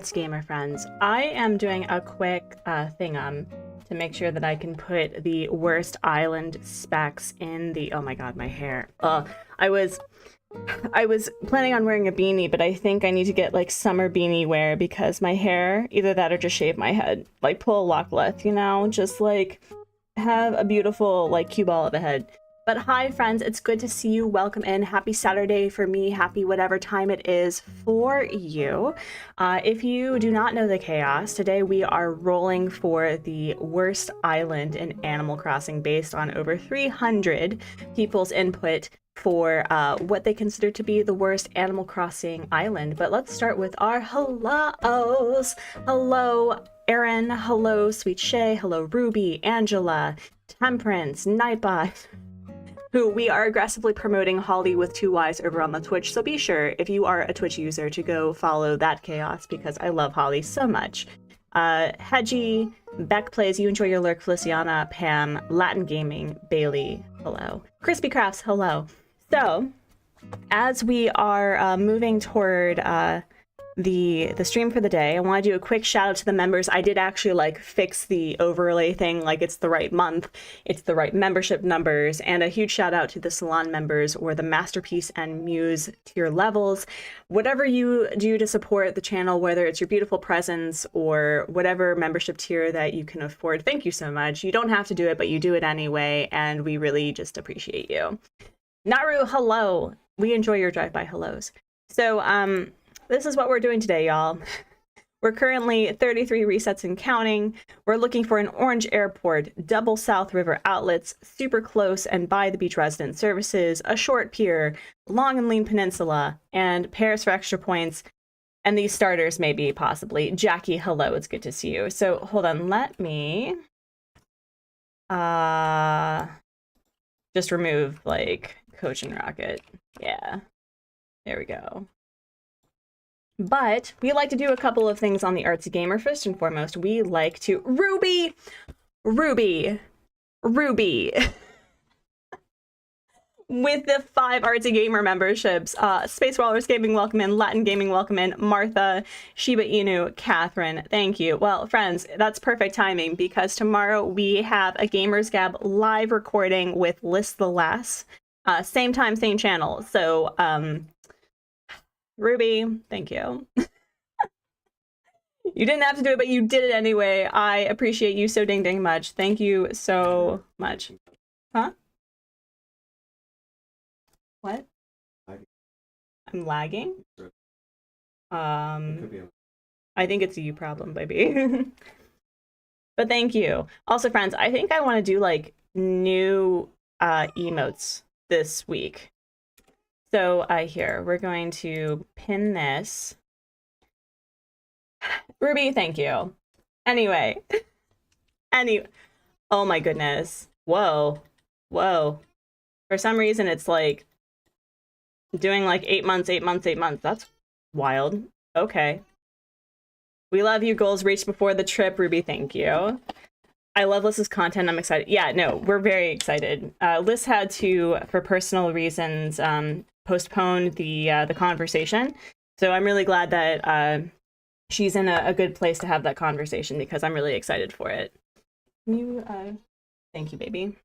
Arts Gamer friends. I am doing a quick thing to make sure that I can put the worst island specs in the... Oh my god, my hair. I was planning on wearing a beanie, but I think I need to get like summer beanie wear because my hair, either that or just shave my head. Like pull a Lachlan, you know? Just like have a beautiful like cue ball of a head. But hi friends, it's good to see you. Welcome in. Happy Saturday for me. Happy whatever time it is for you. If you do not know the chaos, today we are rolling for the worst island in Animal Crossing based on over 300 people's input for what they consider to be the worst Animal Crossing island. But let's start with our hellos. Hello, Erin. Hello, Sweet Shay. Hello, Ruby, Angela, Temperance, Nightbot, who we are aggressively promoting Holly with 2 Ys over on the Twitch. So be sure, if you are a Twitch user, to go follow that chaos because I love Holly so much. Hedgie, Beck Plays, You Enjoy Your Lurk, Feliciana, Pam, Latin Gaming, Bailey, hello. Crispy Crafts, hello. So, as we are moving toward the stream for the day, I want to do a quick shout out to the members. I did actually like fix the overlay thing, like it's the right month, it's the right membership numbers, and a huge shout out to the salon members or the masterpiece and muse tier levels. Whatever you do to support the channel, whether it's your beautiful presence or whatever membership tier that you can afford, thank you so much. You don't have to do it, but you do it anyway, and we really just appreciate you. Naru, hello. We enjoy your drive-by hellos. So, this is what we're doing today, y'all. We're currently 33 resets and counting. We're looking for an orange airport, double South River outlets, super close and by the beach resident services, a short pier, long and lean peninsula, and Pears for extra points. And these starters maybe, possibly. Jackie, hello, it's good to see you. So hold on, let me just remove like Coach and Rocket. Yeah, there we go. But we like to do a couple of things on the Artsy Gamer. First and foremost, we like to... Ruby! With the 5 Artsy Gamer memberships. Space Rollers Gaming, welcome in. Latin Gaming, welcome in. Martha, Shiba Inu, Catherine, thank you. Well, friends, that's perfect timing because tomorrow we have a Gamers Gab live recording with List the Lass. Same time, same channel. So, Ruby, thank you. You didn't have to do it, but you did it anyway. I appreciate you so ding much. Thank you so much. Huh? What? I'm lagging? I think it's a you problem, baby. But thank you. Also, friends, I think I want to do like new emotes this week. So here, we're going to pin this. Ruby, thank you. Anyway. Oh my goodness. Whoa. For some reason, it's like doing like 8 months. That's wild. Okay. We love you. Goals reached before the trip. Ruby, thank you. I love Liz's content. I'm excited. Yeah, no, we're very excited. Liz had to, for personal reasons, postpone the conversation. So I'm really glad that she's in a good place to have that conversation because I'm really excited for it. Thank you, baby.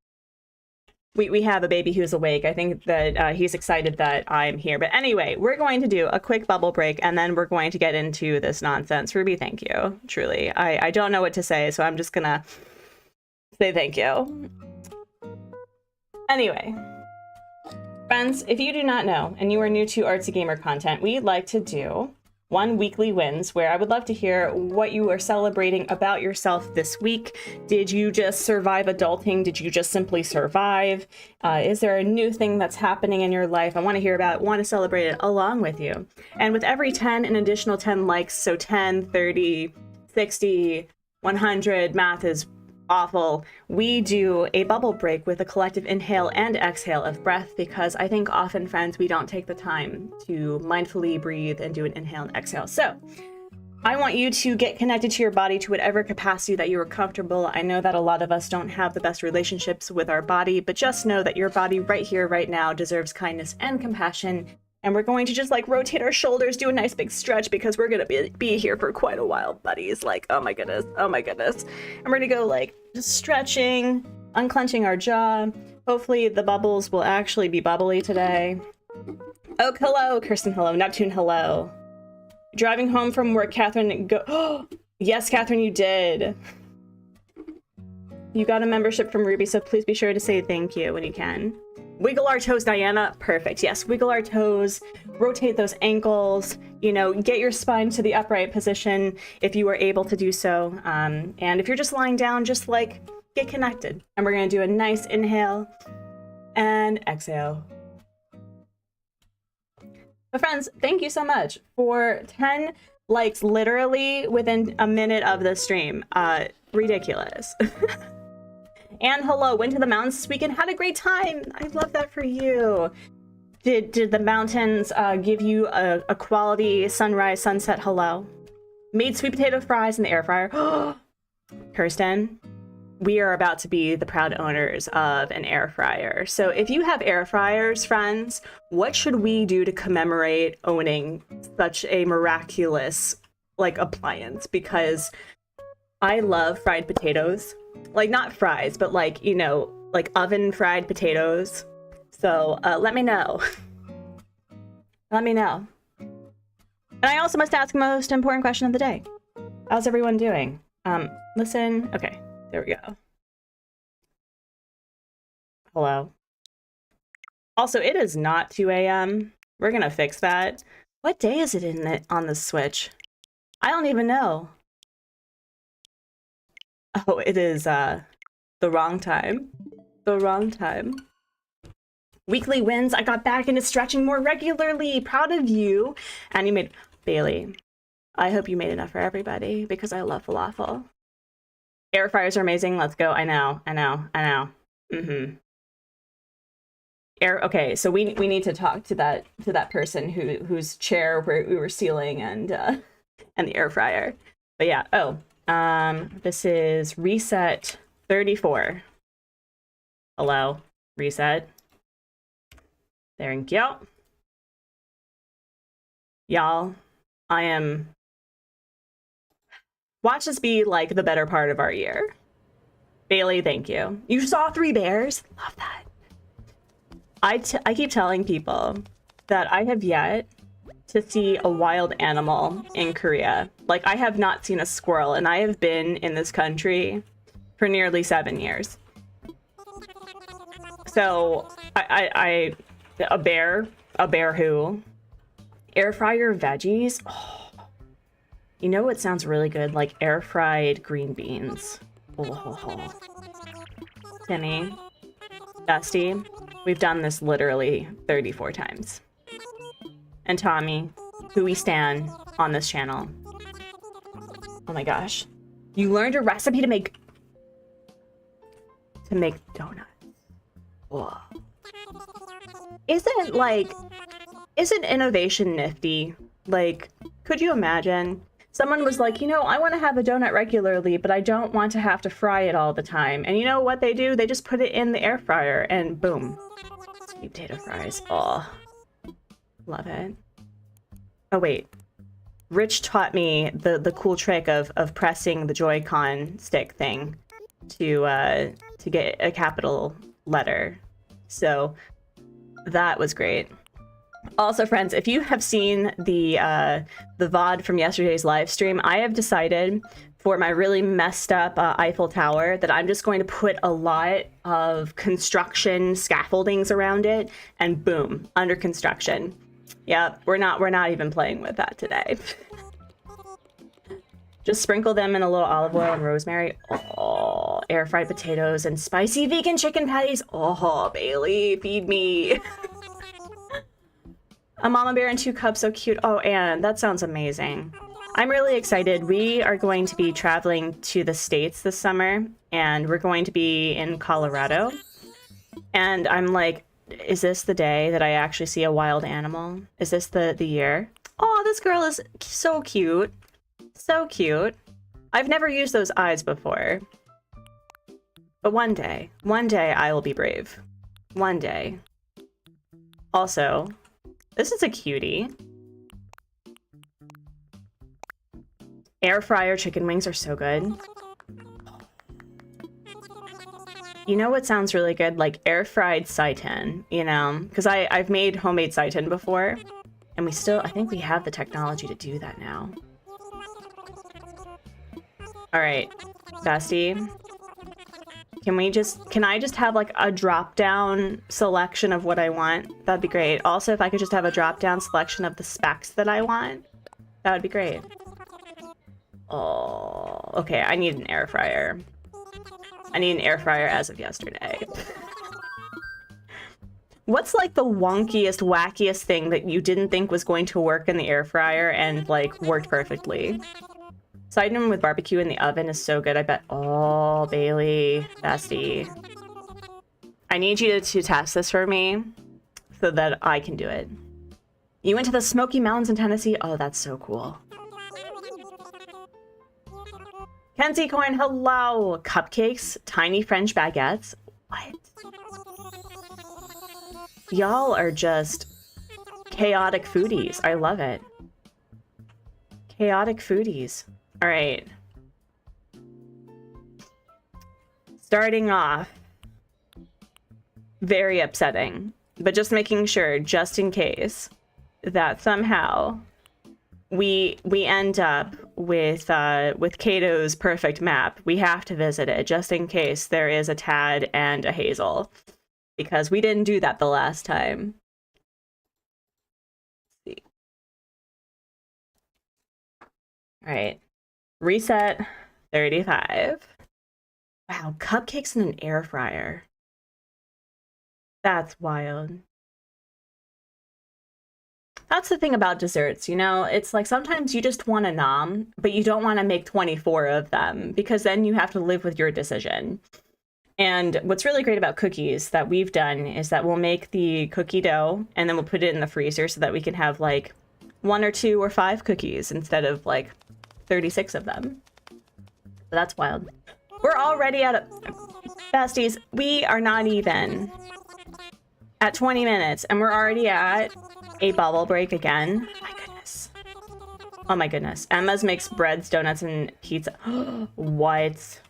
We have a baby who's awake. I think that he's excited that I'm here. But anyway, we're going to do a quick bubble break and then we're going to get into this nonsense. Ruby, thank you. Truly. I don't know what to say, so I'm just gonna say thank you. Anyway, friends, if you do not know and you are new to Artsy Gamer content, we like to do 1 weekly wins where I would love to hear what you are celebrating about yourself this week. Did you just survive adulting? Did you just simply survive? Is there a new thing that's happening in your life? I want to hear about it, want to celebrate it along with you. And with every 10, an additional 10 likes, so 10, 30, 60, 100, math is awful, we do a bubble break with a collective inhale and exhale of breath because I think often, friends, we don't take the time to mindfully breathe and do an inhale and exhale. So I want you to get connected to your body to whatever capacity that you are comfortable. I know that a lot of us don't have the best relationships with our body, but just know that your body right here, right now deserves kindness and compassion. And we're going to just like rotate our shoulders, do a nice big stretch because we're gonna be here for quite a while, buddies. Like, oh my goodness, oh my goodness. And we're gonna go like just stretching, unclenching our jaw. Hopefully the bubbles will actually be bubbly today. Oak, hello. Kirsten, hello. Neptune, hello. Driving home from work, Catherine, go. Oh, yes, Catherine, you did. You got a membership from Ruby, so please be sure to say thank you when you can. Wiggle our toes, Diana. Perfect. Yes, wiggle our toes, rotate those ankles, you know, get your spine to the upright position if you are able to do so. And if you're just lying down, just like get connected. And we're going to do a nice inhale and exhale. But friends, thank you so much for 10 likes literally within a minute of the stream. Ridiculous. And hello, went to the mountains this weekend, had a great time. I love that for you. Did the mountains give you a quality sunrise, sunset hello? Made sweet potato fries in the air fryer. Kirsten, we are about to be the proud owners of an air fryer. So if you have air fryers, friends, what should we do to commemorate owning such a miraculous like appliance? Because I love fried potatoes. Like not fries, but like, you know, like oven fried potatoes. So let me know. Let me know. And I also must ask the most important question of the day. How's everyone doing? Listen. Okay, there we go. Hello. Also, it is not 2 a.m. We're gonna fix that. What day is it on the Switch? I don't even know. Oh, it is the wrong time. The wrong time. Weekly wins. I got back into stretching more regularly. Proud of you. And you made Bailey. I hope you made enough for everybody because I love falafel. Air fryers are amazing. Let's go. I know. Mm-hmm. Okay, so we need to talk to that person whose chair we were stealing and the air fryer. But yeah. Oh. This is reset 34. Hello, reset. There you go. Y'all, watch this be like the better part of our year. Bailey, thank you. You saw 3 bears? Love that. I keep telling people that I have yet to see a wild animal in Korea. Like, I have not seen a squirrel, and I have been in this country for nearly 7 years. So, a bear who? Air fryer veggies? Oh. You know what sounds really good? Like air fried green beans. Oh. Kenny, Dusty, we've done this literally 34 times. And Tommy, who we stan on this channel. Oh my gosh. You learned a recipe to make donuts. Whoa. Isn't innovation nifty? Like, could you imagine? Someone was like, you know, I want to have a donut regularly, but I don't want to have to fry it all the time. And you know what they do? They just put it in the air fryer and boom. Sweet potato fries. Oh. Love it. Oh wait, Rich taught me the cool trick of pressing the Joy-Con stick thing to get a capital letter. So that was great. Also, friends, if you have seen the VOD from yesterday's live stream, I have decided for my really messed up Eiffel Tower that I'm just going to put a lot of construction scaffoldings around it, and boom, under construction. Yep, we're not even playing with that today. Just sprinkle them in a little olive oil and rosemary. Oh, air fried potatoes and spicy vegan chicken patties. Oh, Bailey, feed me. A mama bear and 2 cubs, so cute. Oh, Anne, that sounds amazing. I'm really excited. We are going to be traveling to the States this summer, and we're going to be in Colorado. And I'm like, is this the day that I actually see a wild animal? Is this the year? Oh, this girl is so cute. So cute. I've never used those eyes before. But one day I will be brave. One day. Also, This is a cutie. Air fryer chicken wings are so good. You know what sounds really good? Like air fried seitan, you know? Because I've made homemade seitan before, and I think we have the technology to do that now. All right, Bestie. Can I just have like a drop down selection of what I want? That'd be great. Also, if I could just have a drop down selection of the specs that I want, that would be great. Oh, okay, I need an air fryer. I need an air fryer as of yesterday. What's like the wonkiest, wackiest thing that you didn't think was going to work in the air fryer and like worked perfectly? Seitan with barbecue in the oven is so good, I bet. Oh, Bailey, Bestie. I need you to test this for me so that I can do it. You went to the Smoky Mountains in Tennessee? Oh, that's so cool. Kenzie Coin, hello! Cupcakes, tiny French baguettes. What? Y'all are just chaotic foodies. I love it. Chaotic foodies. All right. Starting off, very upsetting, but just making sure, just in case, that somehow we end up with Kato's perfect map. We have to visit it just in case there is a Tad and a Hazel, because we didn't do that the last time. Let's see. All right. Reset 35. Wow, cupcakes in an air fryer. That's wild. That's the thing about desserts, you know? It's like sometimes you just want a nom, but you don't want to make 24 of them because then you have to live with your decision. And what's really great about cookies that we've done is that we'll make the cookie dough and then we'll put it in the freezer so that we can have like 1 or 2 or 5 cookies instead of like 36 of them. So that's wild. We're already at besties, we are not even at 20 minutes and we're already at a bubble break again. My goodness. Oh my goodness. Emma's makes breads, donuts, and pizza. What?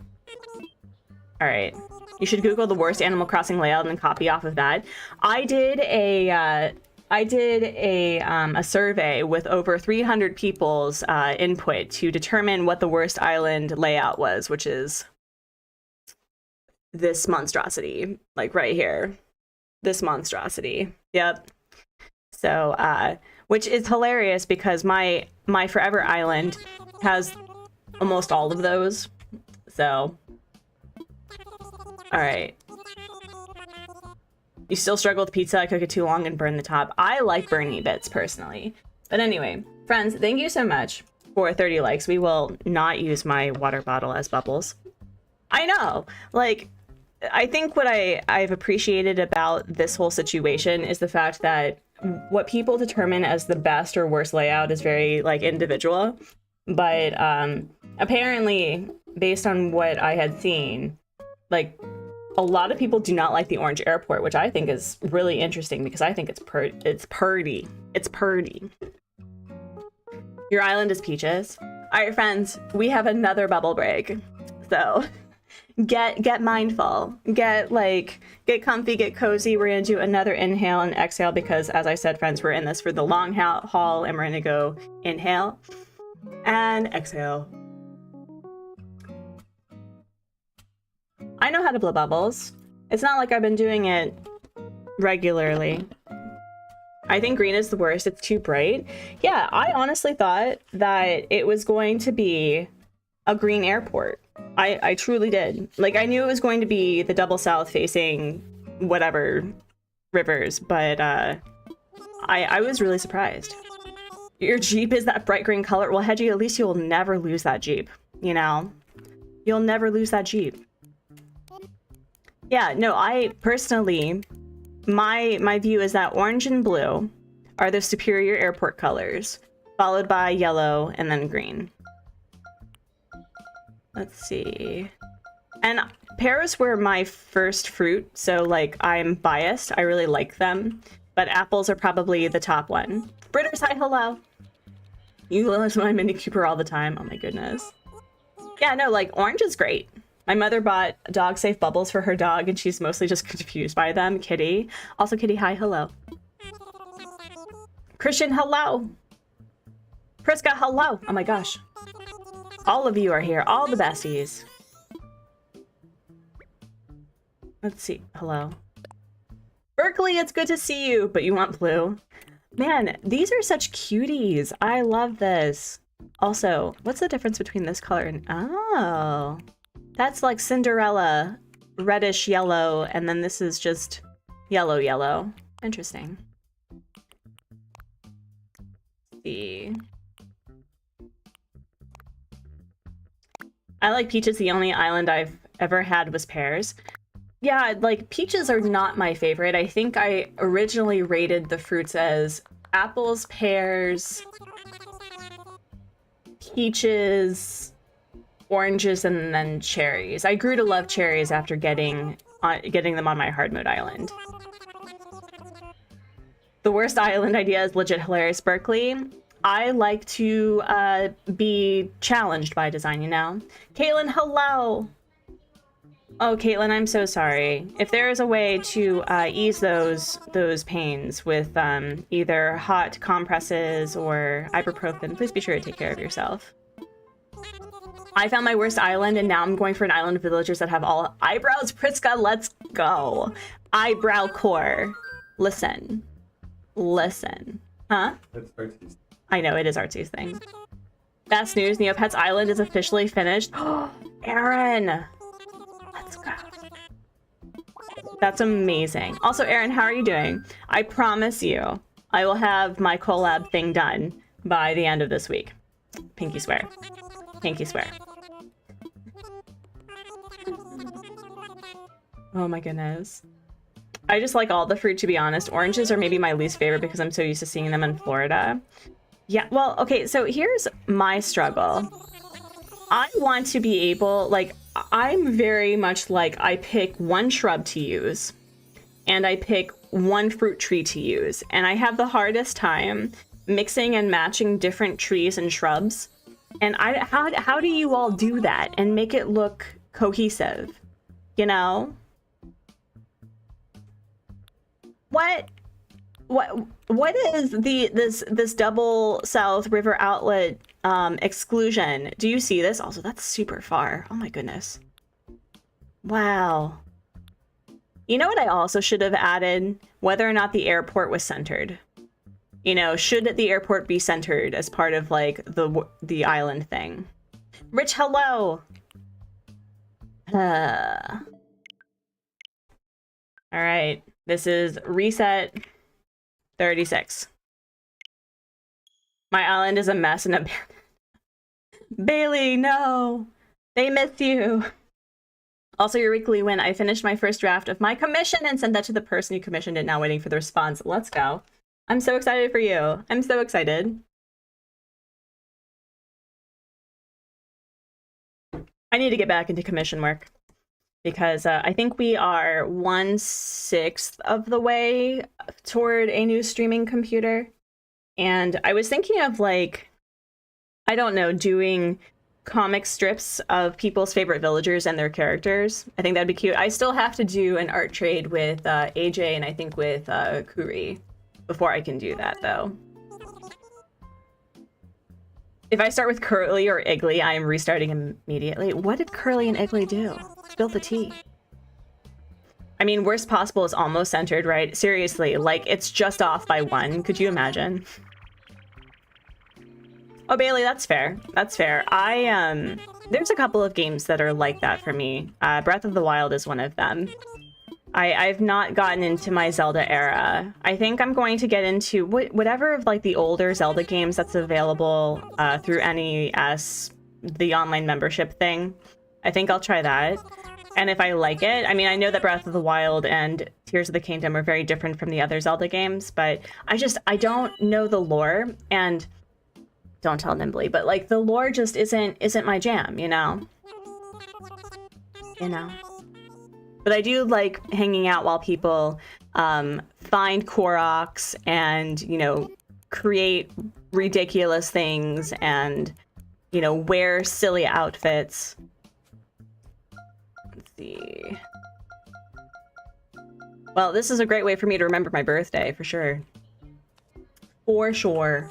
All right. You should Google the worst Animal Crossing layout and copy off of that. I did a survey with over 300 people's input to determine what the worst island layout was, which is this monstrosity, like right here. This monstrosity. Yep. So, which is hilarious because my Forever Island has almost all of those. So, all right. You still struggle with pizza? I cook it too long and burn the top. I like burny bits personally. But anyway, friends, thank you so much for 30 likes. We will not use my water bottle as bubbles. I know, like, I think what I've appreciated about this whole situation is the fact that what people determine as the best or worst layout is very like individual. But apparently, based on what I had seen, like a lot of people do not like the orange airport, which I think is really interesting because I think it's purdy. It's purdy. Your island is peaches. All right, friends, we have another bubble break. So get mindful, get comfy, get cozy. We're gonna do another inhale and exhale because, as I said, friends, we're in this for the long haul and we're gonna go inhale and exhale. I know how to blow bubbles. It's not like I've been doing it regularly. I think green is the worst. It's too bright. Yeah, I honestly thought that it was going to be a green airport. I truly did. Like, I knew it was going to be the double south facing whatever rivers, but I was really surprised. Your Jeep is that bright green color. Well, Hedgie, at least you'll never lose that Jeep, you know? You'll never lose that Jeep. Yeah, no, I personally, my view is that orange and blue are the superior airport colors, followed by yellow and then green. Let's see. And pears were my first fruit, so like I'm biased. I really like them. but apples are probably the top one. Britters, hi, hello. You listen to my Mini Cooper all the time. Oh my goodness. Yeah, no, like orange is great. My mother bought dog safe bubbles for her dog and she's mostly just confused by them. Kitty. Also, Kitty, hi, hello. Christian, hello. Priska, hello. Oh my gosh. All of you are here. All the besties. Let's see. Hello. Berkeley, it's good to see you, but you want blue. Man, these are such cuties. I love this. Also, what's the difference between this color and... Oh. That's like Cinderella, reddish yellow, and then this is just yellow yellow. Interesting. Let's see. I like peaches. The only island I've ever had was pears. Yeah, like peaches are not my favorite. I think I originally rated the fruits as apples, pears, peaches, oranges, and then cherries. I grew to love cherries after getting them on my hard mode island. The worst island idea is legit hilarious, Berkeley. I like to be challenged by design, you know? Caitlin, hello! Oh, Caitlin, I'm so sorry. If there is a way to ease those pains with either hot compresses or ibuprofen, please be sure to take care of yourself. I found my worst island, and now I'm going for an island of villagers that have all eyebrows. Priska, let's go. Eyebrow core. Listen. Listen. Huh? That's Artsy's. I know, it is Artsy's thing. Fast news, Neopets Island is officially finished. Oh, Aaron! Let's go. That's amazing. Also, Aaron, how are you doing? I promise you, I will have my collab thing done by the end of this week. Pinky swear. Pinky swear. Oh my goodness. I just like all the fruit, to be honest. Oranges are maybe my least favorite because I'm so used to seeing them in Florida. Yeah, well, okay, so here's my struggle. I want to be able, like, I'm very much like I pick one shrub to use and I pick one fruit tree to use. And I have the hardest time mixing and matching different trees and shrubs. And how do you all do that and make it look cohesive? You know? What is this double south river outlet exclusion? Do you see this? Also, that's super far. Oh my goodness. Wow. You know what I also should have added? Whether or not the airport was centered. You know, should the airport be centered as part of like the island thing? Rich, hello. All right. This is reset 36. My island is a mess and abandoned. Bailey, no. They miss you. Also, your weekly win. I finished my first draft of my commission and sent that to the person who commissioned it, now waiting for the response. Let's go. I'm so excited for you. I'm so excited. I need to get back into commission work because I think we are 1/6 of the way toward a new streaming computer. And I was thinking of, like, I don't know, doing comic strips of people's favorite villagers and their characters. I think that'd be cute. I still have to do an art trade with AJ and I think with Kuri before I can do that, though. If I start with Curly or Iggly, I am restarting immediately. What did Curly and Iggly do? Spill the tea. I mean, worst possible is almost centered, right? Seriously, like, it's just off by 1. Could you imagine? Oh, Bailey, that's fair. That's fair. There's a couple of games that are like that for me. Breath of the Wild is one of them. I've not gotten into my Zelda era. I think I'm going to get into whatever of like the older Zelda games that's available through NES, the online membership thing. I think I'll try that. And if I like it, I mean, I know that Breath of the Wild and Tears of the Kingdom are very different from the other Zelda games, but I don't know the lore, and don't tell Nimbly, but like the lore just isn't my jam, you know? You know? But I do like hanging out while people find Koroks and, you know, create ridiculous things and, you know, wear silly outfits. Let's see. Well, this is a great way for me to remember my birthday, for sure. For sure.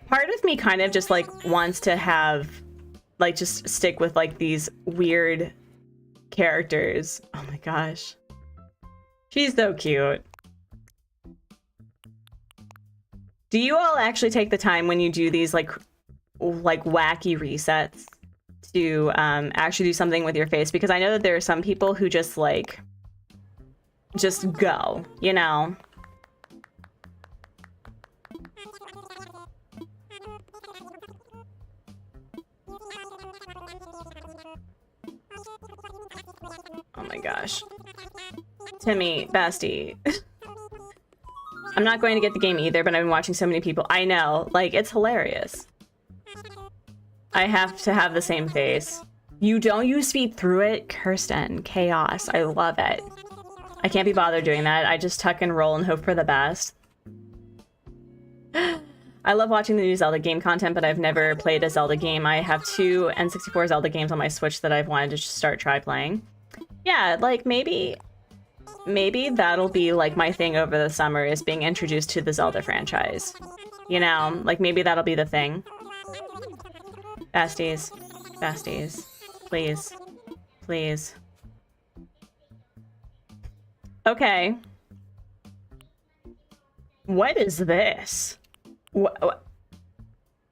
Part of me kind of just, like, wants to have, like, just stick with, like, these weird characters. Oh my gosh. She's so cute. Do you all actually take the time when you do these, like wacky resets to actually do something with your face? Because I know that there are some people who just, like, just go, you know? Oh my gosh. Timmy, Basti. I'm not going to get the game either, but I've been watching so many people. I know, like, it's hilarious. I have to have the same face. You don't use speed through it? Kirsten, chaos. I love it. I can't be bothered doing that. I just tuck and roll and hope for the best. I love watching the new Zelda game content, but I've never played a Zelda game. I have 2 N64 Zelda games on my Switch that I've wanted to start try playing. Yeah, like, maybe that'll be, like, my thing over the summer, is being introduced to the Zelda franchise. You know, like, maybe that'll be the thing. Besties. Besties. Please. Please. Okay. What is this? What?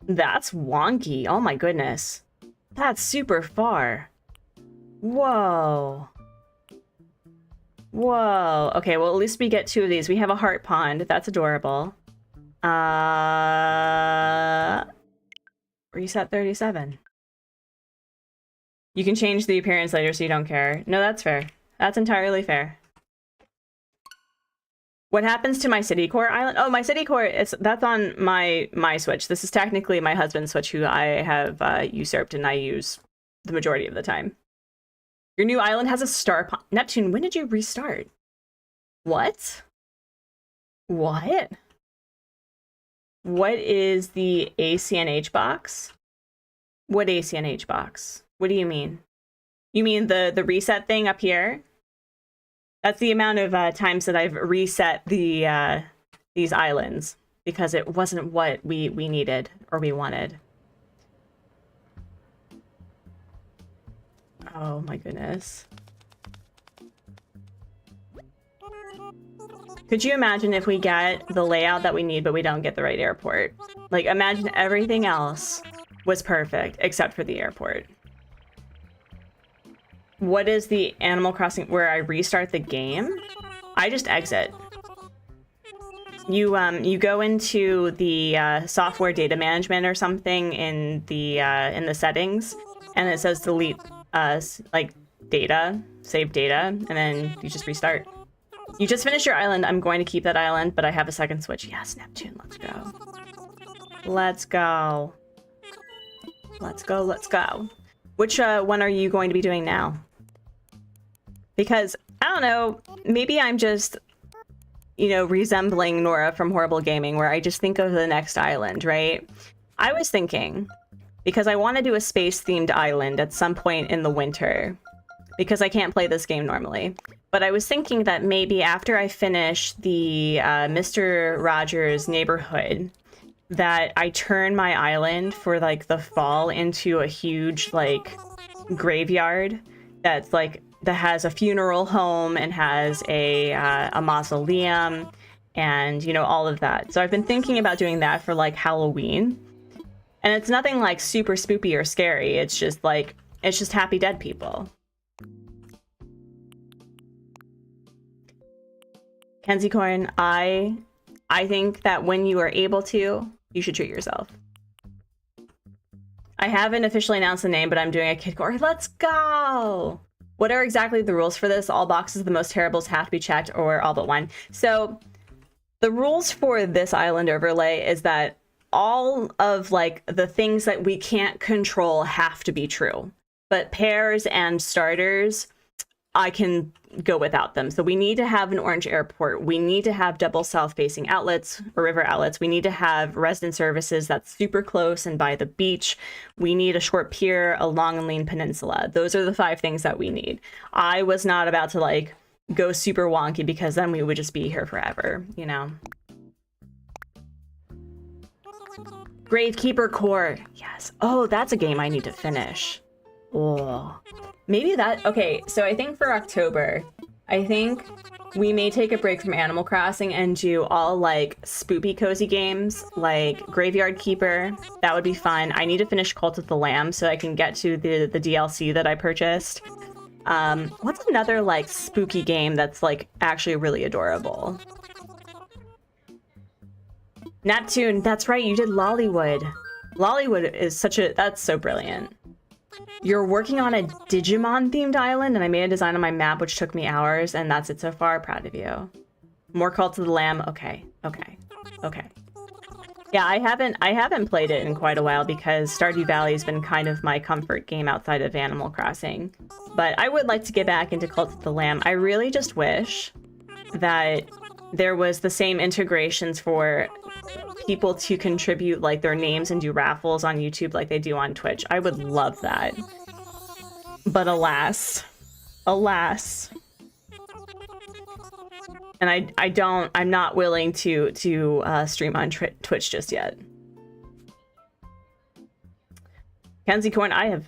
That's wonky. Oh my goodness. That's super far. Whoa. Whoa. Okay, well, at least we get 2 of these. We have a heart pond. That's adorable. Reset 37. You can change the appearance later so you don't care. No, that's fair. That's entirely fair. What happens to my City Core island? Oh, my City Core, that's on my Switch. This is technically my husband's Switch, who I have usurped and I use the majority of the time. Your new island has a star pond. Neptune, when did you restart? What? What? What is the ACNH box? What ACNH box? What do you mean? You mean the reset thing up here? That's the amount of times that I've reset the these islands because it wasn't what we needed or we wanted. Oh my goodness. Could you imagine if we get the layout that we need, but we don't get the right airport? Like, imagine everything else was perfect except for the airport. What is the Animal Crossing where I restart the game? I just exit. You go into the software data management or something in the settings, and it says delete like data, save data, and then you just restart. You just finished your island. I'm going to keep that island, but I have a second Switch. Yes, Neptune, let's go. Let's go. Let's go, let's go. Which one are you going to be doing now? Because, I don't know, maybe I'm just, you know, resembling Nora from Horrible Gaming, where I just think of the next island, right? I was thinking, because I want to do a space-themed island at some point in the winter, because I can't play this game normally. But I was thinking that maybe after I finish the Mr. Rogers neighborhood, that I turn my island for, like, the fall into a huge, like, graveyard that's, like, that has a funeral home and has a mausoleum and, you know, all of that. So I've been thinking about doing that for, like, Halloween. And it's nothing, like, super spoopy or scary. It's just, like, it's just happy dead people. Kenzie Corn, I think that when you are able to, you should treat yourself. I haven't officially announced the name, but I'm doing a kid core. Let's go! What are exactly the rules for this? All boxes of the most terribles have to be checked, or all but one. So the rules for this island overlay is that all of, like, the things that we can't control have to be true. but pairs and starters, I can go without them. So we need to have an orange airport. We need to have double south-facing outlets or river outlets. We need to have resident services that's super close and by the beach. We need a short pier, a long and lean peninsula. Those are the 5 things that we need. I was not about to like go super wonky because then we would just be here forever, you know? Gravekeeper Core. Yes. Oh, that's a game I need to finish. Oh, maybe that. Okay, so I think for October, I think we may take a break from Animal Crossing and do all like spoopy cozy games like Graveyard Keeper. That would be fun. I need to finish Cult of the Lamb so I can get to the DLC that I purchased. What's another like spooky game that's like actually really adorable? Neptune, that's right, you did Lollywood. Lollywood is such a, that's so brilliant. You're working on a Digimon-themed island, and I made a design on my map, which took me hours, and that's it so far. Proud of you. More Cult of the Lamb. Okay, okay, okay. Yeah, I haven't played it in quite a while because Stardew Valley has been kind of my comfort game outside of Animal Crossing. But I would like to get back into Cult of the Lamb. I really just wish that there was the same integrations for people to contribute like their names and do raffles on YouTube like they do on Twitch. I would love that. But alas. Alas. And I'm not willing to stream on Twitch just yet. Kenzie Corn, I have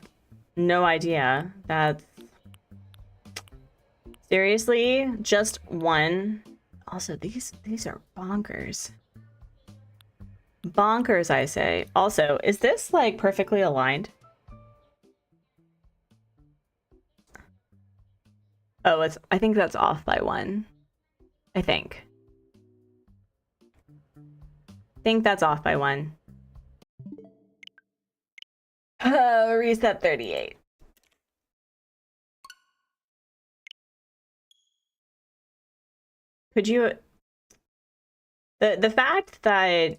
no idea. That's seriously just one. Also, these are bonkers. Bonkers, I say. Also, is this like perfectly aligned? Oh, I think that's off by 1. I think that's off by 1. Reset 38. Could you... The fact that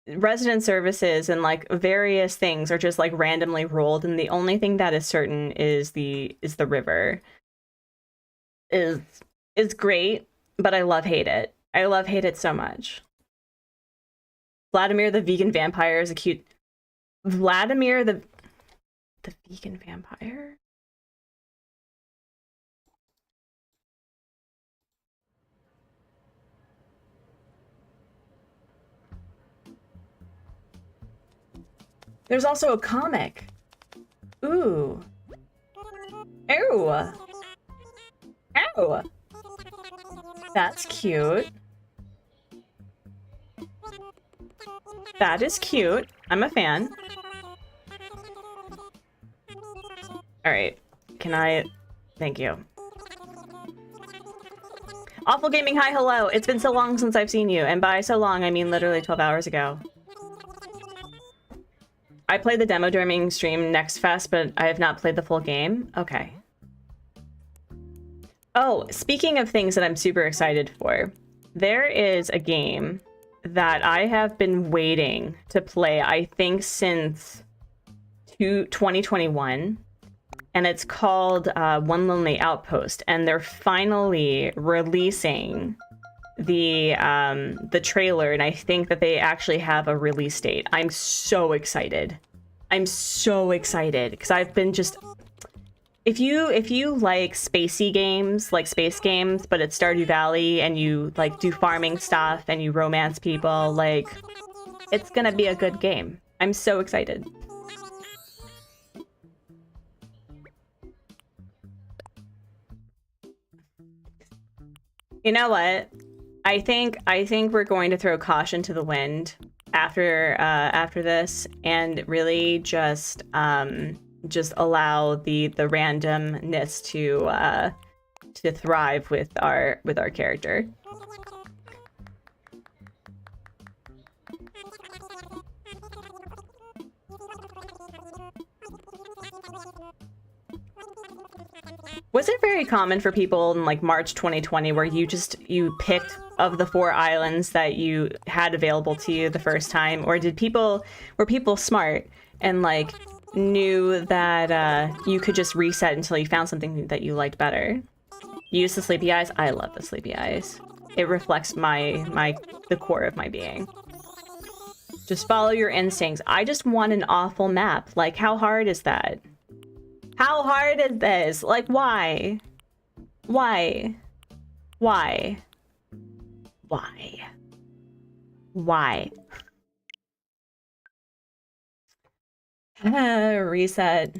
resident services and like various things are just like randomly rolled, and the only thing that is certain is the river is great, but I hate it. I hate it so much. Vladimir the vegan vampire is a cute... Vladimir the vegan vampire? There's also a comic. Ooh. Ew. Ew. That's cute. That is cute. I'm a fan. Alright. Can I... Thank you. Awful Gaming, hi, hello. It's been so long since I've seen you. And by so long, I mean literally 12 hours ago. I played the demo during stream Next Fest, but I have not played the full game. Okay. Oh, speaking of things that I'm super excited for, there is a game that I have been waiting to play, I think, since 2021, and it's called One Lonely Outpost, and they're finally releasing the trailer, and I think that they actually have a release date. I'm so excited. I'm so excited because I've been just... If you like spacey games, like space games, but it's Stardew Valley and you like do farming stuff and you romance people, like it's gonna be a good game. I'm so excited. You know what? I think we're going to throw caution to the wind after this and really just allow the randomness to thrive with our character. Was it very common for people in like March 2020 where you picked of the 4 islands that you had available to you the first time, or were people smart and like knew that you could just reset until you found something that you liked better. Use the sleepy eyes. I love the sleepy eyes. It reflects the core of my being. Just follow your instincts. I just want an awful map. Like, how hard is that? How hard is this? Like, why? Why? Why? Why? Why? Reset.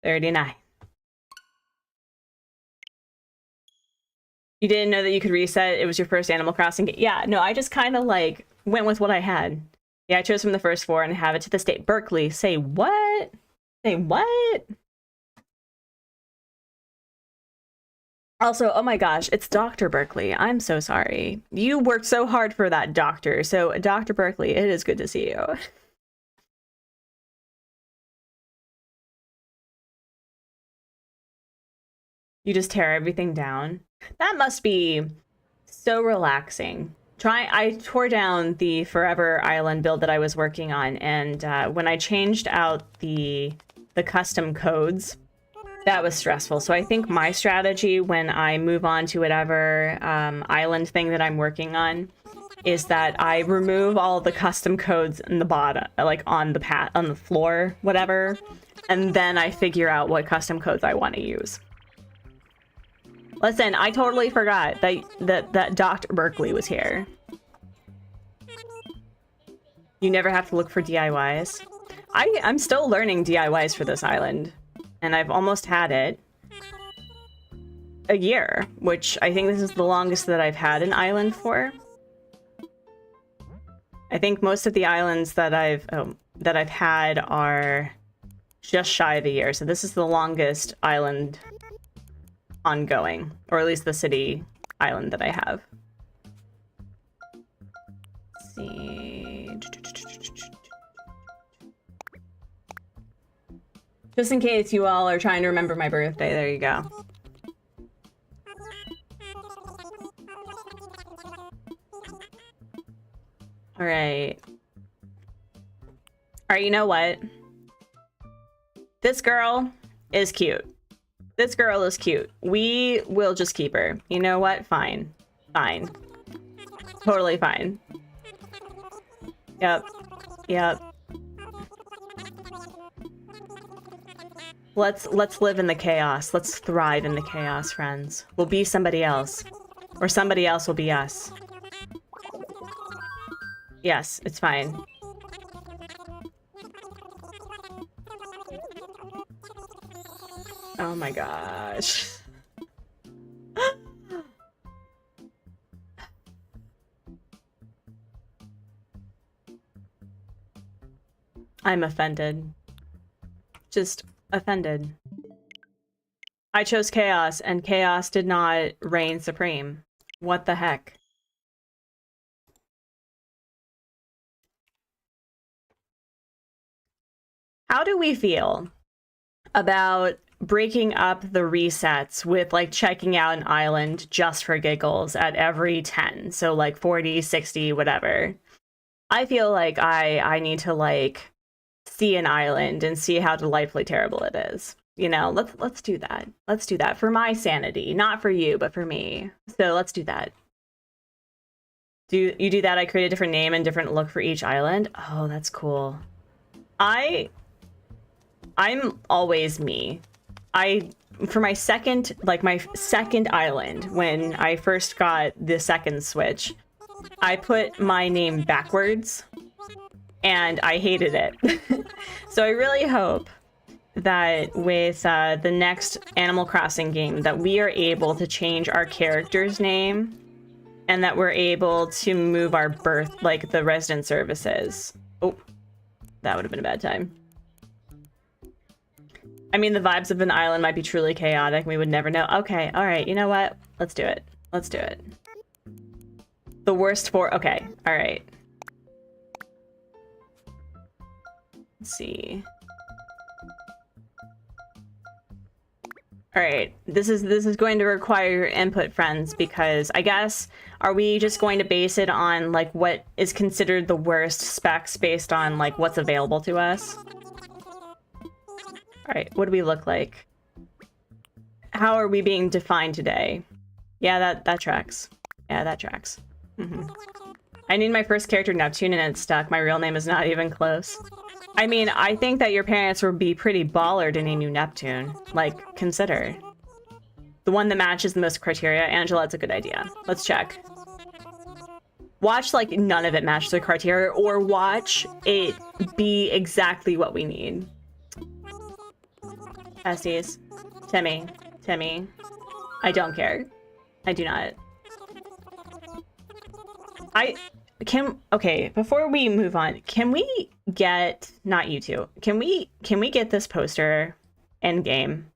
39. You didn't know that you could reset? It was your first Animal Crossing game? Yeah, no, I just kind of like went with what I had. Yeah, I chose from the first 4 and have it to the state. Berkeley, say what? Say what? Also, oh my gosh, it's Dr. Berkeley. I'm so sorry. You worked so hard for that doctor. So, Dr. Berkeley, it is good to see you. You just tear everything down. That must be so relaxing. I tore down the Forever Island build that I was working on, and when I changed out the custom codes, that was stressful. So I think my strategy when I move on to whatever island thing that I'm working on is that I remove all the custom codes in the bottom, like on the floor, whatever, and then I figure out what custom codes I want to use. Listen, I totally forgot that Dr. Berkeley was here. You never have to look for DIYs. I'm still learning DIYs for this island, and I've almost had it a year, which I think this is the longest that I've had an island for. I think most of the islands that I've had are just shy of a year, so this is the longest island ongoing, or at least the city island that I have. Let's see. Just in case you all are trying to remember my birthday, there you go. All right. All right, you know what? This girl is cute. This girl is cute. We will just keep her. You know what? Fine. Fine. Totally fine. Yep. Yep. Let's live in the chaos. Let's thrive in the chaos, friends. We'll be somebody else. Or somebody else will be us. Yes, it's fine. Oh my gosh. I'm offended. Just offended. I chose chaos, and chaos did not reign supreme. What the heck? How do we feel about breaking up the resets with like checking out an island just for giggles at every 10? So like 40, 60, whatever. I feel like I need to like see an island and see how delightfully terrible it is. You know, let's do that. Let's do that for my sanity, not for you, but for me. So let's do that. Do you do that? I create a different name and different look for each island. Oh, that's cool. I'm always me. For my second island, when I first got the second Switch, I put my name backwards, and I hated it. So I really hope that with the next Animal Crossing game that we are able to change our character's name, and that we're able to move our the resident services. Oh, that would have been a bad time. I mean, the vibes of an island might be truly chaotic. We would never know. Okay, all right. You know what? Let's do it. Let's do it. The worst for... Okay, all right. Let's see. All right. This is going to require your input, friends, because I guess, are we just going to base it on like what is considered the worst specs based on like what's available to us? All right, what do we look like? How are we being defined today? Yeah, that tracks. Yeah, that tracks. I named my first character Neptune and it's stuck. My real name is not even close. I mean, I think that your parents would be pretty baller to name you Neptune. Like, consider. The one that matches the most criteria. Angela, that's a good idea. Let's check. Watch, like, none of it match the criteria, or watch it be exactly what we need. Besties. Timmy. I don't care. I do not. Okay, before we move on, can we get, not you two, can we get this poster in game?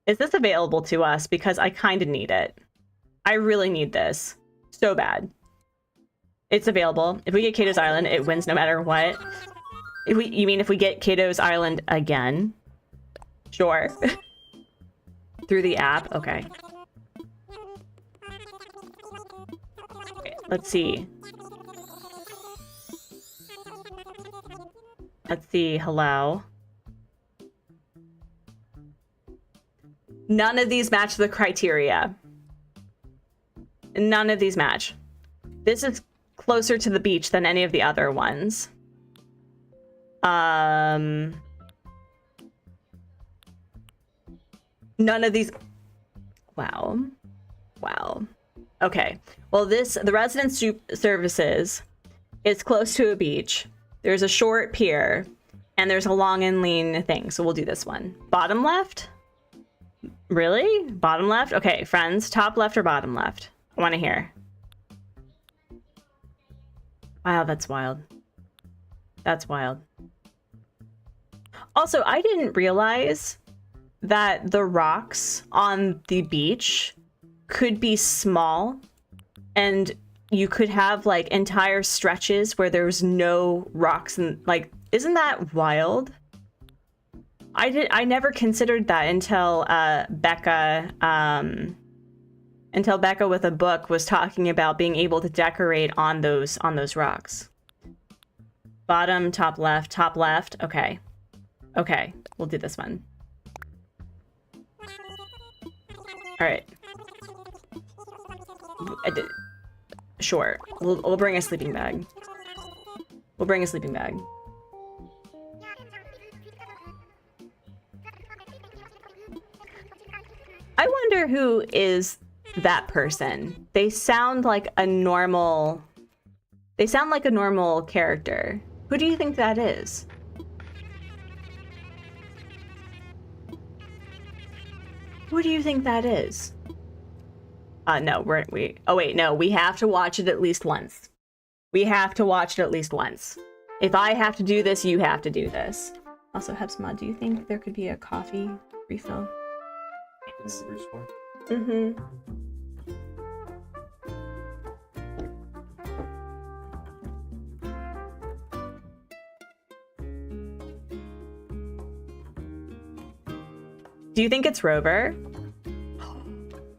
Is this available to us? Because I kind of need it. I really need this so bad. It's available. If we get Kato's Island, it wins no matter what. You mean if we get Kato's Island again? Sure. Through the app? Okay. Let's see. Let's see. Hello. None of these match the criteria. None of these match. This is closer to the beach than any of the other ones. None of these. Wow. Okay. Well, the residence services is close to a beach. There's a short pier, and there's a long and lean thing. So we'll do this one. Bottom left? Really? Bottom left? Okay, friends, top left or bottom left? I want to hear. Wow, that's wild. That's wild. Also, I didn't realize that the rocks on the beach could be small, and you could have like entire stretches where there's no rocks, and like, isn't that wild? I never considered that until Becca with a book was talking about being able to decorate on those rocks. Bottom, top left, okay. Okay, we'll do this one. All right. Sure. We'll bring a sleeping bag. We'll bring a sleeping bag. I wonder who is that person. They sound like a normal... They sound like a normal character. Who do you think that is? Who do you think that is? No, oh wait, no, we have to watch it at least once. We have to watch it at least once. If I have to do this, you have to do this. Also, Hebsmod, do you think there could be a coffee refill? Yes. Mm-hmm. Do you think it's Rover?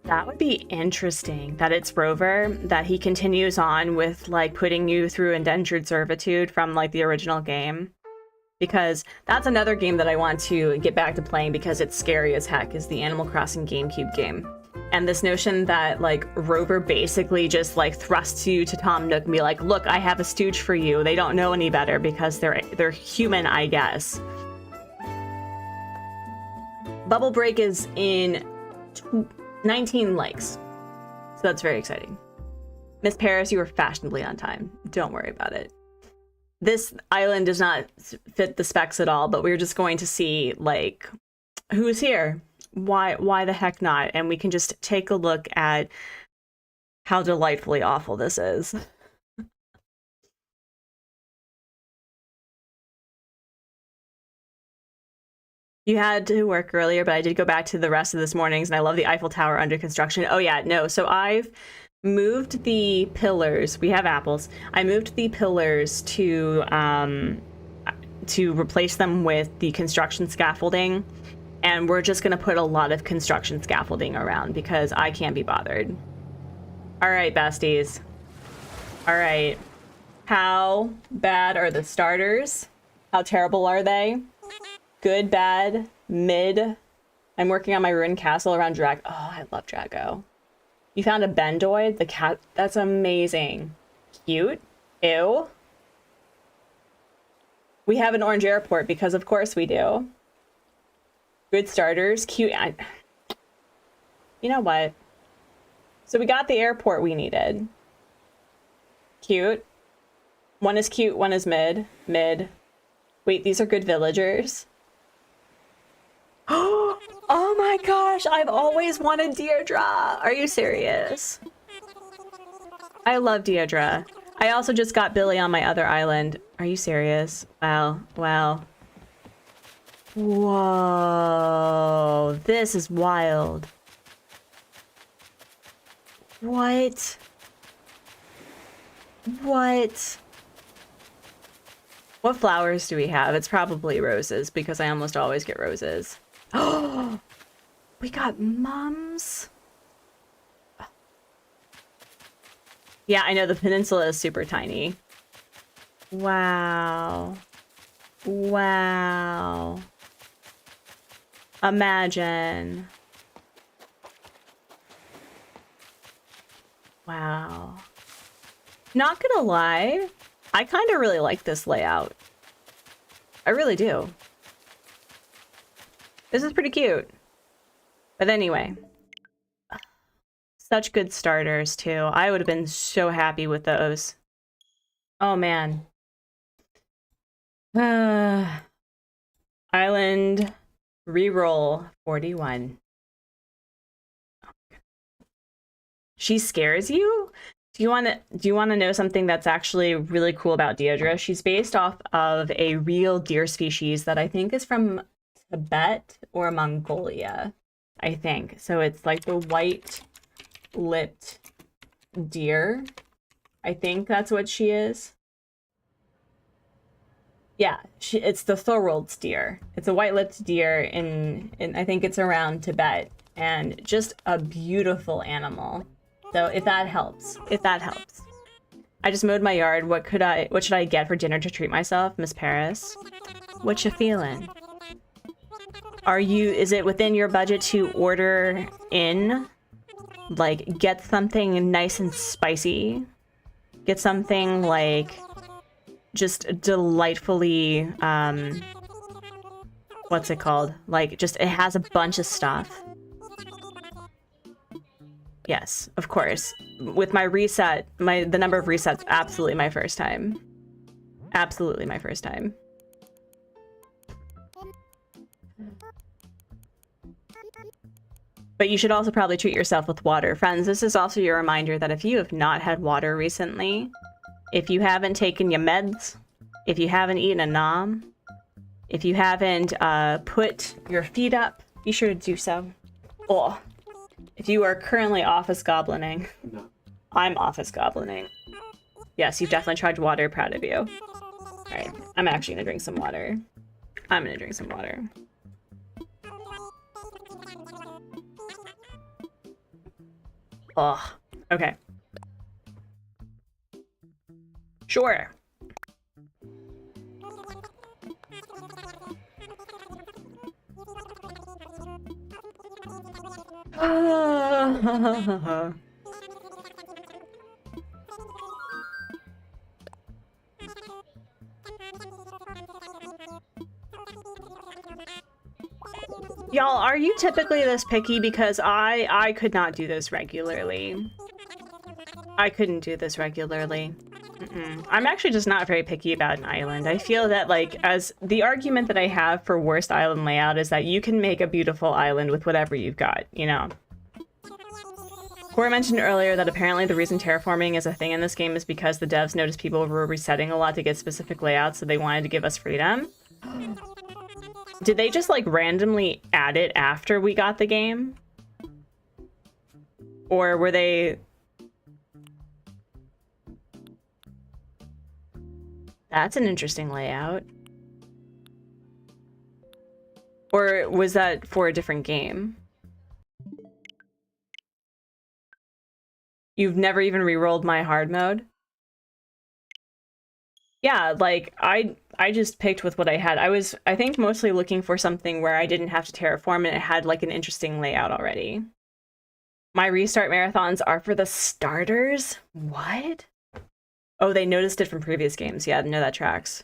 That would be interesting, that it's Rover, that he continues on with like putting you through indentured servitude from like the original game. Because that's another game that I want to get back to playing because it's scary as heck, is the Animal Crossing GameCube game. And this notion that like Rover basically just like thrusts you to Tom Nook and be like, look, I have a stooge for you. They don't know any better because they're human, I guess. Bubble Break is in 19 likes. So that's very exciting. Miss Paris, you were fashionably on time. Don't worry about it. This island does not fit the specs at all, but we're just going to see, like, who's here? Why the heck not? And we can just take a look at how delightfully awful this is. You had to work earlier, but I did go back to the rest of this morning's, and I love the Eiffel Tower under construction. Oh yeah, no, so I've moved the pillars. We have apples. I moved the pillars to replace them with the construction scaffolding, and we're just gonna put a lot of construction scaffolding around because I can't be bothered. All right, besties. All right. How bad are the starters? How terrible are they? Good, bad, mid. I'm working on my ruined castle around Drag. Oh, I love Drago. You found a Bendoid? The cat? That's amazing. Cute. Ew. We have an orange airport because of course we do. Good starters. Cute. You know what? So we got the airport we needed. Cute. One is cute, one is mid. Mid. Wait, these are good villagers. Oh my gosh, I've always wanted Deirdre. Are you serious? I love Deirdre. I also just got Billy on my other island. Are you serious? Wow, wow. Whoa, this is wild. What? What? What flowers do we have? It's probably roses because I almost always get roses. Oh, we got mums. Yeah, I know the peninsula is super tiny. Wow. Wow. Imagine. Wow. Not gonna lie, I kind of really like this layout. I really do. This is pretty cute. But anyway. Such good starters, too. I would have been so happy with those. Oh, man. Island reroll 41. She scares you? Do you want to know something that's actually really cool about Deirdre? She's based off of a real deer species that I think is from Tibet or Mongolia, I think. So it's like the white-lipped deer. I think that's what she is. Yeah, it's the Thorwald's deer. It's a white-lipped deer in I think it's around Tibet, and just a beautiful animal. So if that helps, I just mowed my yard. What should I get for dinner to treat myself, Miss Paris? What you feeling? Is it within your budget to order in? Like, get something nice and spicy? Get something, like, just delightfully, what's it called? Like, just, it has a bunch of stuff. Yes, of course. With my reset, the number of resets, absolutely my first time. Absolutely my first time. But you should also probably treat yourself with water. Friends, this is also your reminder that if you have not had water recently, if you haven't taken your meds, if you haven't eaten a nom, if you haven't put your feet up, be sure to do so. Oh, if you are currently office goblining, no. I'm office goblining. Yes, you've definitely tried water, proud of you. All right, I'm actually gonna drink some water. I'm gonna drink some water. Oh, okay. Sure. Y'all, are you typically this picky? Because I could not do this regularly. I couldn't do this regularly. I'm actually just not very picky about an island. I feel that, like, as the argument that I have for worst island layout is that you can make a beautiful island with whatever you've got, you know? Corey mentioned earlier that apparently the reason terraforming is a thing in this game is because the devs noticed people were resetting a lot to get specific layouts, so they wanted to give us freedom. Did they just, like, randomly add it after we got the game? Or were they... That's an interesting layout. Or was that for a different game? You've never even re-rolled my hard mode? Yeah, like I just picked with what I had. I think mostly looking for something where I didn't have to terraform and it had like an interesting layout already. My restart marathons are for the starters? What? Oh, they noticed it from previous games. Yeah, no, that tracks.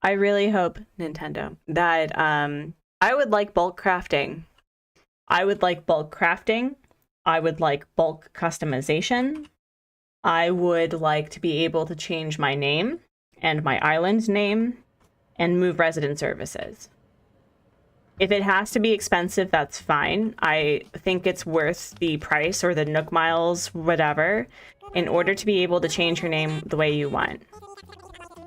I really hope, Nintendo, that I would like bulk crafting. I would like bulk crafting. I would like bulk customization. I would like to be able to change my name and my island name and move resident services. If it has to be expensive, that's fine. I think it's worth the price or the Nook miles, whatever, in order to be able to change your name the way you want.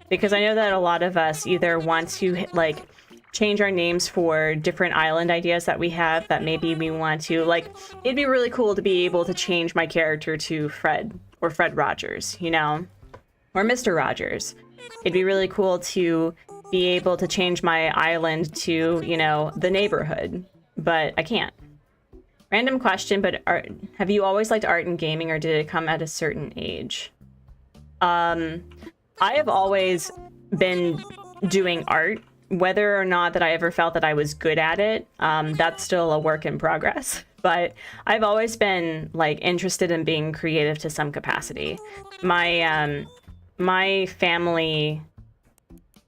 Because I know that a lot of us either want to, like, change our names for different island ideas that we have that maybe we want to, like, it'd be really cool to be able to change my character to Fred or Fred Rogers, you know? Or Mr. Rogers. It'd be really cool to be able to change my island to, you know, the neighborhood, but I can't. Random question, but have you always liked art and gaming, or did it come at a certain age? I have always been doing art. Whether or not that I ever felt that I was good at it, that's still a work in progress. But I've always been like interested in being creative to some capacity. My family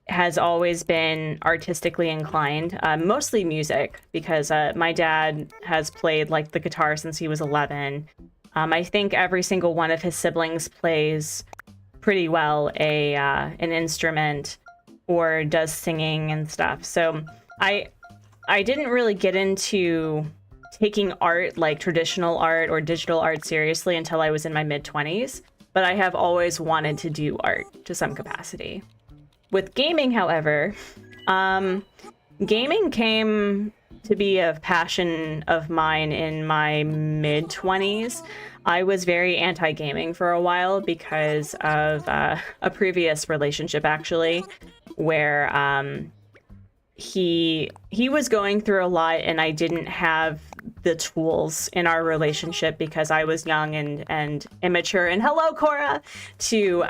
has always been artistically inclined, mostly music, because my dad has played like the guitar since he was 11. I think every single one of his siblings plays pretty well an instrument or does singing and stuff. So I didn't really get into taking art, like traditional art or digital art, seriously until I was in my mid-20s, but I have always wanted to do art to some capacity. With gaming, however, gaming came to be a passion of mine in my mid-20s. I was very anti-gaming for a while because of a previous relationship, actually, where he was going through a lot and I didn't have the tools in our relationship because I was young and immature, and hello Cora, to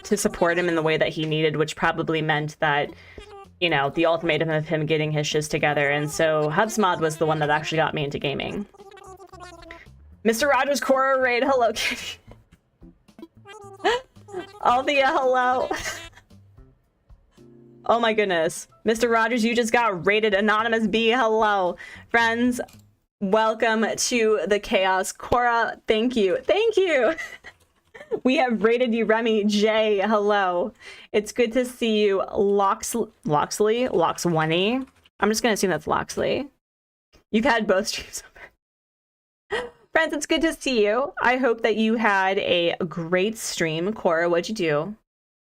support him in the way that he needed, which probably meant that, you know, the ultimatum of him getting his shiz together. And so Hubsmod was the one that actually got me into gaming. Mr. Rogers, Cora raid, hello Kitty. Althea, hello. Oh my goodness. Mr. Rogers, you just got rated. Anonymous B, hello. Friends, welcome to the chaos. Cora, thank you. Thank you. We have rated you. Remy J, hello. It's good to see you. Loxley? Lox1e? I'm just going to assume that's Loxley. You've had both streams over. Friends, it's good to see you. I hope that you had a great stream. Cora, what'd you do?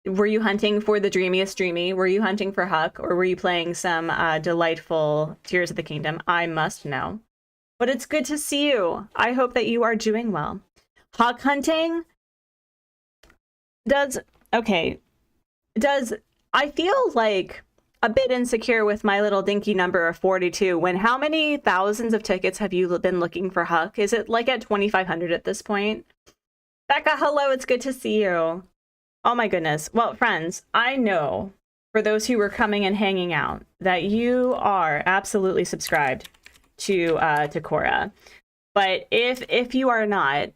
Were you hunting for the dreamiest dreamy? Were you hunting for Huck? Or were you playing some delightful Tears of the Kingdom? I must know. But it's good to see you. I hope that you are doing well. Huck hunting? I feel like a bit insecure with my little dinky number of 42 when how many thousands of tickets have you been looking for Huck? Is it like at 2,500 at this point? Becca, hello, it's good to see you. Oh my goodness. Well, friends, I know for those who were coming and hanging out that you are absolutely subscribed to Cora. But if you are not,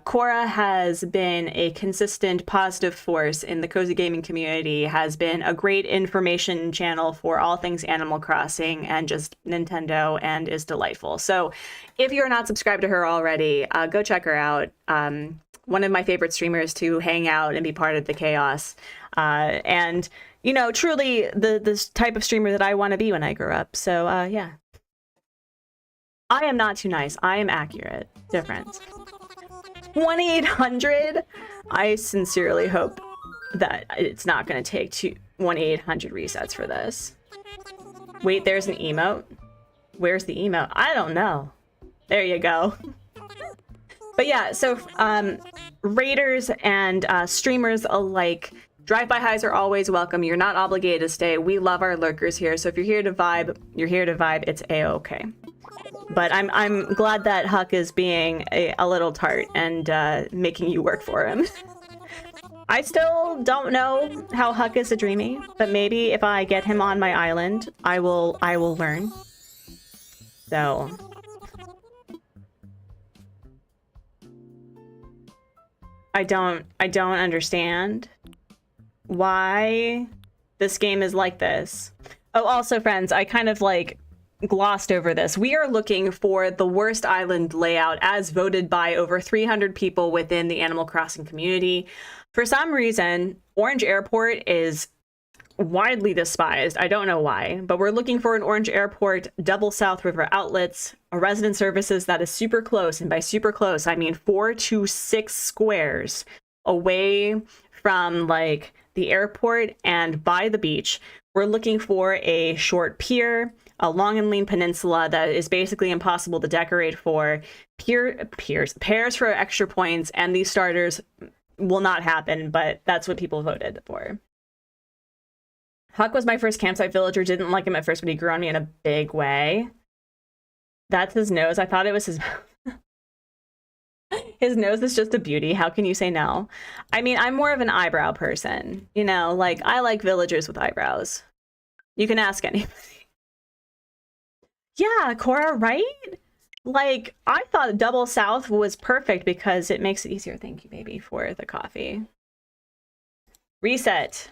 Cora has been a consistent positive force in the cozy gaming community, has been a great information channel for all things Animal Crossing and just Nintendo, and is delightful. So if you're not subscribed to her already, go check her out. One of my favorite streamers to hang out and be part of the chaos. And, you know, truly the type of streamer that I want to be when I grow up. So, yeah. I am not too nice. I am accurate. Difference. 2,800? I sincerely hope that it's not going to take 2,800 resets for this. Wait, there's an emote? Where's the emote? I don't know. There you go. But yeah, so raiders and streamers alike, drive-by highs are always welcome. You're not obligated to stay. We love our lurkers here. So if you're here to vibe, you're here to vibe. It's a-okay. But I'm glad that Huck is being a little tart and making you work for him. I still don't know how Huck is a dreamy, but maybe if I get him on my island, I will learn. So I don't understand why this game is like this. Oh, also friends, I kind of like glossed over this. We are looking for the worst island layout as voted by over 300 people within the Animal Crossing community. For some reason, Orange Airport is widely despised. I don't know why, but we're looking for an Orange Airport, double South River outlets, a resident services that is super close. And by super close, I mean 4 to 6 squares away from like the airport and by the beach. We're looking for a short pier, a long and lean peninsula that is basically impossible to decorate for, pairs for extra points, and these starters will not happen, but that's what people voted for. Huck was my first campsite villager. Didn't like him at first, but he grew on me in a big way. That's his nose. I thought it was his his nose is just a beauty. How can you say no? I mean, I'm more of an eyebrow person. You know, like, I like villagers with eyebrows. You can ask anybody. Yeah, Cora, right? Like, I thought double South was perfect because it makes it easier. Thank you, baby, for the coffee. Reset.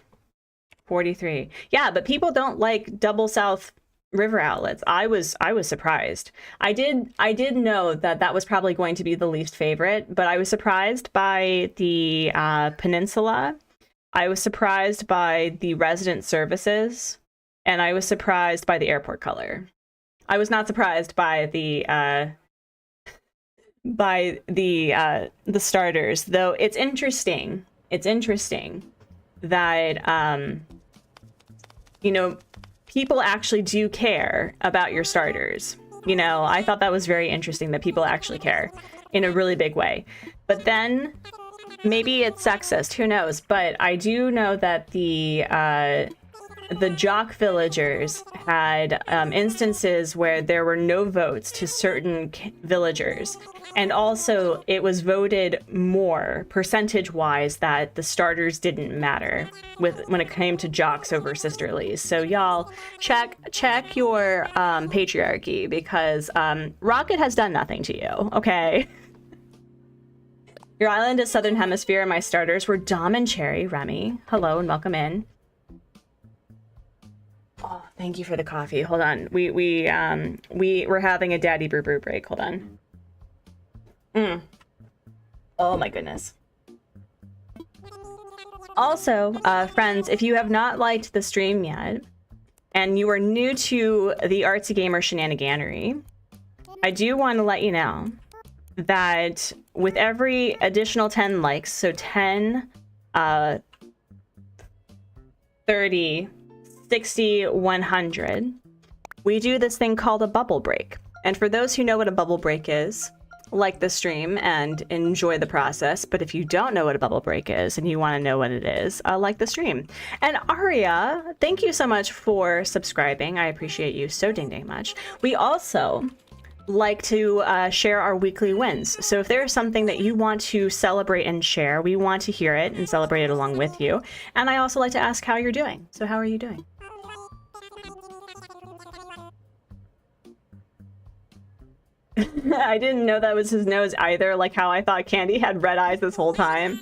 43. Yeah, but people don't like double South river outlets. I was surprised. I did know that was probably going to be the least favorite, but I was surprised by the peninsula. I was surprised by the resident services, and I was surprised by the airport color. I was not surprised by the starters, though. It's interesting. It's interesting that you know, people actually do care about your starters. You know, I thought that was very interesting that people actually care in a really big way. But then maybe it's sexist, who knows? But I do know that the jock villagers had instances where there were no votes to certain villagers. And also it was voted more percentage-wise that the starters didn't matter when it came to jocks over sisterlies. So y'all check your patriarchy, because Rocket has done nothing to you, okay? Your island is Southern Hemisphere, and my starters were Dom and Cherry. Remy, hello and welcome in. Oh, thank you for the coffee. Hold on. We're having a daddy brew break. Hold on. Oh my goodness. Also, friends, if you have not liked the stream yet, and you are new to the Artsy Gamer shenaniganery, I do want to let you know that with every additional 10 likes, so 10, 30, 60, 100, we do this thing called a bubble break. And for those who know what a bubble break is, like the stream and enjoy the process. But if you don't know what a bubble break is and you want to know what it is, like the stream. And Aria, thank you so much for subscribing. I appreciate you so dang much. We also like to share our weekly wins. So if there's something that you want to celebrate and share, we want to hear it and celebrate it along with you. And I also like to ask how you're doing. So how are you doing? I didn't know that was his nose either, like how I thought Candy had red eyes this whole time.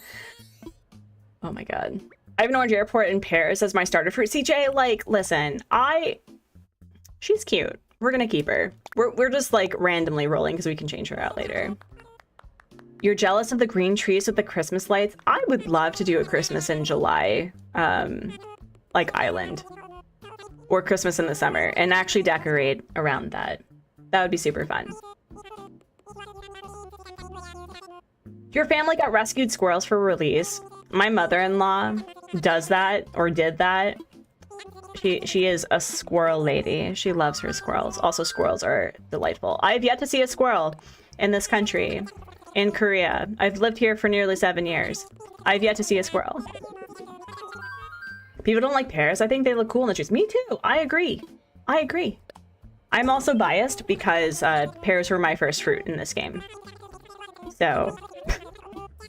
Oh my god. I have an Orange Airport in Pears as my starter fruit. CJ, like, listen, she's cute. We're gonna keep her. We're just like randomly rolling because we can change her out later. You're jealous of the green trees with the Christmas lights? I would love to do a Christmas in July, like island. Or Christmas in the summer, and actually decorate around that. That would be super fun. Your family got rescued squirrels for release. My mother-in-law does that, or did that. She is a squirrel lady. She loves her squirrels. Also, squirrels are delightful. I have yet to see a squirrel in this country, in Korea. I've lived here for nearly 7 years. I've yet to see a squirrel. People don't like pears. I think they look cool in the trees. Me too. I agree. I agree. I'm also biased because pears were my first fruit in this game. So,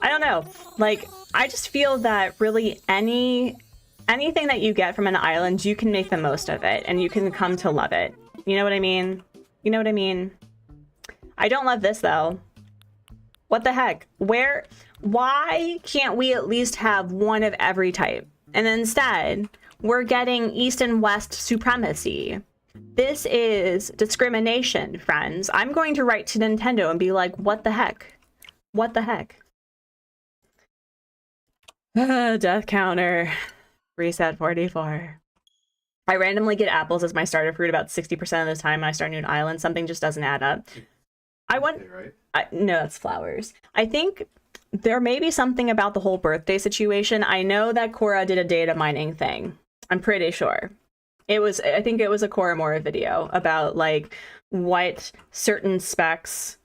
I don't know. Like, I just feel that really anything that you get from an island, you can make the most of it and you can come to love it. You know what I mean? You know what I mean? I don't love this though. What the heck? Why can't we at least have one of every type? And instead, we're getting East and West supremacy. This is discrimination, friends. I'm going to write to Nintendo and be like, what the heck? What the heck? Death counter. Reset 44. I randomly get apples as my starter fruit about 60% of the time when I start a new island. Something just doesn't add up. I want... no, that's flowers. I think there may be something about the whole birthday situation. I know that Cora did a data mining thing. I'm pretty sure. I think it was a Koramora video about like what certain specs,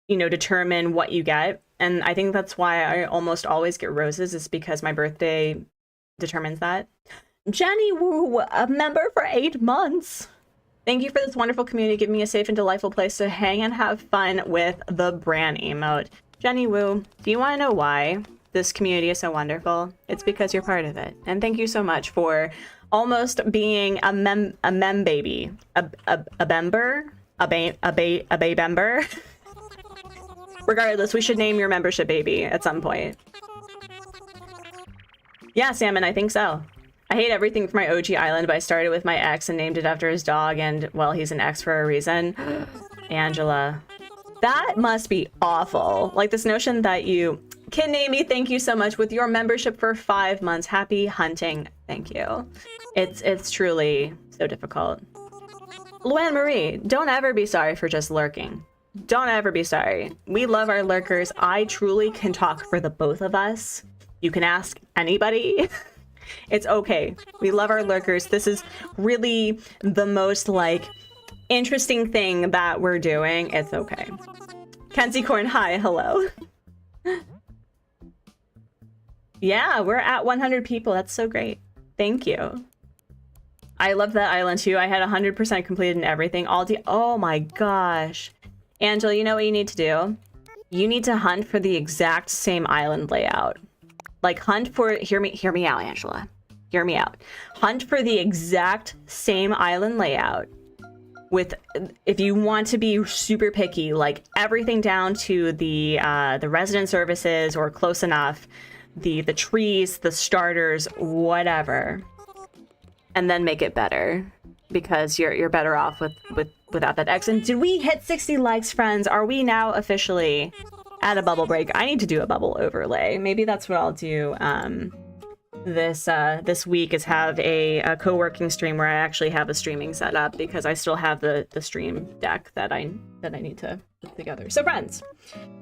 you know, determine what you get. And I think that's why I almost always get roses, is because my birthday determines that. Jenny Woo, a member for 8 months. Thank you for this wonderful community. Give me a safe and delightful place to hang and have fun with the Bran emote. Jenny Woo, do you want to know why this community is so wonderful? It's because you're part of it. And thank you so much for almost being a mem baby. A bember? A bay-bember? Regardless, we should name your membership baby at some point. Yeah, Salmon, I think so. I hate everything for my OG island, but I started with my ex and named it after his dog, and, well, he's an ex for a reason. Angela. That must be awful. Like, this notion that you can name me, thank you so much, with your membership for 5 months. Happy hunting. Thank you. It's truly so difficult. Luann Marie, don't ever be sorry for just lurking. Don't ever be sorry. We love our lurkers. I truly can talk for the both of us. You can ask anybody. It's okay. We love our lurkers. This is really the most, like, interesting thing that we're doing. It's okay. Kenzie Corn, hi, hello. Yeah, we're at 100 people. That's so great. Thank you. I love that island too. I had 100% completed in everything. Oh my gosh. Angela, you know what you need to do? You need to hunt for the exact same island layout. Like, hunt for, hear me out, Angela. Hear me out. Hunt for the exact same island layout with, if you want to be super picky, like everything down to the resident services or close enough, the trees, the starters, whatever, and then make it better, because you're better off without that X. And did we hit 60 likes, friends? Are we now officially at a bubble break? I need to do a bubble overlay. Maybe that's what I'll do this week, is have a co-working stream where I actually have a streaming set up, because I still have the stream deck that I need to put together. So friends,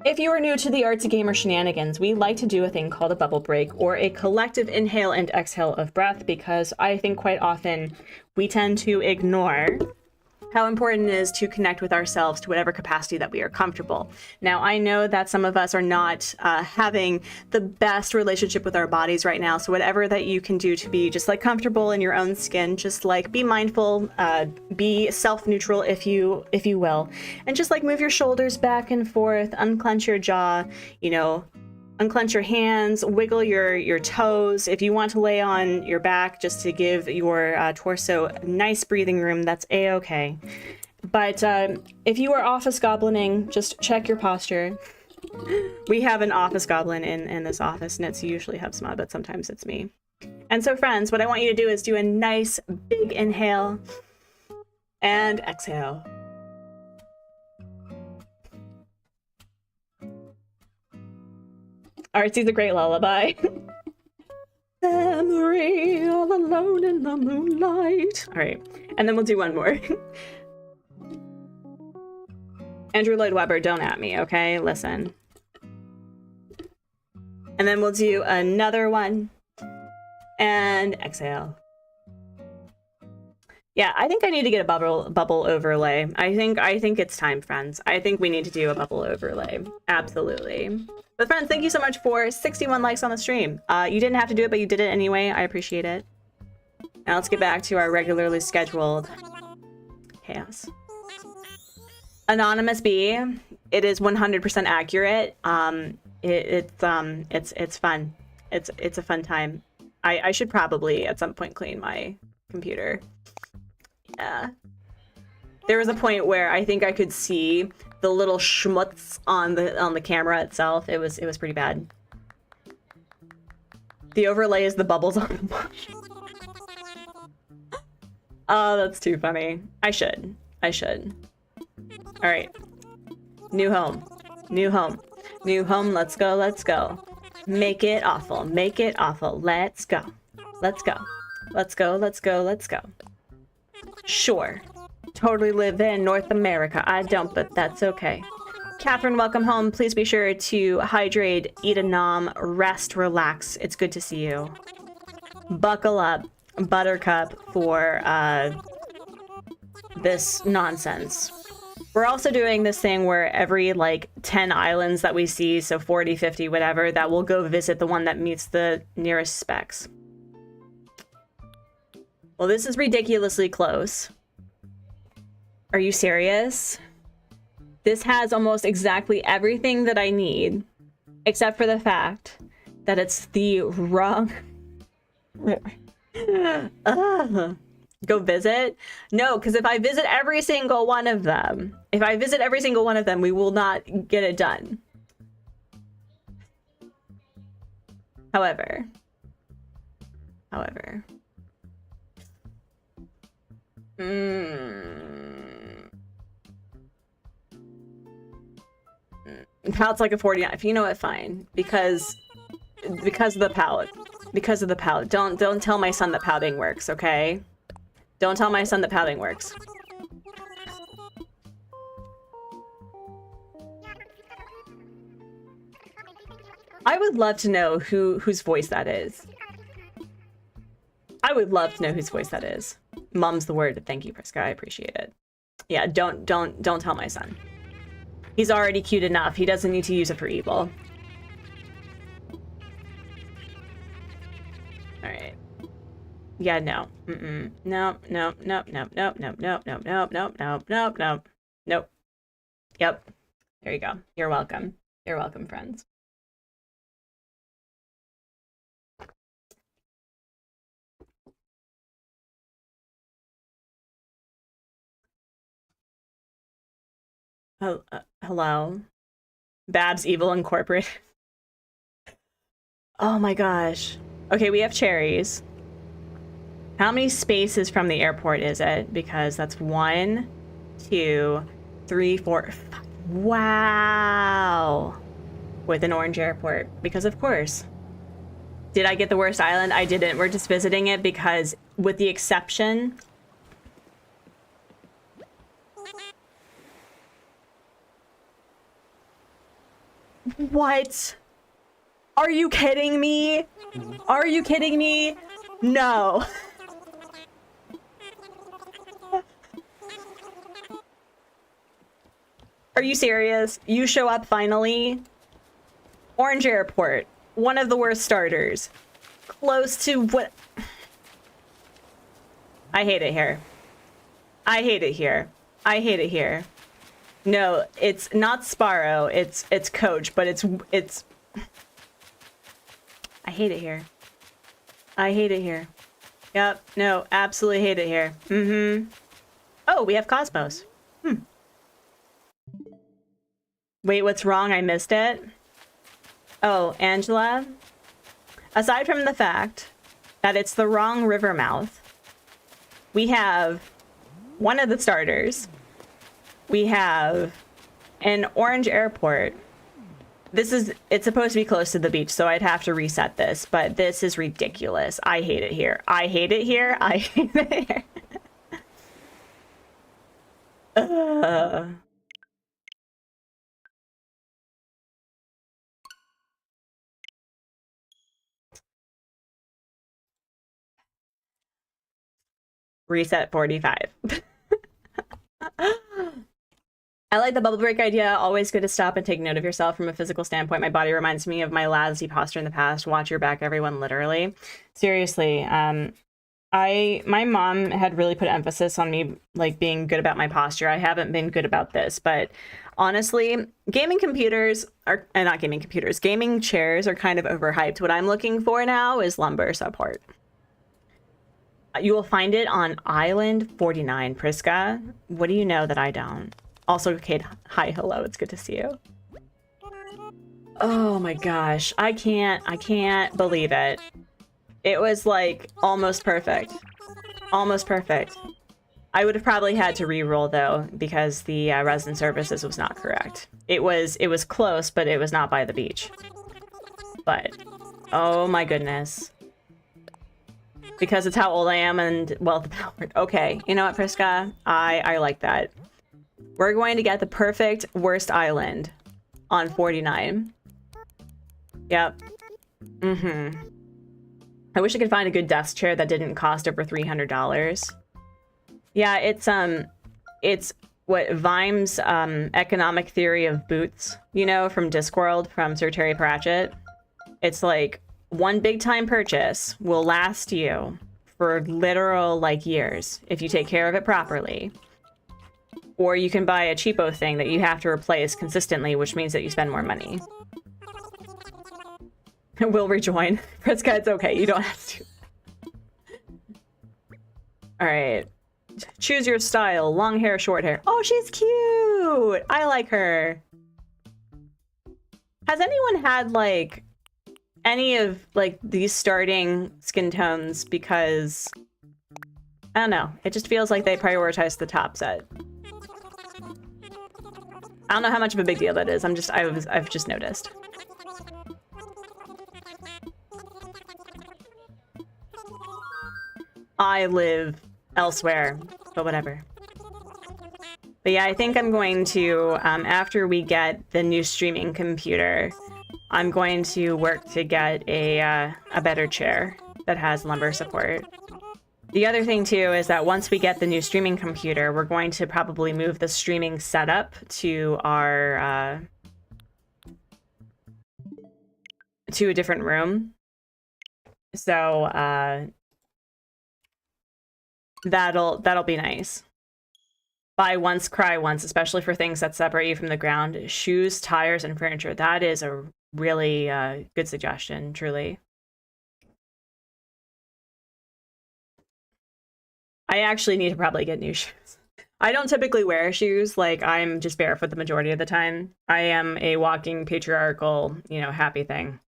if you are new to the Artsy Gamer shenanigans, we like to do a thing called a bubble break, or a collective inhale and exhale of breath, because I think quite often we tend to ignore how important it is to connect with ourselves to whatever capacity that we are comfortable. Now, I know that some of us are not having the best relationship with our bodies right now, so whatever that you can do to be just like comfortable in your own skin, just like be mindful, be self-neutral if you will, and just like move your shoulders back and forth, unclench your jaw, you know, unclench your hands, wiggle your toes. If you want to lay on your back just to give your torso nice breathing room, that's a-okay. But if you are office goblining, just check your posture. We have an office goblin in this office, and it's usually Hubsma, but sometimes it's me. And so friends, what I want you to do is do a nice big inhale and exhale. Artsy's a great lullaby. Memory all alone in the moonlight. All right, and then we'll do one more. Andrew Lloyd Webber, don't at me, okay? Listen. And then we'll do another one. And exhale. Yeah, I think I need to get a bubble overlay. I think it's time, friends. I think we need to do a bubble overlay. Absolutely. But friends, thank you so much for 61 likes on the stream. You didn't have to do it, but you did it anyway. I appreciate it. Now let's get back to our regularly scheduled chaos. Anonymous B, it is 100% accurate. It's fun. It's a fun time. I should probably at some point clean my computer. Yeah. There was a point where I think I could see the little schmutz on the camera itself. It was pretty bad. The overlay is the bubbles on the bush. Oh, that's too funny. I should. All right. New home. New home. New home. Let's go. Let's go. Make it awful. Make it awful. Let's go. Let's go. Let's go. Let's go. Let's go. Sure. Totally live in North America. I don't, but that's okay. Catherine, welcome home. Please be sure to hydrate, eat a nom, rest, relax. It's good to see you. Buckle up, Buttercup, for this nonsense. We're also doing this thing where every, like, 10 islands that we see, so 40, 50, whatever, that we'll go visit the one that meets the nearest specs. Well, this is ridiculously close. Are you serious? This has almost exactly everything that I need, except for the fact that it's the wrong... Go visit? No, because if I visit every single one of them, we will not get it done. However. Pallet's like a 49. You know what? Fine. Because of the palette. Because of the palette. Don't tell my son that pouting works, okay? Don't tell my son that pouting works. I would love to know whose voice that is. I would love to know whose voice that is. Mum's the word. Thank you, Priska. I appreciate it. Yeah, don't tell my son. He's already cute enough. He doesn't need to use it for evil. All right. Yeah, no. Nope. Yep. There you go. You're welcome. You're welcome, friends. Hello? Babs Evil Incorporated. Oh my gosh. Okay, we have cherries. How many spaces from the airport is it? Because that's 1, 2, 3, 4, 5. Wow. With an orange airport. Because of course. Did I get the worst island? I didn't. We're just visiting it because with the exception... What? Are you kidding me? Are you kidding me? No. Are you serious? You show up finally? Orange Airport. One of the worst starters. Close to what? I hate it here. I hate it here. I hate it here. No, it's not Sparrow. It's Coach, but it's I hate it here. I hate it here. Yep, no, absolutely hate it here. Oh, we have Cosmos. Wait, what's wrong? I missed it. Oh, Angela. Aside from the fact that it's the wrong river mouth, we have one of the starters. We have an orange airport. It's supposed to be close to the beach, so I'd have to reset this, but this is ridiculous. I hate it here. I hate it here. I hate it here. Reset 45. I like the bubble break idea. Always good to stop and take note of yourself from a physical standpoint. My body reminds me of my lousy posture in the past. Watch your back, everyone, literally. Seriously, My mom had really put emphasis on me like being good about my posture. I haven't been good about this, but honestly, gaming computers are, and not gaming computers, gaming chairs are kind of overhyped. What I'm looking for now is lumbar support. You will find it on Island 49, Priska. What do you know that I don't? Also, Kate, hi, hello, it's good to see you. Oh my gosh, I can't believe it. It was like almost perfect. Almost perfect. I would have probably had to re-roll though, because the resident services was not correct. It was close, but it was not by the beach. But, oh my goodness. Because it's how old I am and wealth powered. Okay, you know what, Priska? I like that. We're going to get the perfect worst island on 49. Yep. Mm-hmm. I wish I could find a good desk chair that didn't cost over $300. Yeah, it's what Vime's economic theory of boots, you know, from Discworld, from Sir Terry Pratchett. It's like one big time purchase will last you for literal like years if you take care of it properly. Or you can buy a cheapo thing that you have to replace consistently, which means that you spend more money. We'll rejoin. Priska, it's okay. You don't have to. All right. Choose your style. Long hair, short hair. Oh, she's cute. I like her. Has anyone had, like, any of, like, these starting skin tones? Because, I don't know. It just feels like they prioritize the top set. I don't know how much of a big deal that is. I've just noticed. I live elsewhere, but whatever. But yeah, I think I'm going to, after we get the new streaming computer, I'm going to work to get a better chair that has lumbar support. The other thing too is that once we get the new streaming computer, we're going to probably move the streaming setup to our, to a different room. So, that'll be nice. Buy once, cry once, especially for things that separate you from the ground. Shoes, tires, and furniture. That is a really good suggestion, truly. I actually need to probably get new shoes. I don't typically wear shoes. Like, I'm just barefoot the majority of the time. I am a walking patriarchal, you know, happy thing.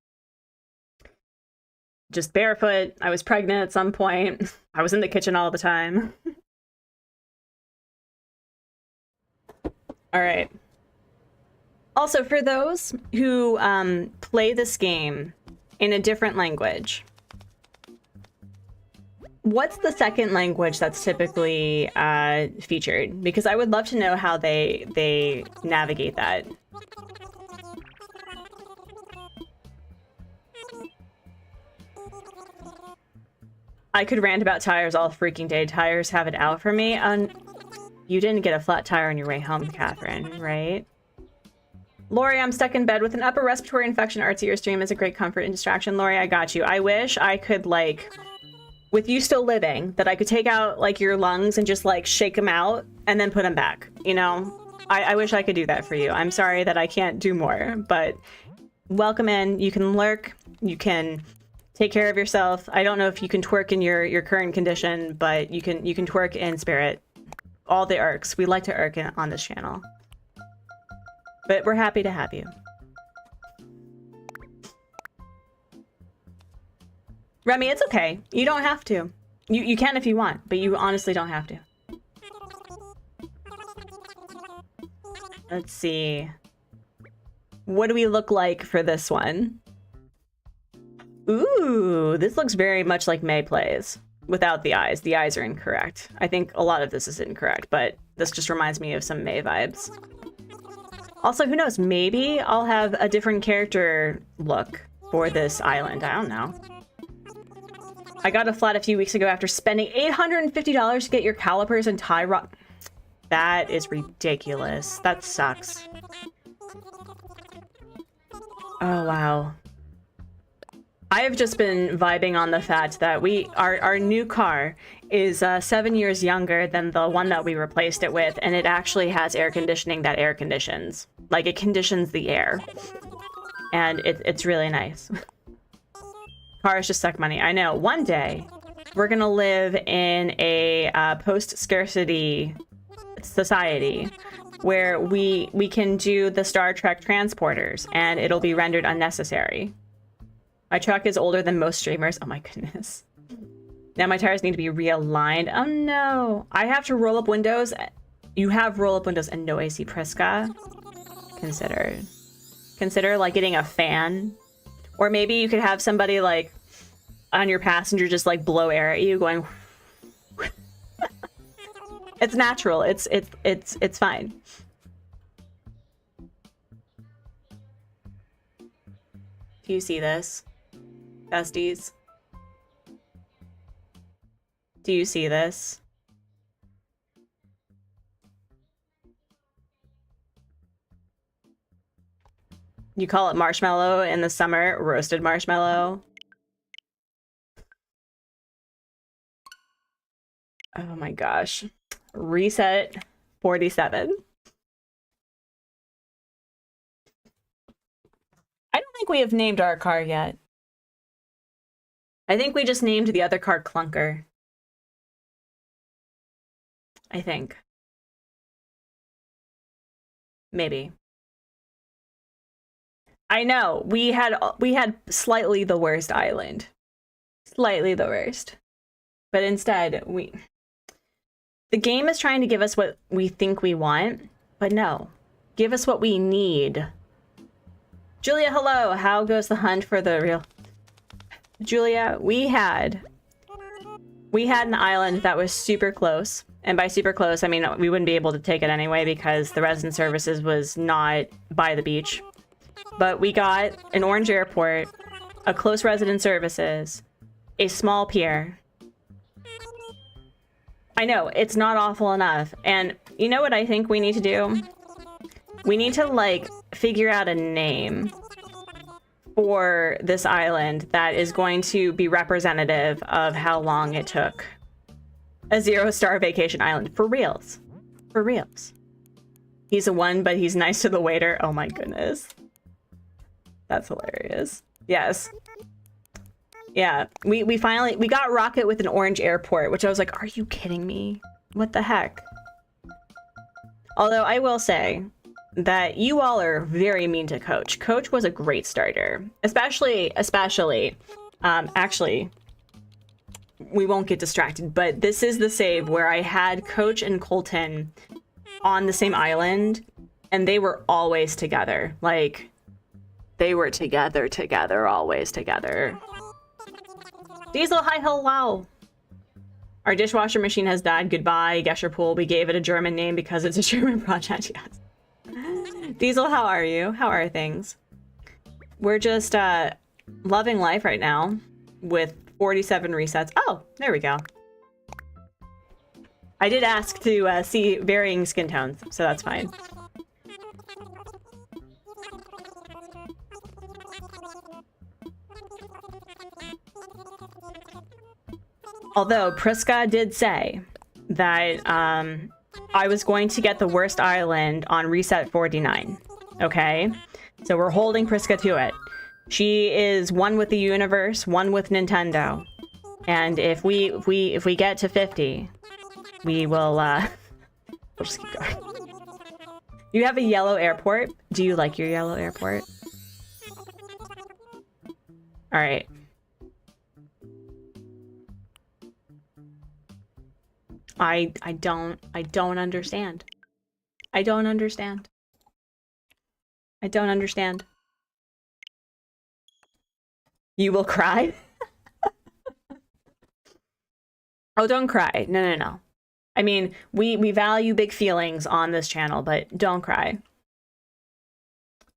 Just barefoot. I was pregnant at some point. I was in the kitchen all the time. All right. Also, for those who play this game in a different language, what's the second language that's typically featured? Because I would love to know how they navigate that. I could rant about tires all freaking day. Tires have it out for me. You didn't get a flat tire on your way home, Catherine, right? Lori, I'm stuck in bed with an upper respiratory infection. Artsy, your stream is a great comfort and distraction. Lori, I got you. I wish I could, like, with you still living, that I could take out, like, your lungs and just, like, shake them out and then put them back, you know? I wish I could do that for you. I'm sorry that I can't do more, but welcome in. You can lurk. You can take care of yourself. I don't know if you can twerk in your current condition, but you can twerk in spirit. All the irks. We like to irk on this channel. But we're happy to have you. Remy, it's okay. You don't have to. You can if you want, but you honestly don't have to. Let's see. What do we look like for this one? Ooh, this looks very much like May plays. Without the eyes. The eyes are incorrect. I think a lot of this is incorrect, but this just reminds me of some May vibes. Also, who knows? Maybe I'll have a different character look for this island. I don't know. I got a flat a few weeks ago after spending $850 to get your calipers and tie rod. That is ridiculous. That sucks. Oh, wow. I have just been vibing on the fact that our new car is 7 years younger than the one that we replaced it with, and it actually has air conditioning that air conditions. Like, it conditions the air. And it's really nice. Cars just suck money. I know. One day, we're gonna live in a post-scarcity society where we can do the Star Trek transporters, and it'll be rendered unnecessary. My truck is older than most streamers. Oh my goodness. Now my tires need to be realigned. Oh no. I have to roll up windows. You have roll up windows and no AC, Priska. Consider like getting a fan. Or maybe you could have somebody like on your passenger just like blow air at you going. It's natural. It's fine. Do you see this? Besties? Do you see this? You call it marshmallow in the summer, roasted marshmallow. Oh my gosh. Reset 47. I don't think we have named our car yet. I think we just named the other car Clunker. I think. Maybe. I know, we had slightly the worst island. Slightly the worst. But instead, the game is trying to give us what we think we want, but no. Give us what we need. Julia, hello. How goes the hunt for the real... Julia, we had an island that was super close. And by super close, I mean we wouldn't be able to take it anyway because the resident services was not by the beach. But we got an orange airport, a close resident services, a small pier. I know, it's not awful enough. And you know what I think we need to do? We need to, like, figure out a name for this island that is going to be representative of how long it took. A 0-star vacation island. For reals. For reals. He's a 1, but he's nice to the waiter. Oh my goodness. That's hilarious. Yes. Yeah, we finally got Rocket with an orange airport, which I was like, are you kidding me? What the heck? Although I will say that you all are very mean to Coach. Coach was a great starter, especially, actually, we won't get distracted, but this is the save where I had Coach and Colton on the same island, and they were always together. Like, they were together, always together. Diesel, hi, hello. Our dishwasher machine has died. Goodbye, Gescherpool. We gave it a German name because it's a German project, yes. Diesel, how are you? How are things? We're just loving life right now with 47 resets. Oh, there we go. I did ask to see varying skin tones, so that's fine. Although Priska did say that I was going to get the worst island on reset 49. Okay, so we're holding Priska to it. She is one with the universe, one with Nintendo, and if we get to 50, we will we'll just keep going. You have a yellow airport. Do you like your yellow airport? All right. I don't understand. I don't understand. I don't understand. You will cry? Oh, don't cry. No. I mean, we value big feelings on this channel, but don't cry.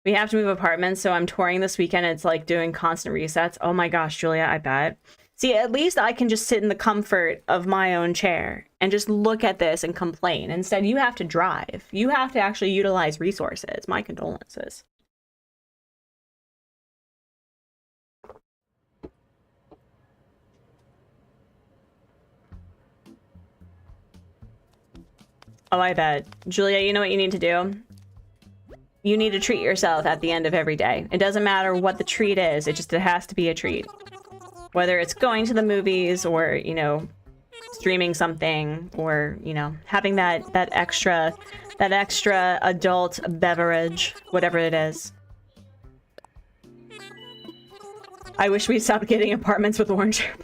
We have to move apartments, so I'm touring this weekend. It's like doing constant resets. Oh my gosh, Julia, I bet. See, at least I can just sit in the comfort of my own chair and just look at this and complain. Instead, you have to drive. You have to actually utilize resources. My condolences. Oh, I bet. Julia, you know what you need to do? You need to treat yourself at the end of every day. It doesn't matter what the treat is, it has to be a treat. Whether it's going to the movies or, you know, streaming something or, you know, having that extra adult beverage, whatever it is. I wish we stopped getting apartments with orange hair.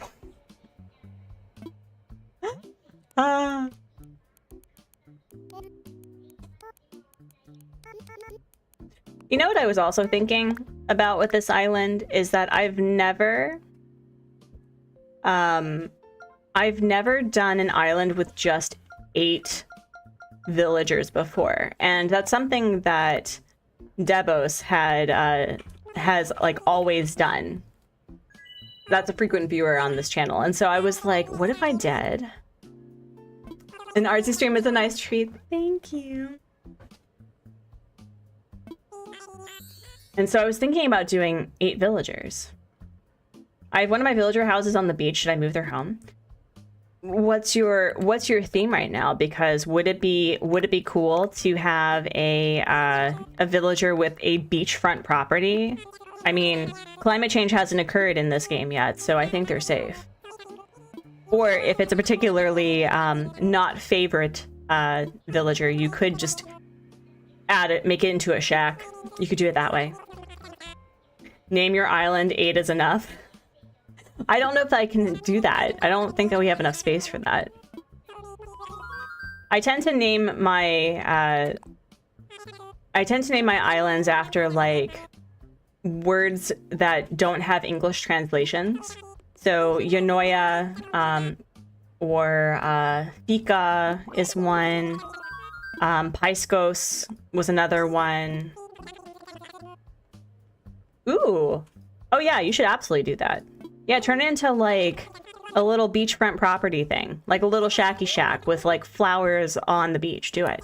You know what I was also thinking about with this island is that I've never done an island with just 8 villagers before, and that's something that Debos has like always done. That's a frequent viewer on this channel, and so I was like, what if I did? An Artsy stream is a nice treat. Thank you. And so I was thinking about doing 8 villagers. I have one of my villager houses on the beach. Should I move their home? What's your theme right now? Because would it be cool to have a villager with a beachfront property? I mean, climate change hasn't occurred in this game yet, so I think they're safe. Or if it's a particularly not favorite villager, you could just add it, make it into a shack. You could do it that way. Name your island, 8 is enough. I don't know if I can do that. I don't think that we have enough space for that. I tend to name my islands after like words that don't have English translations. So Yonoya or Fika is one. Paiskos was another one. Ooh. Oh yeah, you should absolutely do that. Yeah, turn it into like a little beachfront property thing. Like a little shacky shack with like flowers on the beach. Do it.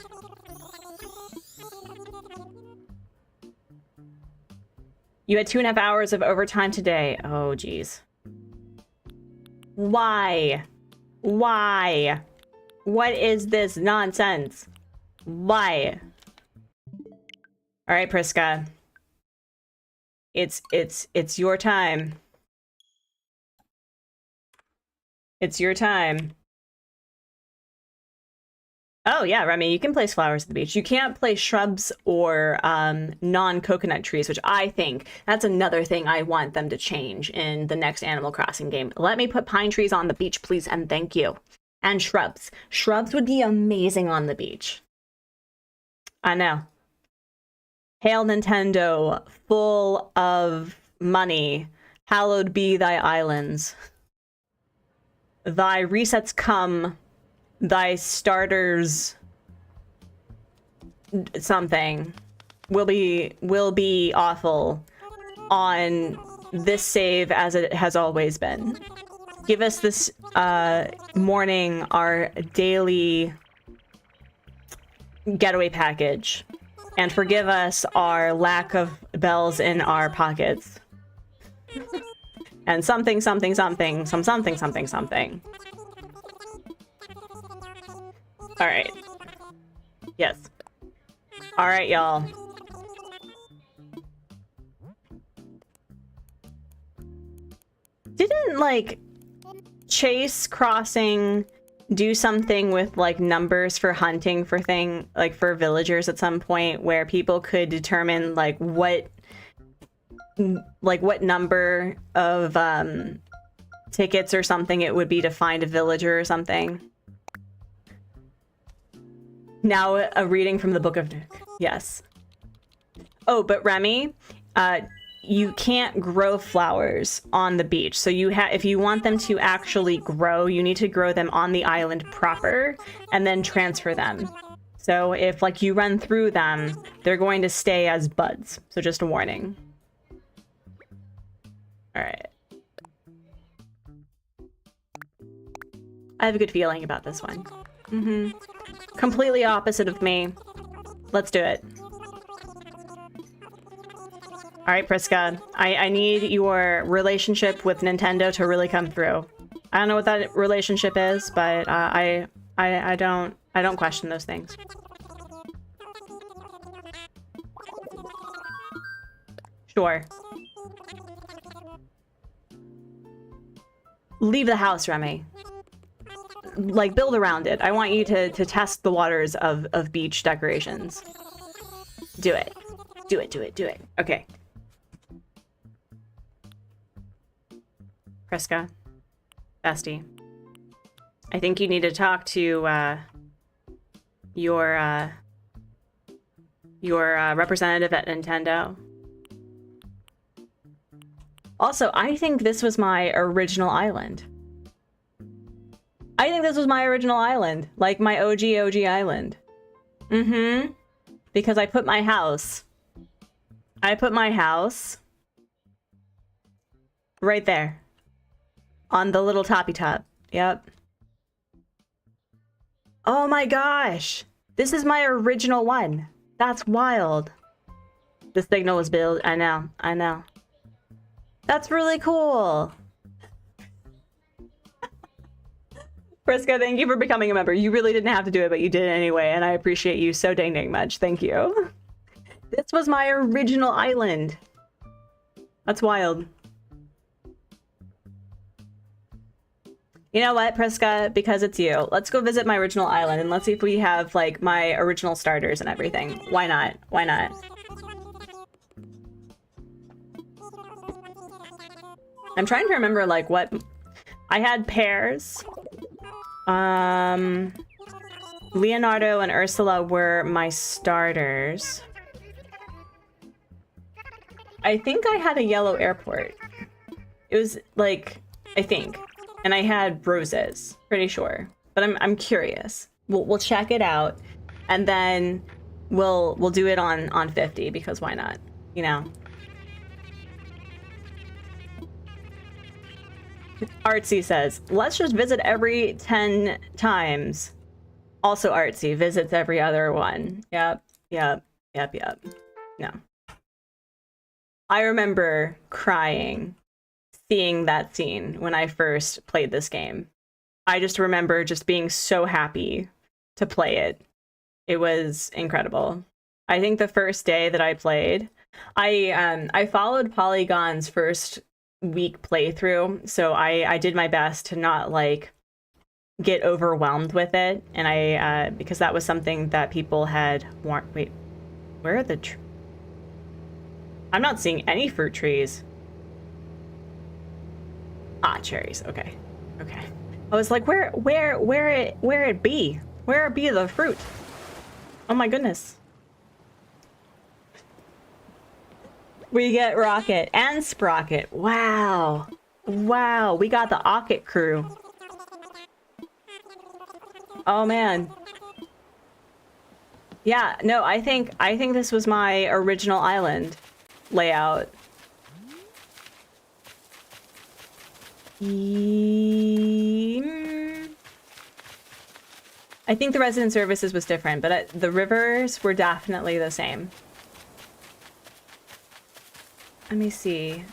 You had 2.5 hours of overtime today. Oh, geez. Why? Why? What is this nonsense? Why? All right, Priska. It's your time. It's your time. Oh yeah, Remy, you can place flowers at the beach. You can't place shrubs or non-coconut trees, which I think that's another thing I want them to change in the next Animal Crossing game. Let me put pine trees on the beach, please, and thank you. And shrubs. Shrubs would be amazing on the beach. I know. Hail Nintendo, full of money. Hallowed be thy islands. Thy resets come. Thy starters something will be awful on this save as it has always been. Give us this morning our daily getaway package and forgive us our lack of bells in our pockets. And something. All right. Yes. All right, y'all. Didn't, like, Chase Crossing do something with, like, numbers for hunting for for villagers at some point where people could determine, like, what number of, tickets or something it would be to find a villager or something? Now a reading from the Book of Nook. Yes. Oh, but Remy, you can't grow flowers on the beach. So if you want them to actually grow, you need to grow them on the island proper and then transfer them. So if like you run through them, they're going to stay as buds. So just a warning. All right. I have a good feeling about this one. Mm-hmm. Completely opposite of me. Let's do it. All right, Priska. I need your relationship with Nintendo to really come through. I don't know what that relationship is, but I I don't question those things. Sure. Leave the house, Remy. Like, build around it. I want you to test the waters of beach decorations. Do it. Do it, do it, do it. Okay. Kreska. Bestie. I think you need to talk to, your representative at Nintendo. Also, I think this was my original island. I think this was my original island. Like, my OG island. Mm-hmm. Because I put my house right there. On the little toppy top. Yep. Oh my gosh! This is my original one. That's wild. The signal was built. I know. I know. That's really cool. Friska, thank you for becoming a member. You really didn't have to do it, but you did it anyway, and I appreciate you so dang much. Thank you. This was my original island. That's wild. You know what, Priska? Because it's you. Let's go visit my original island and let's see if we have, like, my original starters and everything. Why not? Why not? I'm trying to remember, like, what... I had Pears. Leonardo and Ursula were my starters. I think I had a yellow airport. It was, like, I think. And I had roses, pretty sure. But I'm curious. We'll check it out, and then we'll do it on 50 because why not? You know. Artsy says, let's just visit every 10 times. Also Artsy visits every other one. Yep. No. I remember crying seeing that scene when I first played this game. I just remember just being so happy to play it. It was incredible. I think the first day that I played, I followed Polygon's first week playthrough, so I did my best to not like get overwhelmed with it, and I because that was something that people had wait, where are the I'm not seeing any fruit trees. Ah, cherries. Okay. Okay. I was like, where it be? Where be the fruit? Oh my goodness. We get Rocket and Sprocket. Wow. Wow. We got the Ocket crew. Oh man. Yeah, no, I think this was my original island layout. I think the resident services was different, but the rivers were definitely the same. Let me see.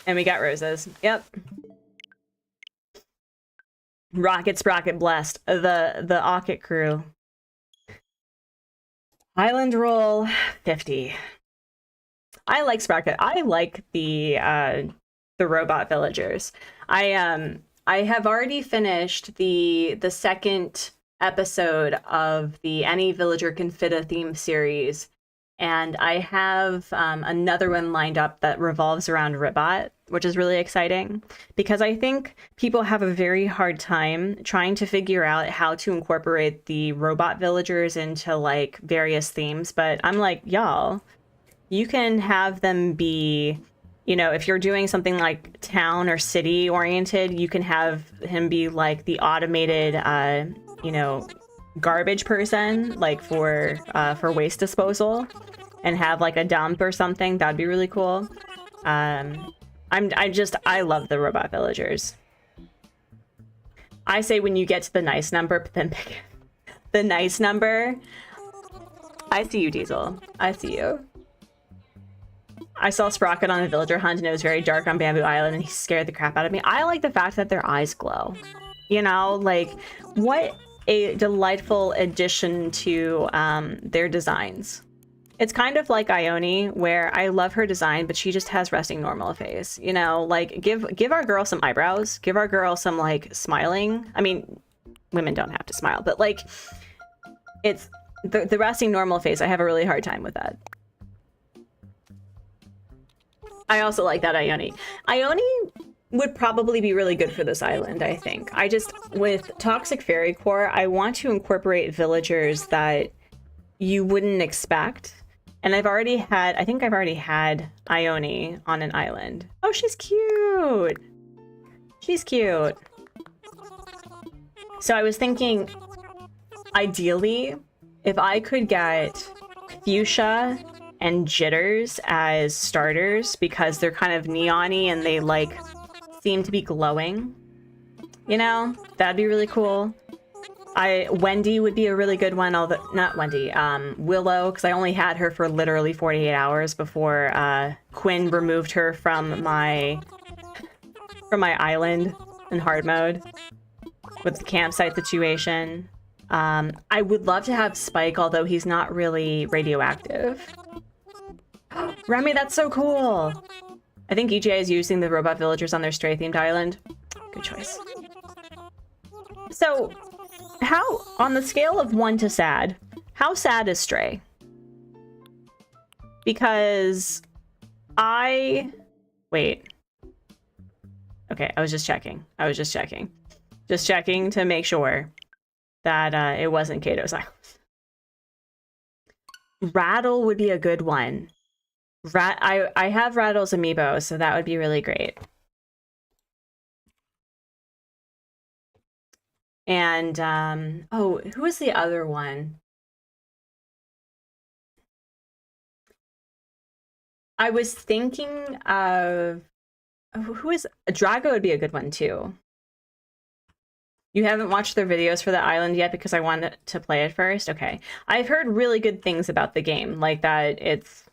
And we got roses. Yep. Rocket Sprocket blessed. The Ocket crew. Island roll 50. I like Sprocket. I like the robot villagers. I have already finished the second episode of the Any Villager Can Fit a Theme series, and I have another one lined up that revolves around Ribot, which is really exciting because I think people have a very hard time trying to figure out how to incorporate the robot villagers into like various themes. But I'm like, y'all, you can have them be, you know, if you're doing something like town or city oriented, you can have him be like the automated, you know, garbage person, like for waste disposal, and have like a dump or something. That'd be really cool. I love the robot villagers. I say when you get to the nice number, then pick the nice number. I see you, Diesel. I see you. I saw Sprocket on a villager hunt and it was very dark on Bamboo Island and he scared the crap out of me. I like the fact that their eyes glow. you know, like what a delightful addition to their designs. It's kind of like Ione, where I love her design, but she just has resting normal face. You know, like give our girl some eyebrows, give our girl some like smiling. I mean, women don't have to smile, but like it's the resting normal face. I have a really hard time with that. I also like that Ione. Ione would probably be really good for this island, I think. I just, with Toxic Fairy Core, I want to incorporate villagers that you wouldn't expect. And I've already had, I think I've already had Ione on an island. Oh, she's cute. She's cute. So I was thinking, ideally, if I could get Fuchsia and Jitters as starters, because they're kind of neon-y and they like seem to be glowing, you know, that'd be really cool. Wendy would be a really good one, although not Wendy, Willow, because I only had her for literally 48 hours before Quinn removed her from my island in hard mode with the campsite situation. I would love to have Spike, although he's not really radioactive. Remy, that's so cool! I think EGA is using the robot villagers on their stray-themed island. Good choice. So, how, on the scale of 1 to sad, how sad is Stray? Because wait. Okay, I was just checking. Just checking to make sure that it wasn't Kato's Island. Rattle would be a good one. I have Rattle's amiibo, so that would be really great. And, oh, who is the other one? I was thinking of, Drago would be a good one too. You haven't watched their videos for the island yet because I wanted to play it first? Okay. I've heard really good things about the game, like that it's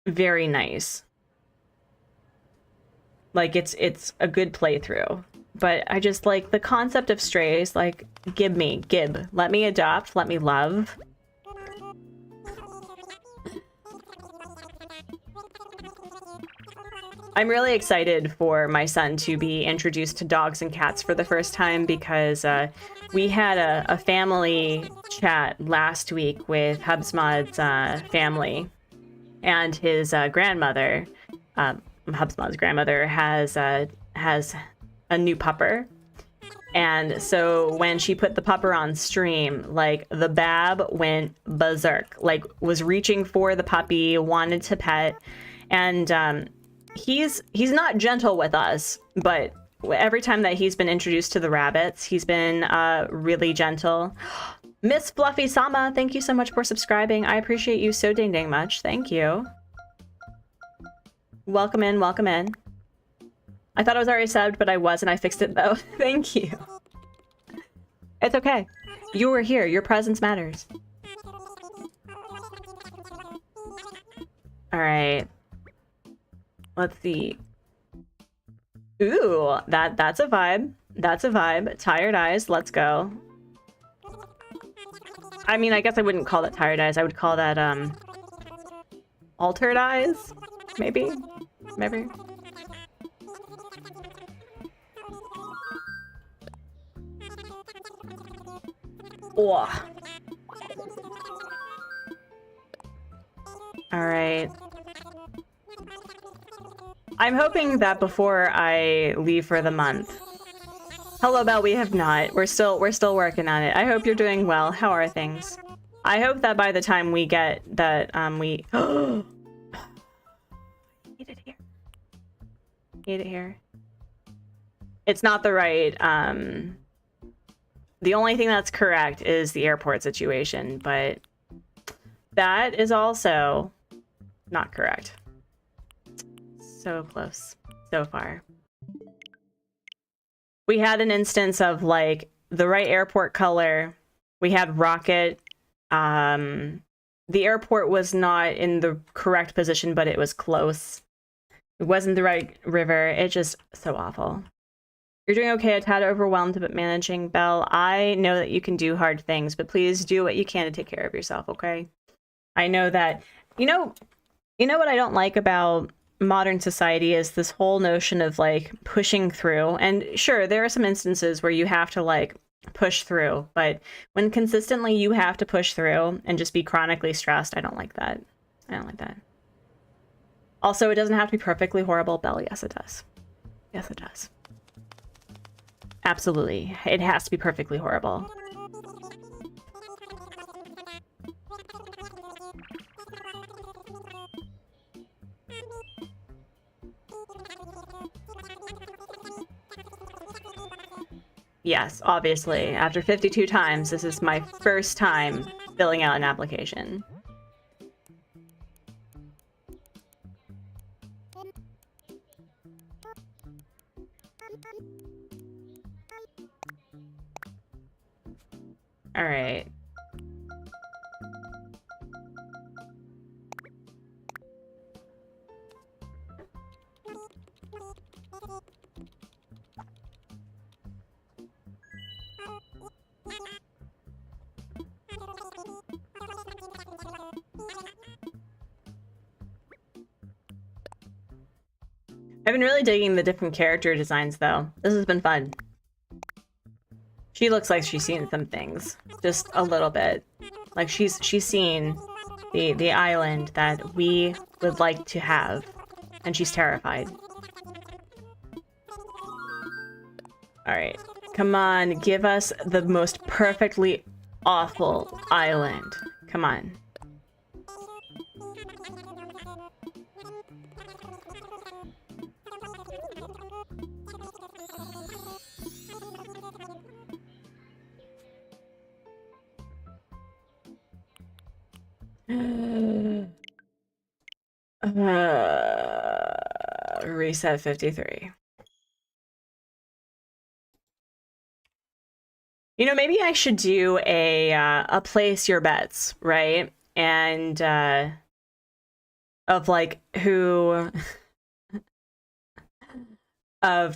very nice. Like it's a good playthrough. But I just like the concept of strays, like gib. Let me adopt, let me love. I'm really excited for my son to be introduced to dogs and cats for the first time because we had a family chat last week with Hubsmod's family, and his grandmother, Hubsmod's grandmother, has a new pupper. And so when she put the pupper on stream, like the Bab went berserk, like was reaching for the puppy, wanted to pet, and he's not gentle with us, but every time that he's been introduced to the rabbits, he's been really gentle. Miss Fluffy Sama, thank you so much for subscribing. I appreciate you so dang much. Thank you. Welcome in, welcome in. I thought I was already subbed, but I wasn't. I fixed it though. Thank you. It's okay. You were here. Your presence matters. All right. Let's see. Ooh, that's a vibe. That's a vibe. Tired eyes. Let's go. I mean, I guess I wouldn't call that tired eyes. I would call that altered eyes. Maybe. Maybe. Oh. All right. I'm hoping that before I leave for the month. Hello, Belle, we have not. We're still working on it. I hope you're doing well. How are things? I hope that by the time we get that, we... Eat it here. Eat it here. It's not the right, the only thing that's correct is the airport situation, but that is also not correct. So close. So far. We had an instance of like the right airport color. We had rocket. The airport was not in the correct position, but it was close. It wasn't the right river. It's just so awful. You're doing okay, a tad overwhelmed, but managing. Belle, I know that you can do hard things, but please do what you can to take care of yourself, okay? I know that, you know what I don't like about modern society is this whole notion of like pushing through. And sure, there are some instances where you have to like push through, but when consistently you have to push through and just be chronically stressed, I don't like that. I don't like that. Also, it doesn't have to be perfectly horrible, Belle. Yes, it does. Yes, it does. Absolutely. It has to be perfectly horrible. Yes, obviously. After 52 times, this is my first time filling out an application. All right. I've been really digging the different character designs, though. This has been fun. She looks like she's seen some things, just a little bit. Like she's seen the island that we would like to have, and she's terrified. All right, come on, give us the most perfectly awful island. Come on. Reset 53. You know, maybe I should do a place your bets, right? And of like who of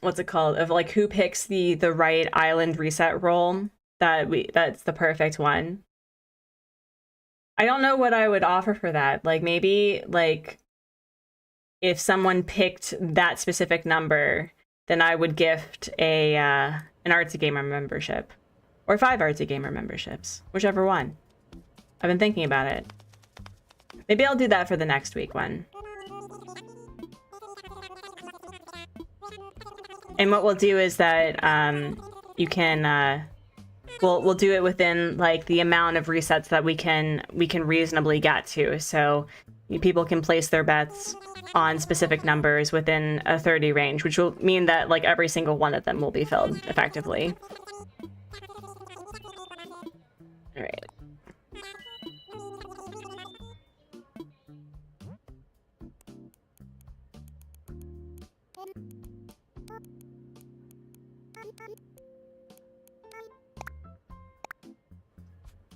what's it called? Of like who picks the right island reset roll that's the perfect one. I don't know what I would offer for that. Like maybe like if someone picked that specific number, then I would gift a an Artsy Gamer membership. Or 5 Artsy Gamer memberships. Whichever one. I've been thinking about it. Maybe I'll do that for the next week one. And what we'll do is that you can we'll do it within like the amount of resets that we can reasonably get to. So people can place their bets on specific numbers within a 30 range, which will mean that like every single one of them will be filled effectively. All right.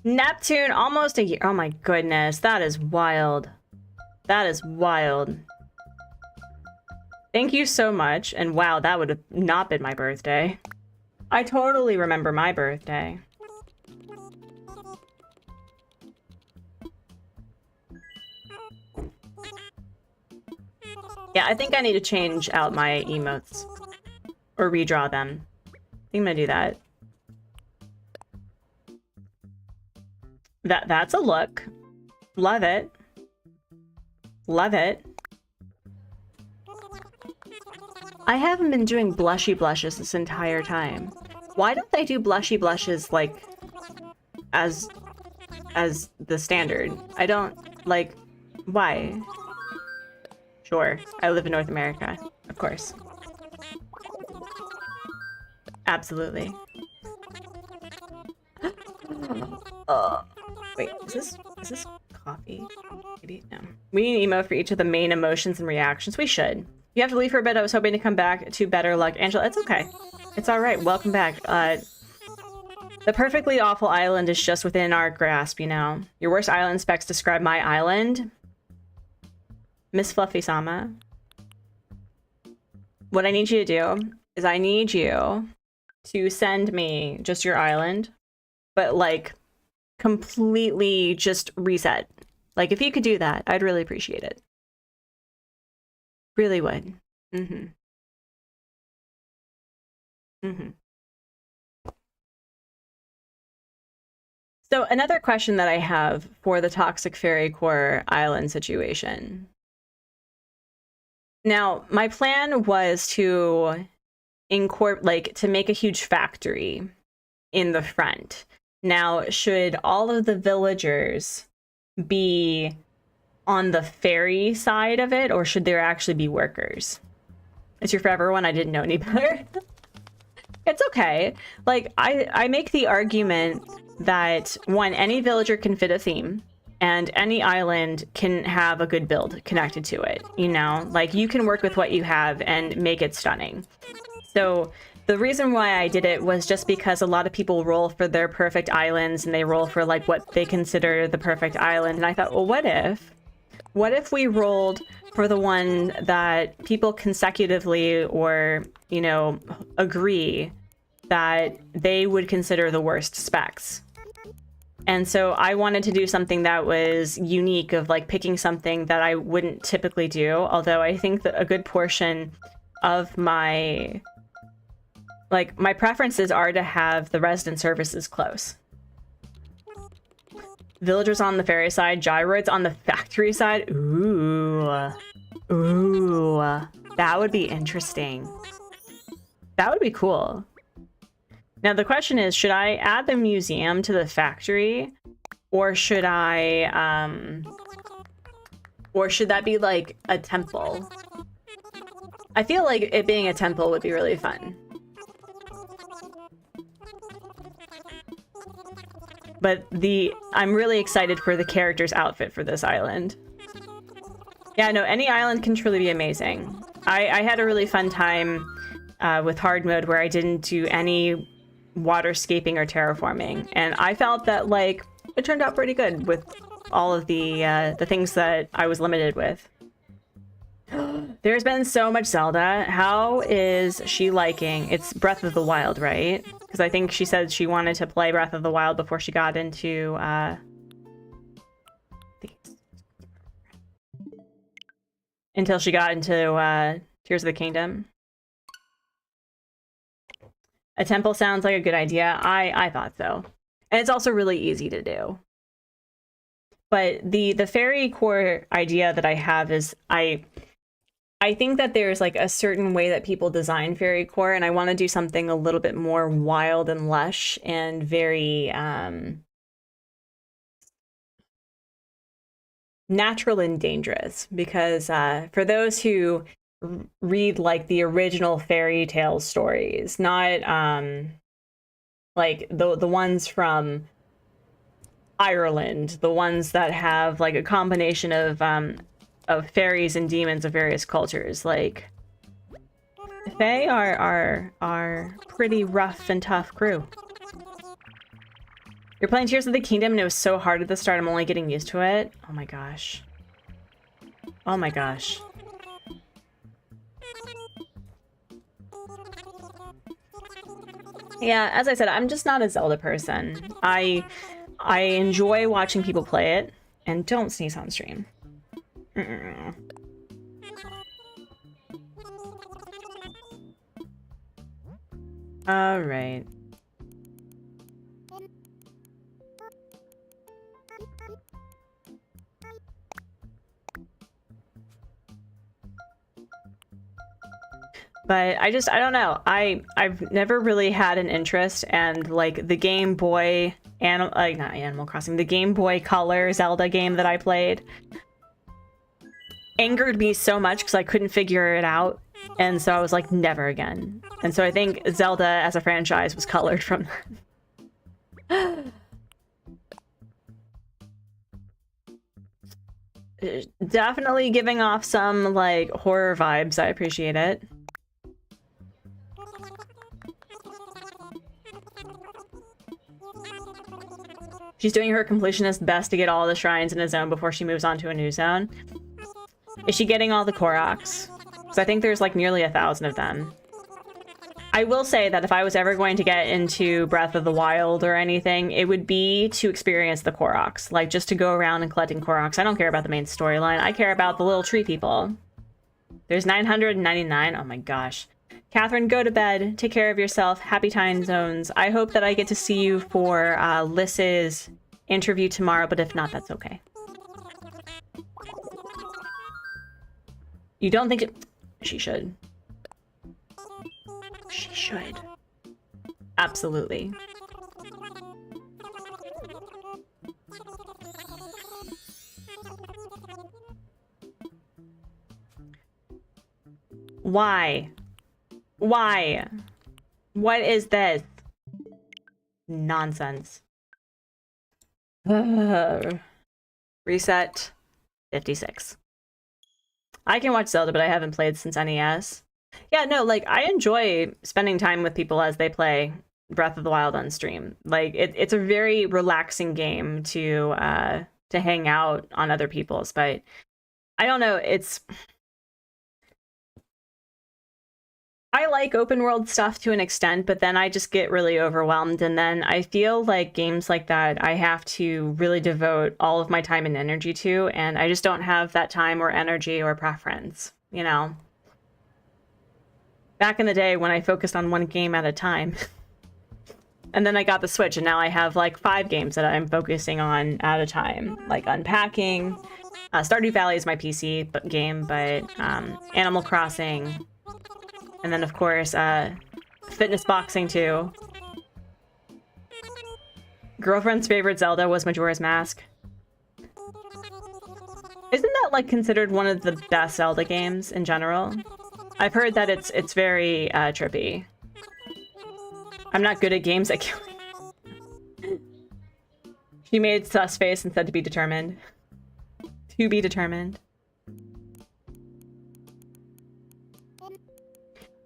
Neptune, almost a year. Oh my goodness, that is wild. That is wild. Thank you so much. And wow, that would have not been my birthday. I totally remember my birthday. Yeah, I think I need to change out my emotes. Or redraw them. I think I'm gonna do that. That's a look. Love it. Love it. I haven't been doing blushy blushes this entire time. Why don't they do blushy blushes like as the standard? I don't like why? Sure, I live in North America, of course. Absolutely. Wait, is this coffee? Maybe no. We need an emote for each of the main emotions and reactions. We should. You have to leave for a bit. I was hoping to come back to better luck. Angela, it's okay. It's all right. Welcome back. The perfectly awful island is just within our grasp, you know. Your worst island specs describe my island. Miss Fluffy Sama. What I need you to do is I need you to send me just your island, but like completely just reset. Like if you could do that, I'd really appreciate it. Really would. Mm-hmm. Mm-hmm. So another question that I have for the Toxic Fairy Core island situation. Now, my plan was to to make a huge factory in the front. Now, should all of the villagers be on the fairy side of it, or should there actually be workers? It's your forever one. I didn't know any better. It's okay. Like, I make the argument that, one, any villager can fit a theme, and any island can have a good build connected to it, you know? Like, you can work with what you have and make it stunning. So the reason why I did it was just because a lot of people roll for their perfect islands, and they roll for, like, what they consider the perfect island. And I thought, well, what if we rolled for the one that people consecutively or, you know, agree that they would consider the worst specs? And so I wanted to do something that was unique, of like picking something that I wouldn't typically do. Although I think that a good portion of my preferences are to have the resident services close. Villagers on the fairy side, gyroids on the factory side. Ooh. Ooh. That would be interesting. That would be cool. Now the question is, should I add the museum to the factory? Or should or should that be like a temple? I feel like it being a temple would be really fun. But I'm really excited for the character's outfit for this island. Yeah, no, any island can truly be amazing. I had a really fun time with hard mode where I didn't do any waterscaping or terraforming, and I felt that like it turned out pretty good with all of the things that I was limited with. There's been so much Zelda. How is she liking? It's Breath of the Wild, right? Because I think she said she wanted to play Breath of the Wild before she got into until she got into Tears of the Kingdom. A temple sounds like a good idea. I thought so. And it's also really easy to do. But the fairy core idea that I have is I think that there's like a certain way that people design fairy core, and I want to do something a little bit more wild and lush and very natural and dangerous. Because for those who read like the original fairy tale stories, not like the ones from Ireland, the ones that have like a combination of fairies and demons of various cultures. Like, Fae are pretty rough and tough crew. You're playing Tears of the Kingdom and it was so hard at the start. I'm only getting used to it. Oh my gosh. Oh my gosh. Yeah, as I said, I'm just not a Zelda person. I enjoy watching people play it, and don't sneeze on stream. All right. But I don't know. I've never really had an interest, and like the Game Boy not Animal Crossing, the Game Boy Color Zelda game that I played angered me so much because I couldn't figure it out, and so I was like, never again. And so I think Zelda as a franchise was colored from that. Definitely giving off some like horror vibes. I appreciate it. She's doing her completionist best to get all the shrines in a zone before she moves on to a new zone. Is she getting all the Koroks? Because I think there's like nearly 1,000 of them. I will say that if I was ever going to get into Breath of the Wild or anything, it would be to experience the Koroks. Like, just to go around and collecting Koroks. I don't care about the main storyline. I care about the little tree people. There's 999. Oh my gosh. Catherine, go to bed. Take care of yourself. Happy time zones. I hope that I get to see you for Liss's interview tomorrow, but if not, that's okay. You don't think it... She should. She should. Absolutely. Why? Why? What is this? Nonsense. Reset. 56. I can watch Zelda, but I haven't played since NES. Yeah, no, like, I enjoy spending time with people as they play Breath of the Wild on stream. Like, it's a very relaxing game to hang out on other people's, but I don't know, it's... I like open world stuff to an extent, but then I just get really overwhelmed, and then I feel like games like that I have to really devote all of my time and energy to, and I just don't have that time or energy or preference, you know? Back in the day when I focused on one game at a time. And then I got the Switch, and now I have like 5 games that I'm focusing on at a time, like Unpacking. Stardew Valley is my PC game, but Animal Crossing. And then, of course, Fitness Boxing, too. Girlfriend's favorite Zelda was Majora's Mask. Isn't that, like, considered one of the best Zelda games in general? I've heard that it's very trippy. I'm not good at games that kill me. She made sus face and said to be determined. To be determined.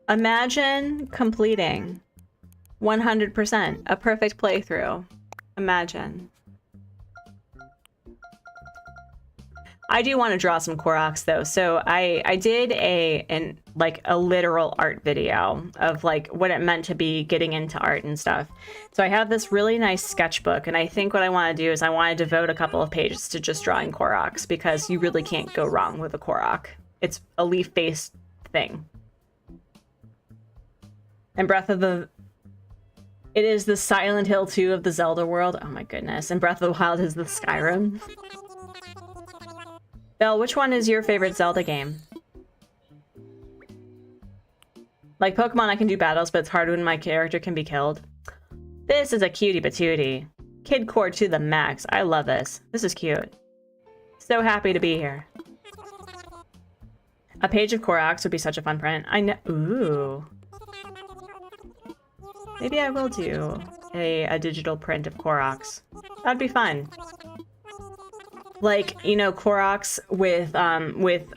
Imagine completing 100% a perfect playthrough. Imagine. I do want to draw some Koroks though, so I did a literal art video of like what it meant to be getting into art and stuff. So I have this really nice sketchbook, and I think what I want to do is I want to devote a couple of pages to just drawing Koroks, because you really can't go wrong with a Korok. It's a leaf-based thing. And it is the Silent Hill 2 of the Zelda world. Oh my goodness. And Breath of the Wild is the Skyrim. Belle, which one is your favorite Zelda game? Like Pokemon, I can do battles, but it's hard when my character can be killed. This is a cutie patootie. Kid core to the max. I love this. This is cute. So happy to be here. A page of Koroks would be such a fun print. I know. Ooh. Maybe I will do a digital print of Koroks. That'd be fun. Like, you know, Koroks with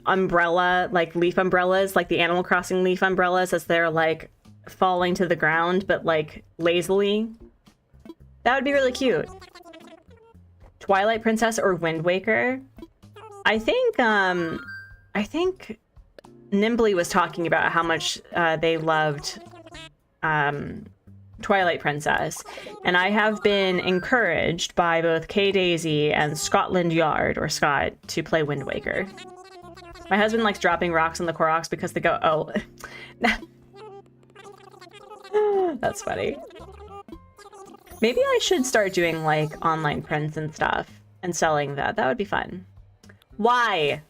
umbrella, like leaf umbrellas, like the Animal Crossing leaf umbrellas as they're like falling to the ground, but like lazily. That would be really cute. Twilight Princess or Wind Waker? I think Nimbly was talking about how much they loved Twilight Princess, and I have been encouraged by both Kay Daisy and Scotland Yard, or Scott, to play Wind Waker. My husband likes dropping rocks on the Koroks because they go, oh. That's funny. Maybe I should start doing, like, online prints and stuff and selling that. That would be fun. Why?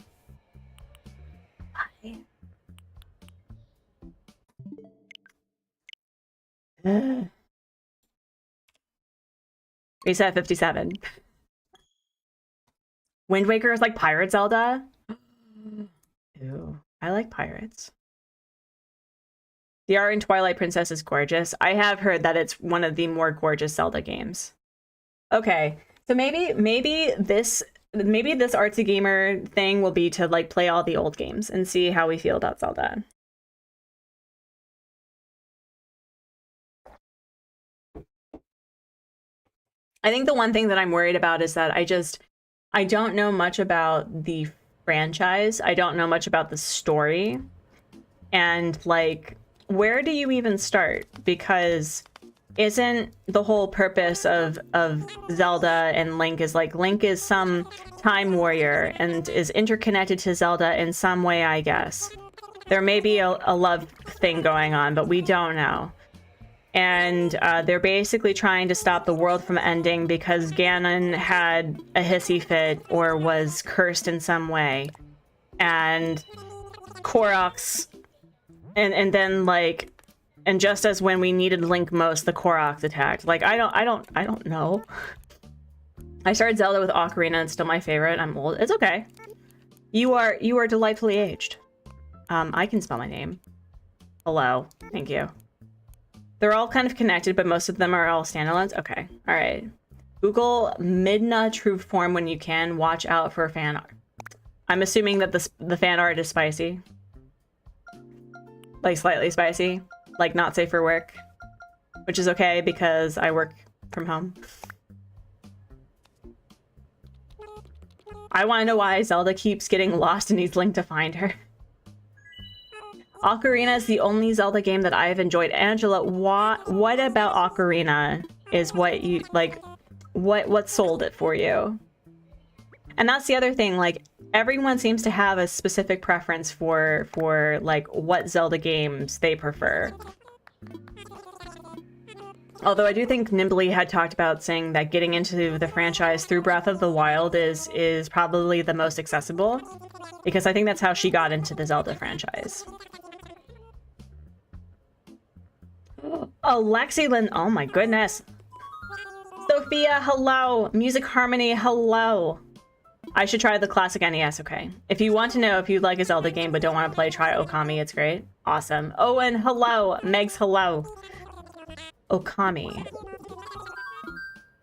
Reset 57. Wind Waker is like Pirate Zelda? Ew. I like pirates. The art in Twilight Princess is gorgeous. I have heard that it's one of the more gorgeous Zelda games. Okay, so maybe this Artsy Gamer thing will be to like play all the old games and see how we feel about Zelda. I think the one thing that I'm worried about is that I don't know much about the franchise. I don't know much about the story. And like where do you even start? Because isn't the whole purpose of Zelda and Link is like Link is some time warrior and is interconnected to Zelda in some way, I guess. There may be a love thing going on, but we don't know. And they're basically trying to stop the world from ending because Ganon had a hissy fit or was cursed in some way. And Koroks, and then like, and just as when we needed Link most, the Koroks attacked. Like I don't know. I started Zelda with Ocarina. It's still my favorite. I'm old. It's okay. You are delightfully aged. I can spell my name. Hello. Thank you. They're all kind of connected, but most of them are all standalones. Okay. All right. Google Midna true form when you can. Watch out for fan art. I'm assuming that the fan art is spicy. Like slightly spicy. Like not safe for work. Which is okay because I work from home. I want to know why Zelda keeps getting lost and needs Link to find her. Ocarina is the only Zelda game that I've enjoyed. Angela, what about Ocarina is what you like? What sold it for you? And that's the other thing. Like everyone seems to have a specific preference for like what Zelda games they prefer. Although I do think Nimbly had talked about saying that getting into the franchise through Breath of the Wild is probably the most accessible, because I think that's how she got into the Zelda franchise. Alexi Lynn, oh my goodness. Sophia, hello. Music Harmony, hello. I should try the classic NES, okay. If you want to know if you'd like a Zelda game but don't want to play, try Okami, it's great. Awesome. Owen, hello. Megs, hello. Okami.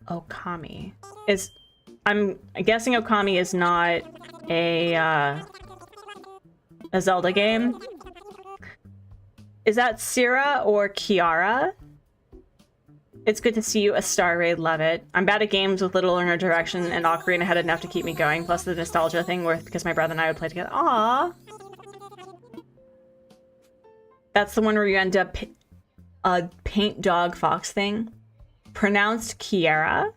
Okami. I'm guessing Okami is not a Zelda game. Is that Sierra or Kiara? It's good to see you, a star raid, love it. I'm bad at games with little or no direction, and Ocarina had enough to keep me going, plus the nostalgia thing worth because my brother and I would play together. Aww. That's the one where you end up a paint dog fox thing. Pronounced Kiara.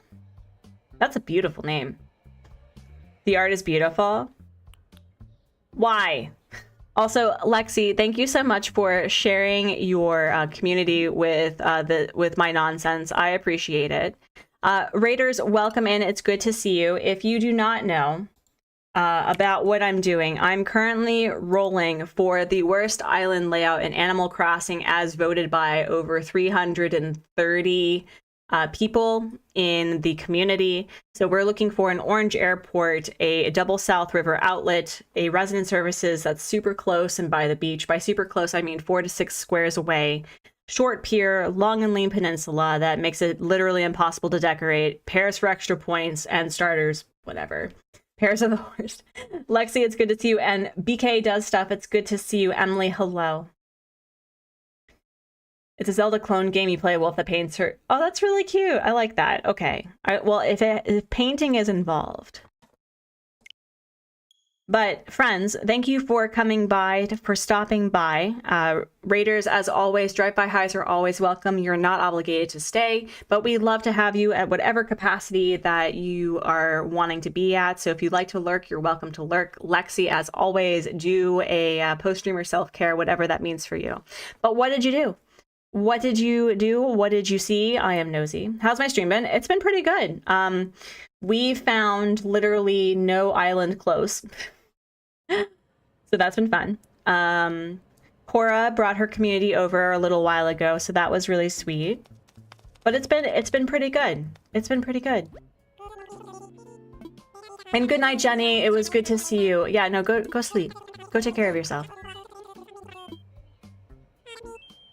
That's a beautiful name. The art is beautiful. Why? Also, Lexi, thank you so much for sharing your community with my nonsense. I appreciate it. Raiders, welcome in. It's good to see you. If you do not know about what I'm doing, I'm currently rolling for the worst island layout in Animal Crossing as voted by over 330 people in the community. So we're looking for an orange airport, a double South River outlet, a resident services that's super close and by the beach. By super close, I mean 4 to 6 squares away. Short pier, long and lean peninsula that makes it literally impossible to decorate. Pears for extra points and starters, whatever. Pears are the worst. Lexi, it's good to see you. And BK does stuff. It's good to see you. Emily, hello. It's a Zelda clone game. You play a wolf that paints her. Oh, that's really cute. I like that. Okay. Well, if painting is involved. But friends, thank you for coming by, for stopping by. Raiders, as always, drive-by highs are always welcome. You're not obligated to stay, but we'd love to have you at whatever capacity that you are wanting to be at. So if you'd like to lurk, you're welcome to lurk. Lexi, as always, do a post-streamer self-care, whatever that means for you. But what did you do? What did you do? What did you see? I am nosy. How's my stream been? It's been pretty good. We found literally no island close. So that's been fun. Cora brought her community over a little while ago, so that was really sweet. But it's been pretty good. It's been pretty good. And good night, Jenny. It was good to see you. Yeah, no, go sleep. Go take care of yourself.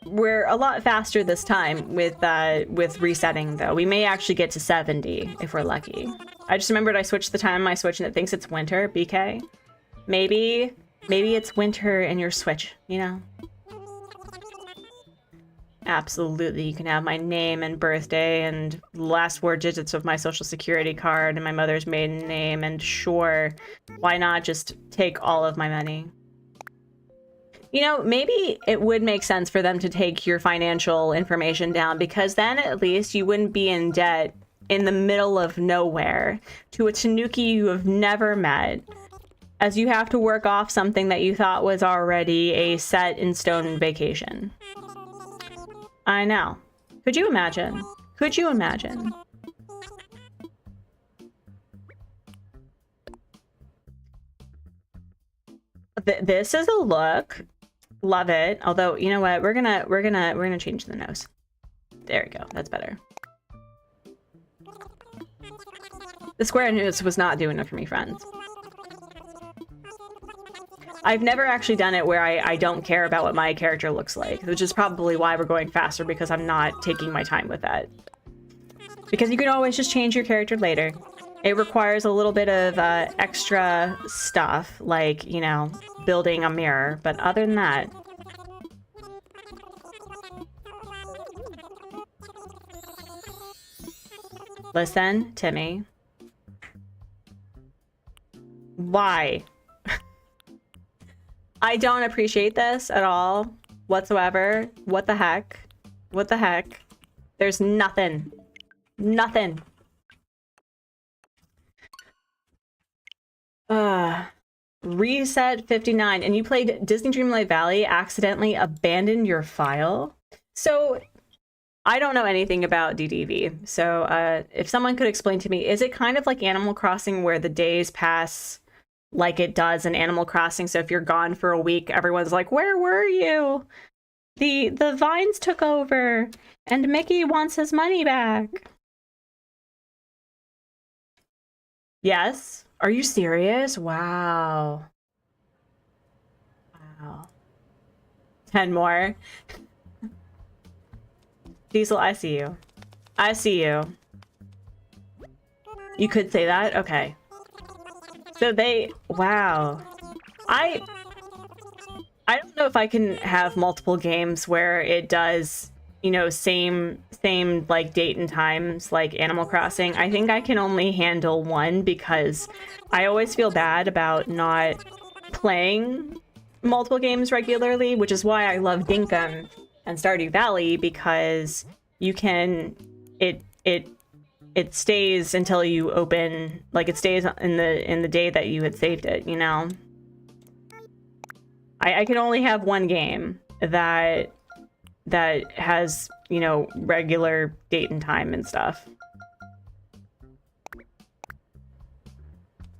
We're a lot faster this time with resetting, though. We may actually get to 70 if we're lucky. I just remembered I switched the time on my Switch and it thinks it's winter, BK. Maybe it's winter in your Switch, you know? Absolutely, you can have my name and birthday and last 4 digits of my social security card and my mother's maiden name, and sure, why not just take all of my money? You know, maybe it would make sense for them to take your financial information down, because then at least you wouldn't be in debt in the middle of nowhere to a tanuki you have never met, as you have to work off something that you thought was already a set in stone vacation. I know. Could you imagine? Could you imagine? This is a look. Love it. Although, you know what? We're gonna change the nose. There we go. That's better. The square nose was not doing it for me, friends. I've never actually done it where I don't care about what my character looks like, which is probably why we're going faster, because I'm not taking my time with that. Because you can always just change your character later. It requires a little bit of extra stuff, like, you know, building a mirror, but other than that... Listen, Timmy. Why? I don't appreciate this at all, whatsoever. What the heck? What the heck? There's nothing. Nothing. Reset 59, and you played Disney Dreamlight Valley, accidentally abandoned your file? So, I don't know anything about DDV, so if someone could explain to me, is it kind of like Animal Crossing where the days pass like it does in Animal Crossing? So if you're gone for a week, everyone's like, where were you? The vines took over, and Mickey wants his money back. Yes? Are you serious? Wow. Wow. 10 more. Diesel, I see you. I see you. You could say that? Okay. So they... Wow. I don't know if I can have multiple games where it does, you know, same like date and times like Animal Crossing. I think I can only handle one, because I always feel bad about not playing multiple games regularly, which is why I love Dinkum and Stardew Valley, because you can it stays until you open, like it stays in the day that you had saved it, you know. I can only have one game that has, you know, regular date and time and stuff.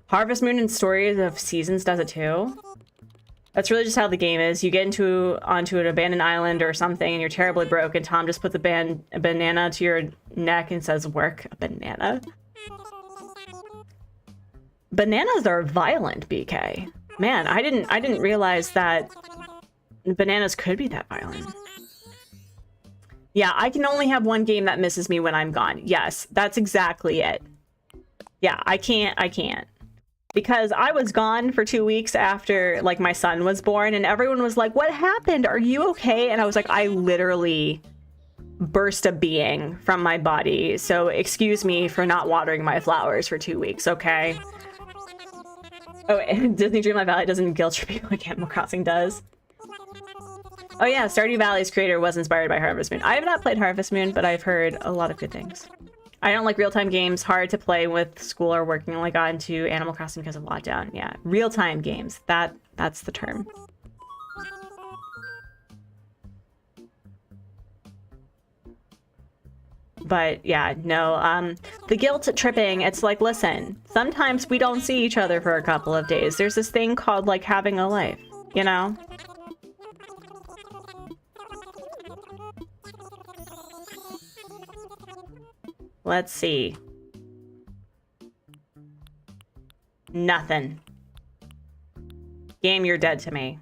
Harvest Moon and Stories of Seasons does it too. That's really just how the game is. You get onto an abandoned island or something, and you're terribly broke, and Tom just puts a banana to your neck and says, "Work a banana." Bananas are violent, BK. Man, I didn't realize that bananas could be that violent. Yeah, I can only have one game that misses me when I'm gone. Yes, that's exactly it. Yeah, I can't. Because I was gone for 2 weeks after, like, my son was born, and everyone was like, what happened? Are you okay? And I was like, I literally burst a being from my body. So excuse me for not watering my flowers for 2 weeks, okay? Oh, Disney Dreamlight Valley doesn't guilt trip people like Animal Crossing does. Oh yeah, Stardew Valley's creator was inspired by Harvest Moon. I have not played Harvest Moon, but I've heard a lot of good things. I don't like real-time games, hard to play with school or working. Only got into Animal Crossing because of lockdown. Yeah, real-time games. That's the term. But yeah, no, the guilt tripping, it's like, listen, sometimes we don't see each other for a couple of days. There's this thing called, like, having a life, you know? Let's see. Nothing. Game, you're dead to me.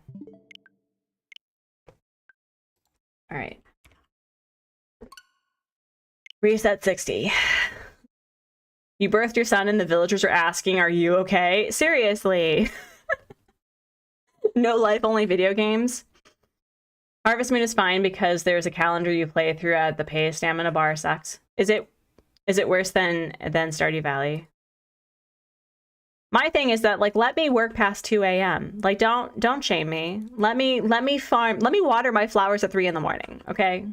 All right. Reset 60. You birthed your son and the villagers are asking, are you okay? Seriously. No life, only video games. Harvest Moon is fine because there's a calendar you play through at the pay. Stamina bar sucks. Is it worse than Stardew Valley? My thing is that, like, let me work past 2 a.m. Like, don't shame me. Let me water my flowers at 3 in the morning, okay?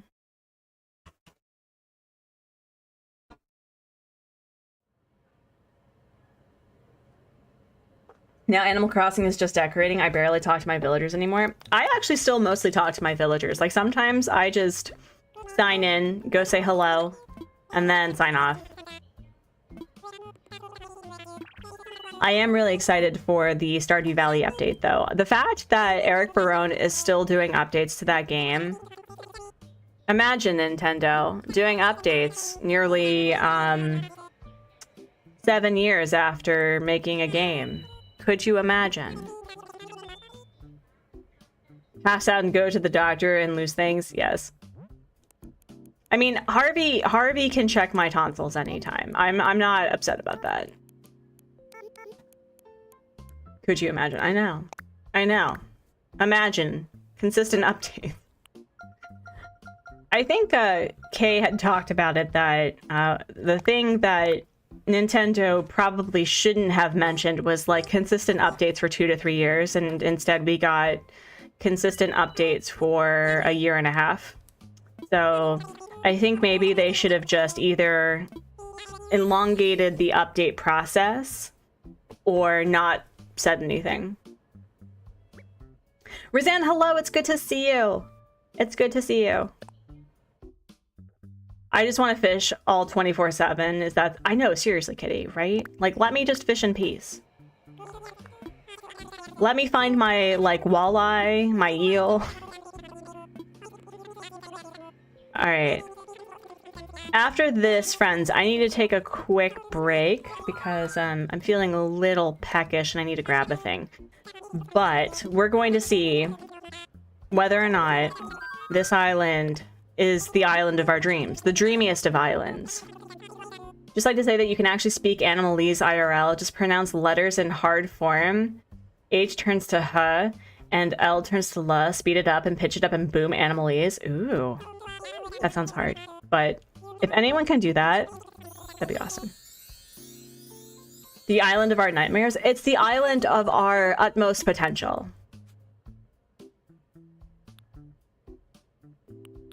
Now Animal Crossing is just decorating. I barely talk to my villagers anymore. I actually still mostly talk to my villagers. Like, sometimes I just sign in, go say hello, and then sign off. I am really excited for the Stardew Valley update, though. The fact that Eric Barone is still doing updates to that game. Imagine Nintendo doing updates nearly 7 years after making a game. Could you imagine? Pass out and go to the doctor and lose things? Yes. I mean, Harvey can check my tonsils anytime. I'm not upset about that. Could you imagine? I know. I know. Imagine. Consistent updates. I think Kay had talked about it, that the thing that Nintendo probably shouldn't have mentioned was like consistent updates for 2 to 3 years, and instead we got consistent updates for 1.5 years. So I think maybe they should have just either elongated the update process or not said anything. Roseanne, hello, it's good to see you. It's good to see you. I just want to fish all 24/7. Is that... I know, seriously, Kitty, right? Like, let me just fish in peace. Let me find my, like, walleye, my eel. Alright. After this, friends, I need to take a quick break because I'm feeling a little peckish and I need to grab a thing. But we're going to see whether or not this island is the island of our dreams, the dreamiest of islands. Just like to say that you can actually speak Animalese IRL, just pronounce letters in hard form. H turns to H, and L turns to L, speed it up and pitch it up and boom, Animalese. Ooh, that sounds hard. But if anyone can do that, that'd be awesome. The island of our nightmares? It's the island of our utmost potential.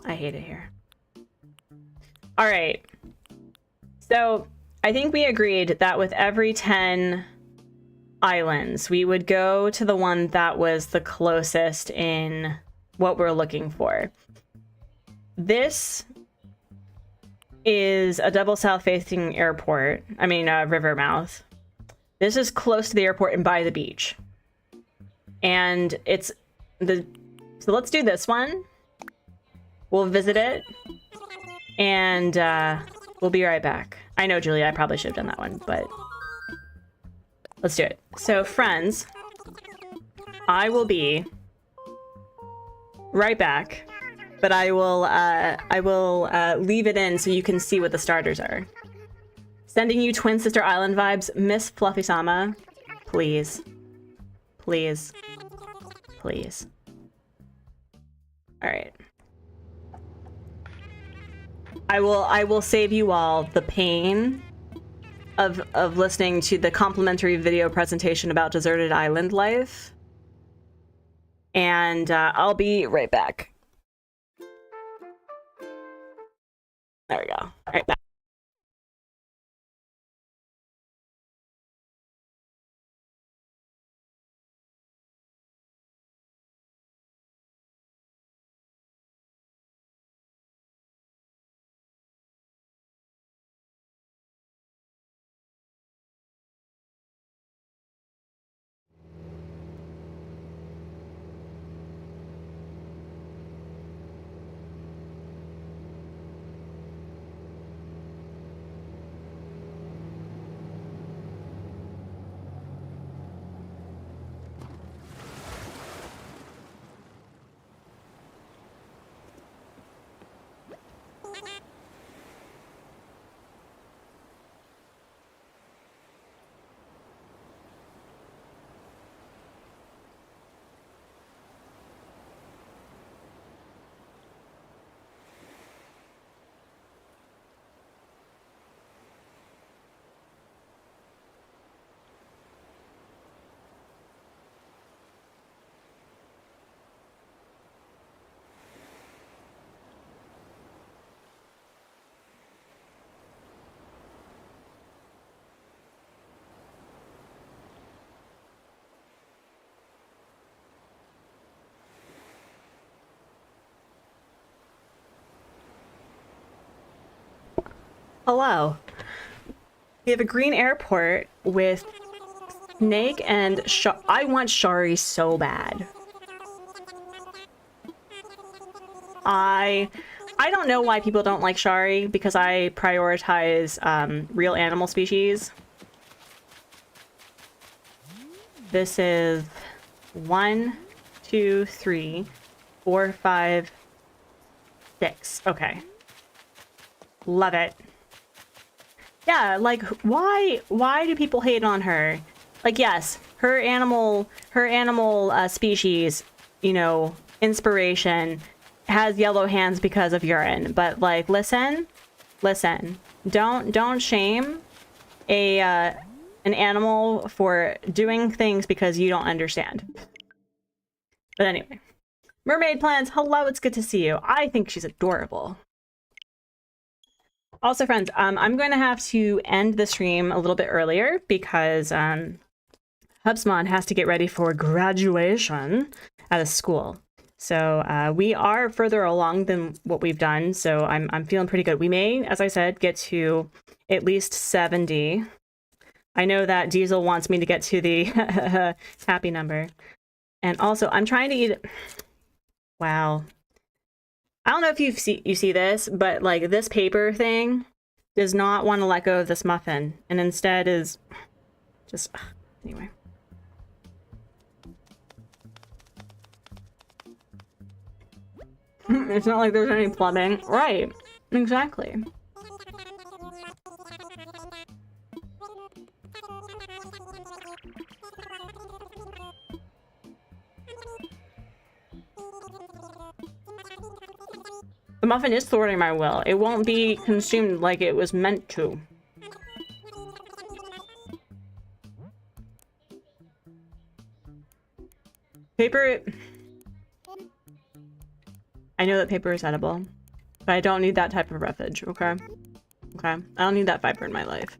I hate it here. All right. So I think we agreed that with every 10 islands, we would go to the one that was the closest in what we're looking for. This is a double south-facing airport. I mean, river mouth. This is close to the airport and by the beach. And it's the... So let's do this one. We'll visit it, and we'll be right back. I know, Julia, I probably should have done that one, but let's do it. So, friends, I will be right back, but I will leave it in so you can see what the starters are. Sending you Twin Sister Island vibes, Miss Fluffy Sama. Please. Please. Please. All right. I will save you all the pain of listening to the complimentary video presentation about deserted island life. And I'll be right back. There we go. All right, back. Hello. We have a green airport with Snake and I want Shari so bad. I don't know why people don't like Shari, because I prioritize real animal species. This is 1, 2, 3, 4, 5, 6. Okay. Love it. Yeah, like, why do people hate on her? Like, yes, her animal species, you know, inspiration, has yellow hands because of urine, but like, listen, don't shame an animal for doing things because you don't understand. But anyway, mermaid plants, hello, it's good to see you. I think she's adorable. Also, friends, I'm going to have to end the stream a little bit earlier because Hubsmon has to get ready for graduation at a school. So we are further along than what we've done, so I'm feeling pretty good. We may, as I said, get to at least 70. I know that Diesel wants me to get to the happy number. And also, I'm trying to eat... Wow. I don't know if you see this, but like this paper thing does not want to let go of this muffin, and instead is just... Anyway. It's not like there's any plumbing. Right. Exactly. The muffin is thwarting my will. It won't be consumed like it was meant to. Paper... I know that paper is edible, but I don't need that type of roughage, okay? Okay? I don't need that fiber in my life.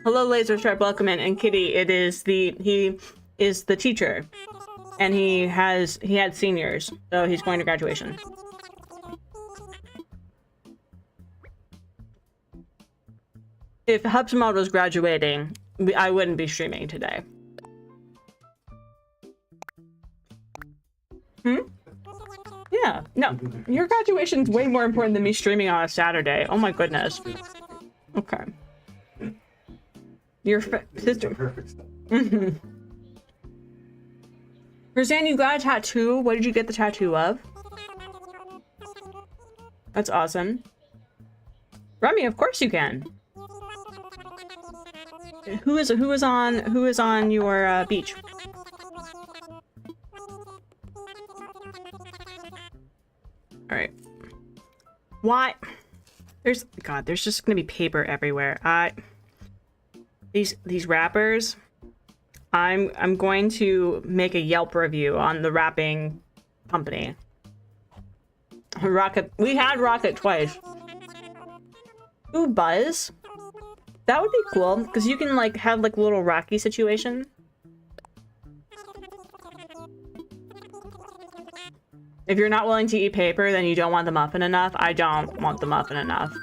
Hello, Laser Stripe, welcome in. And Kitty, he is the teacher. And he had seniors, so he's going to graduation. If Hubsmod was graduating, I wouldn't be streaming today. Yeah, no, your graduation's way more important than me streaming on a Saturday. Oh my goodness. Okay. Your sister. Roseanne, you got a tattoo? What did you get the tattoo of? That's awesome. Remy, of course you can. Who is on your beach? All right. Why? There's just gonna be paper everywhere. These wrappers. I'm going to make a Yelp review on the wrapping company. Rocket. We had Rocket twice. Ooh, Buzz. That would be cool because you can like have like a little Rocky situation. If you're not willing to eat paper, then you don't want the muffin enough. I don't want the muffin enough.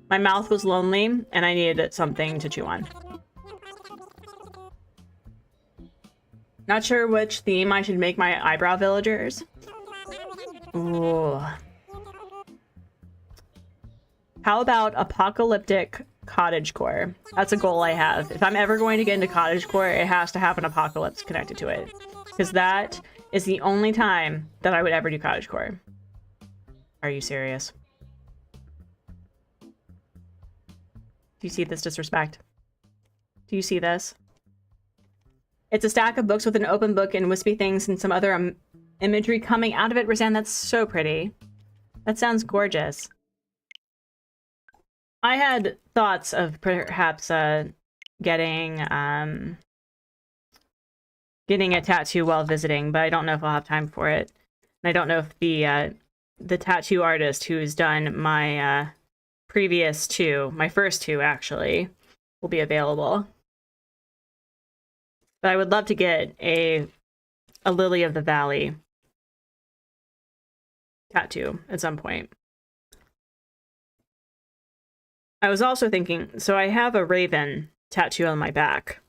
My mouth was lonely and I needed something to chew on. Not sure which theme I should make my eyebrow villagers. Ooh. How about apocalyptic cottagecore? That's a goal I have. If I'm ever going to get into cottagecore, it has to have an apocalypse connected to it. Because that is the only time that I would ever do cottagecore. Are you serious? Do you see this disrespect? Do you see this? It's a stack of books with an open book and wispy things and some other imagery coming out of it. Roseanne, that's so pretty. That sounds gorgeous. I had thoughts of perhaps getting a tattoo while visiting, but I don't know if I'll have time for it. And I don't know if the the tattoo artist who's done my previous two, my first two actually, will be available. But I would love to get a Lily of the Valley tattoo at some point. I was also thinking, so I have a raven tattoo on my back.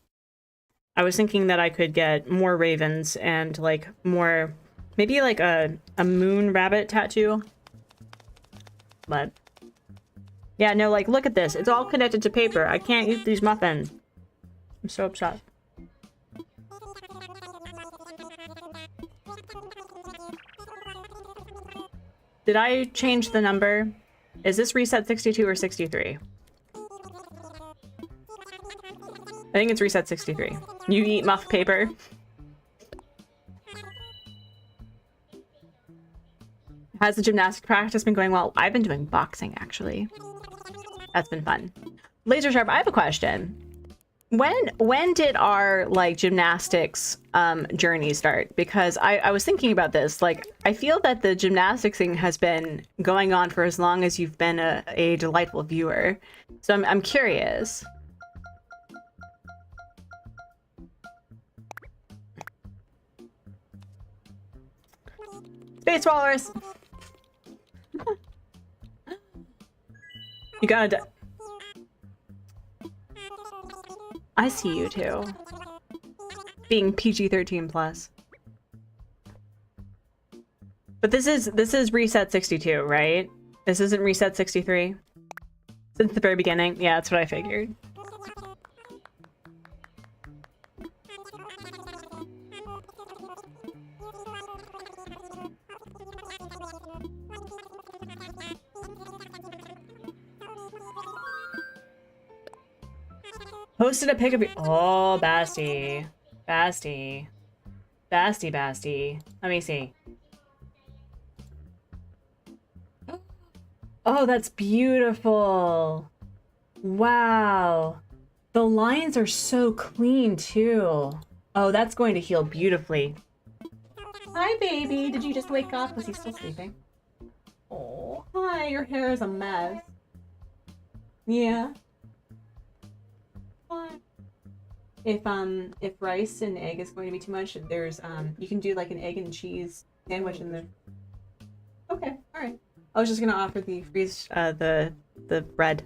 I was thinking that I could get more ravens and like more, maybe like a moon rabbit tattoo. But yeah, no, like look at this. It's all connected to paper. I can't eat these muffins. I'm so upset. Did I change the number? Is this reset 62 or 63? I think it's reset 63. You eat muff paper. Has the gymnastic practice been going well? I've been doing boxing, actually. That's been fun. Laser Sharp, I have a question. When did our like gymnastics journey start? Because I was thinking about this. Like, I feel that the gymnastics thing has been going on for as long as you've been a delightful viewer. So I'm curious. Space Walrus! You gotta... I see you too. Being PG-13 plus. But this is reset 62, right? This isn't reset 63? Since the very beginning? Yeah, that's what I figured. Posted a pic of you. Oh, Basti. Basti. Basti, Basti. Let me see. Oh, that's beautiful. Wow. The lines are so clean, too. Oh, that's going to heal beautifully. Hi, baby. Did you just wake up? Was he still sleeping? Oh, hi. Your hair is a mess. Yeah. If rice and egg is going to be too much, there's you can do like an egg and cheese sandwich in there. Okay, all right. I was just gonna offer the the bread.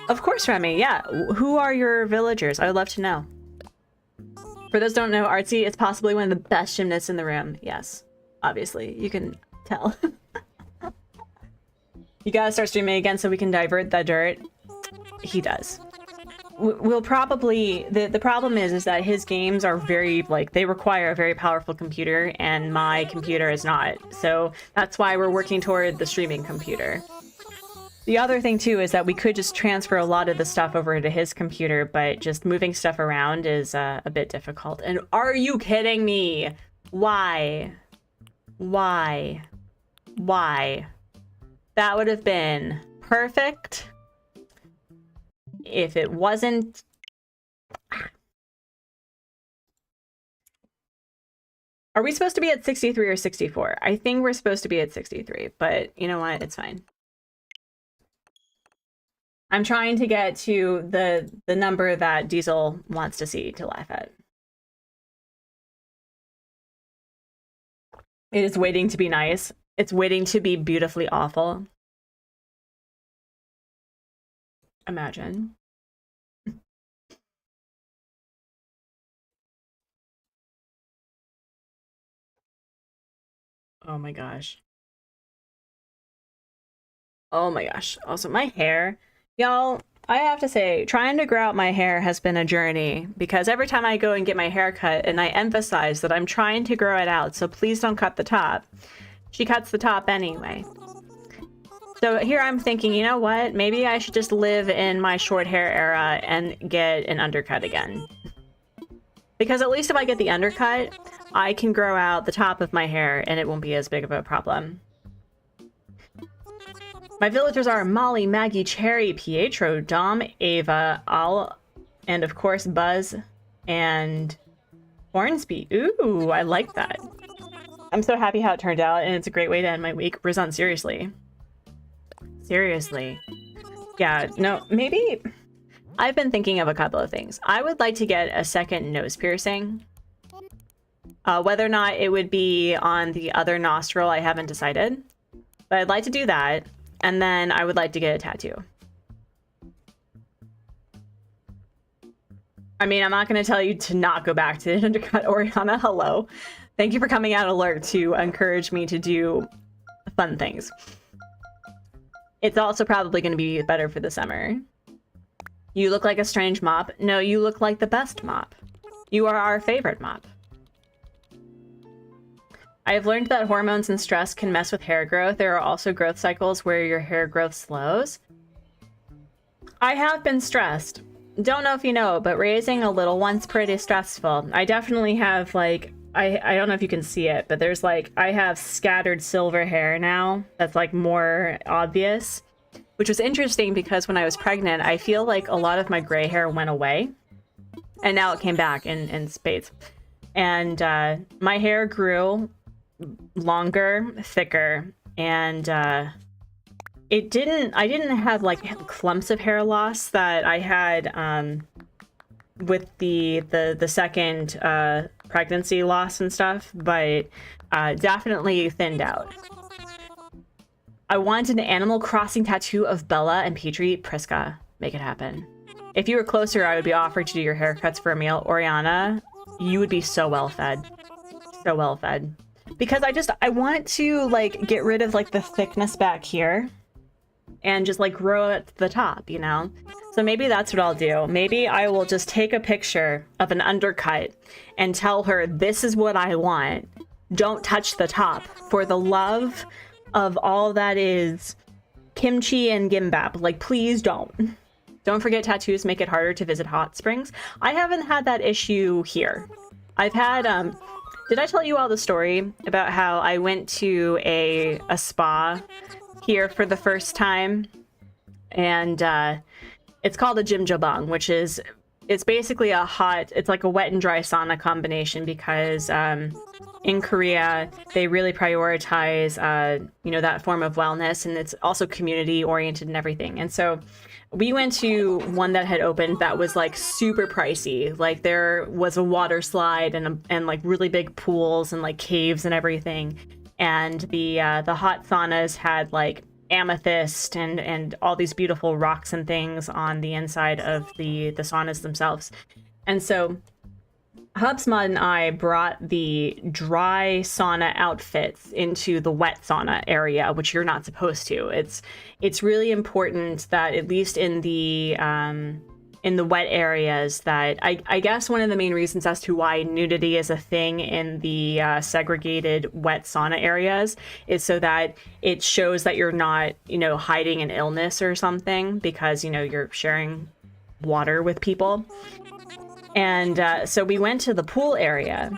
Of course, Remy. Yeah. Who are your villagers? I would love to know. For those who don't know, Artsy is possibly one of the best gymnasts in the room. Yes, obviously, you can tell. You gotta start streaming again so we can divert the dirt. He does. We'll probably... The problem is that his games are very, like, they require a very powerful computer, and my computer is not. So that's why we're working toward the streaming computer. The other thing, too, is that we could just transfer a lot of the stuff over to his computer, but just moving stuff around is a bit difficult. And are you kidding me? Why? Why? Why? That would have been perfect. If it wasn't... Are we supposed to be at 63 or 64? I think we're supposed to be at 63, but you know what? It's fine. I'm trying to get to the number that Diesel wants to see to laugh at. It is waiting to be nice. It's waiting to be beautifully awful. Imagine. Oh my gosh. Oh my gosh. Also, my hair. Y'all, I have to say, trying to grow out my hair has been a journey because every time I go and get my hair cut, and I emphasize that I'm trying to grow it out, so please don't cut the top. She cuts the top anyway. So here I'm thinking, you know what? Maybe I should just live in my short hair era and get an undercut again. Because at least if I get the undercut, I can grow out the top of my hair and it won't be as big of a problem. My villagers are Molly, Maggie, Cherry, Pietro, Dom, Ava, Al, and of course Buzz and Hornsby. Ooh, I like that. I'm so happy how it turned out, and it's a great way to end my week. Rizan, seriously. Seriously. Yeah, no, maybe... I've been thinking of a couple of things. I would like to get a second nose piercing. Whether or not it would be on the other nostril, I haven't decided. But I'd like to do that, and then I would like to get a tattoo. I mean, I'm not going to tell you to not go back to undercut Oriana. Hello. Thank you for coming out alert to encourage me to do fun things. It's also probably going to be better for the summer. You look like a strange mop. No, you look like the best mop. You are our favorite mop. I have learned that hormones and stress can mess with hair growth. There are also growth cycles where your hair growth slows. I have been stressed. Don't know if you know, but raising a little one's pretty stressful. I definitely have, like, I don't know if you can see it, but there's, like, I have scattered silver hair now that's, like, more obvious. Which was interesting because when I was pregnant, I feel like a lot of my gray hair went away. And now it came back in spades. And my hair grew longer, thicker, and I didn't have like clumps of hair loss that I had with the second pregnancy loss and stuff, but definitely thinned out. I want an Animal Crossing tattoo of Bella and Petrie. Priska, make it happen. If you were closer, I would be offered to do your haircuts for a meal. Oriana, you would be so well fed. So well fed. Because I want to, like, get rid of, like, the thickness back here. And just, like, grow it to the top, you know? So maybe that's what I'll do. Maybe I will just take a picture of an undercut and tell her, this is what I want. Don't touch the top. For the love of all that is kimchi and gimbap. Like, please don't. Don't forget, tattoos make it harder to visit hot springs. I haven't had that issue here. I've had, did I tell you all the story about how I went to a spa here for the first time? And it's called a jjimjilbang, which is, it's basically a hot, it's like a wet and dry sauna combination because in Korea, they really prioritize, you know, that form of wellness, and it's also community oriented and everything. And so we went to one that had opened that was like super pricey. Like there was a water slide and like really big pools and like caves and everything. And the hot saunas had like amethyst and all these beautiful rocks and things on the inside of the saunas themselves. And so HubSmod and I brought the dry sauna outfits into the wet sauna area, which you're not supposed to. It's really important that at least in the wet areas that I guess one of the main reasons as to why nudity is a thing in the segregated wet sauna areas is so that it shows that you're not, you know, hiding an illness or something because, you know, you're sharing water with people. And so we went to the pool area,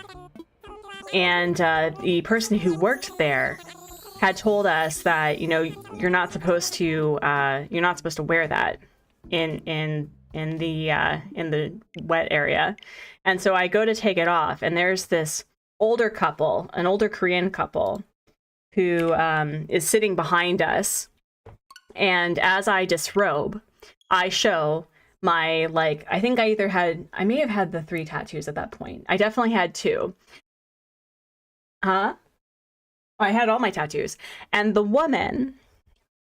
and the person who worked there had told us that, you know, you're not supposed to wear that in the wet area. And so I go to take it off, and there's this older couple, an older Korean couple, who is sitting behind us. And as I disrobe, I show my, like, I think I may have had the 3 tattoos at that point. I definitely had 2. Huh? I had all my tattoos. And the woman,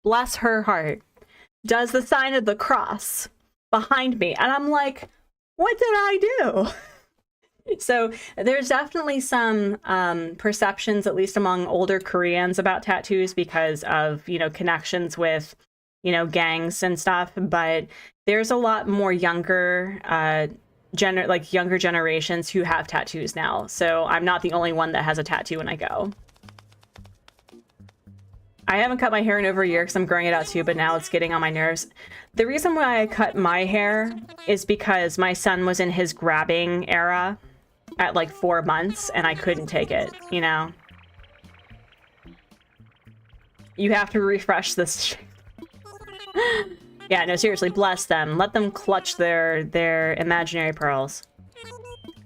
bless her heart, does the sign of the cross behind me. And I'm like, what did I do? So there's definitely some perceptions, at least among older Koreans, about tattoos because of, you know, connections with, you know, gangs and stuff. But there's a lot more younger, younger generations who have tattoos now. So I'm not the only one that has a tattoo when I go. I haven't cut my hair in over a year because I'm growing it out too, but now it's getting on my nerves. The reason why I cut my hair is because my son was in his grabbing era at like 4 months and I couldn't take it, you know? You have to refresh this. Yeah, no, seriously, bless them. Let them clutch their imaginary pearls.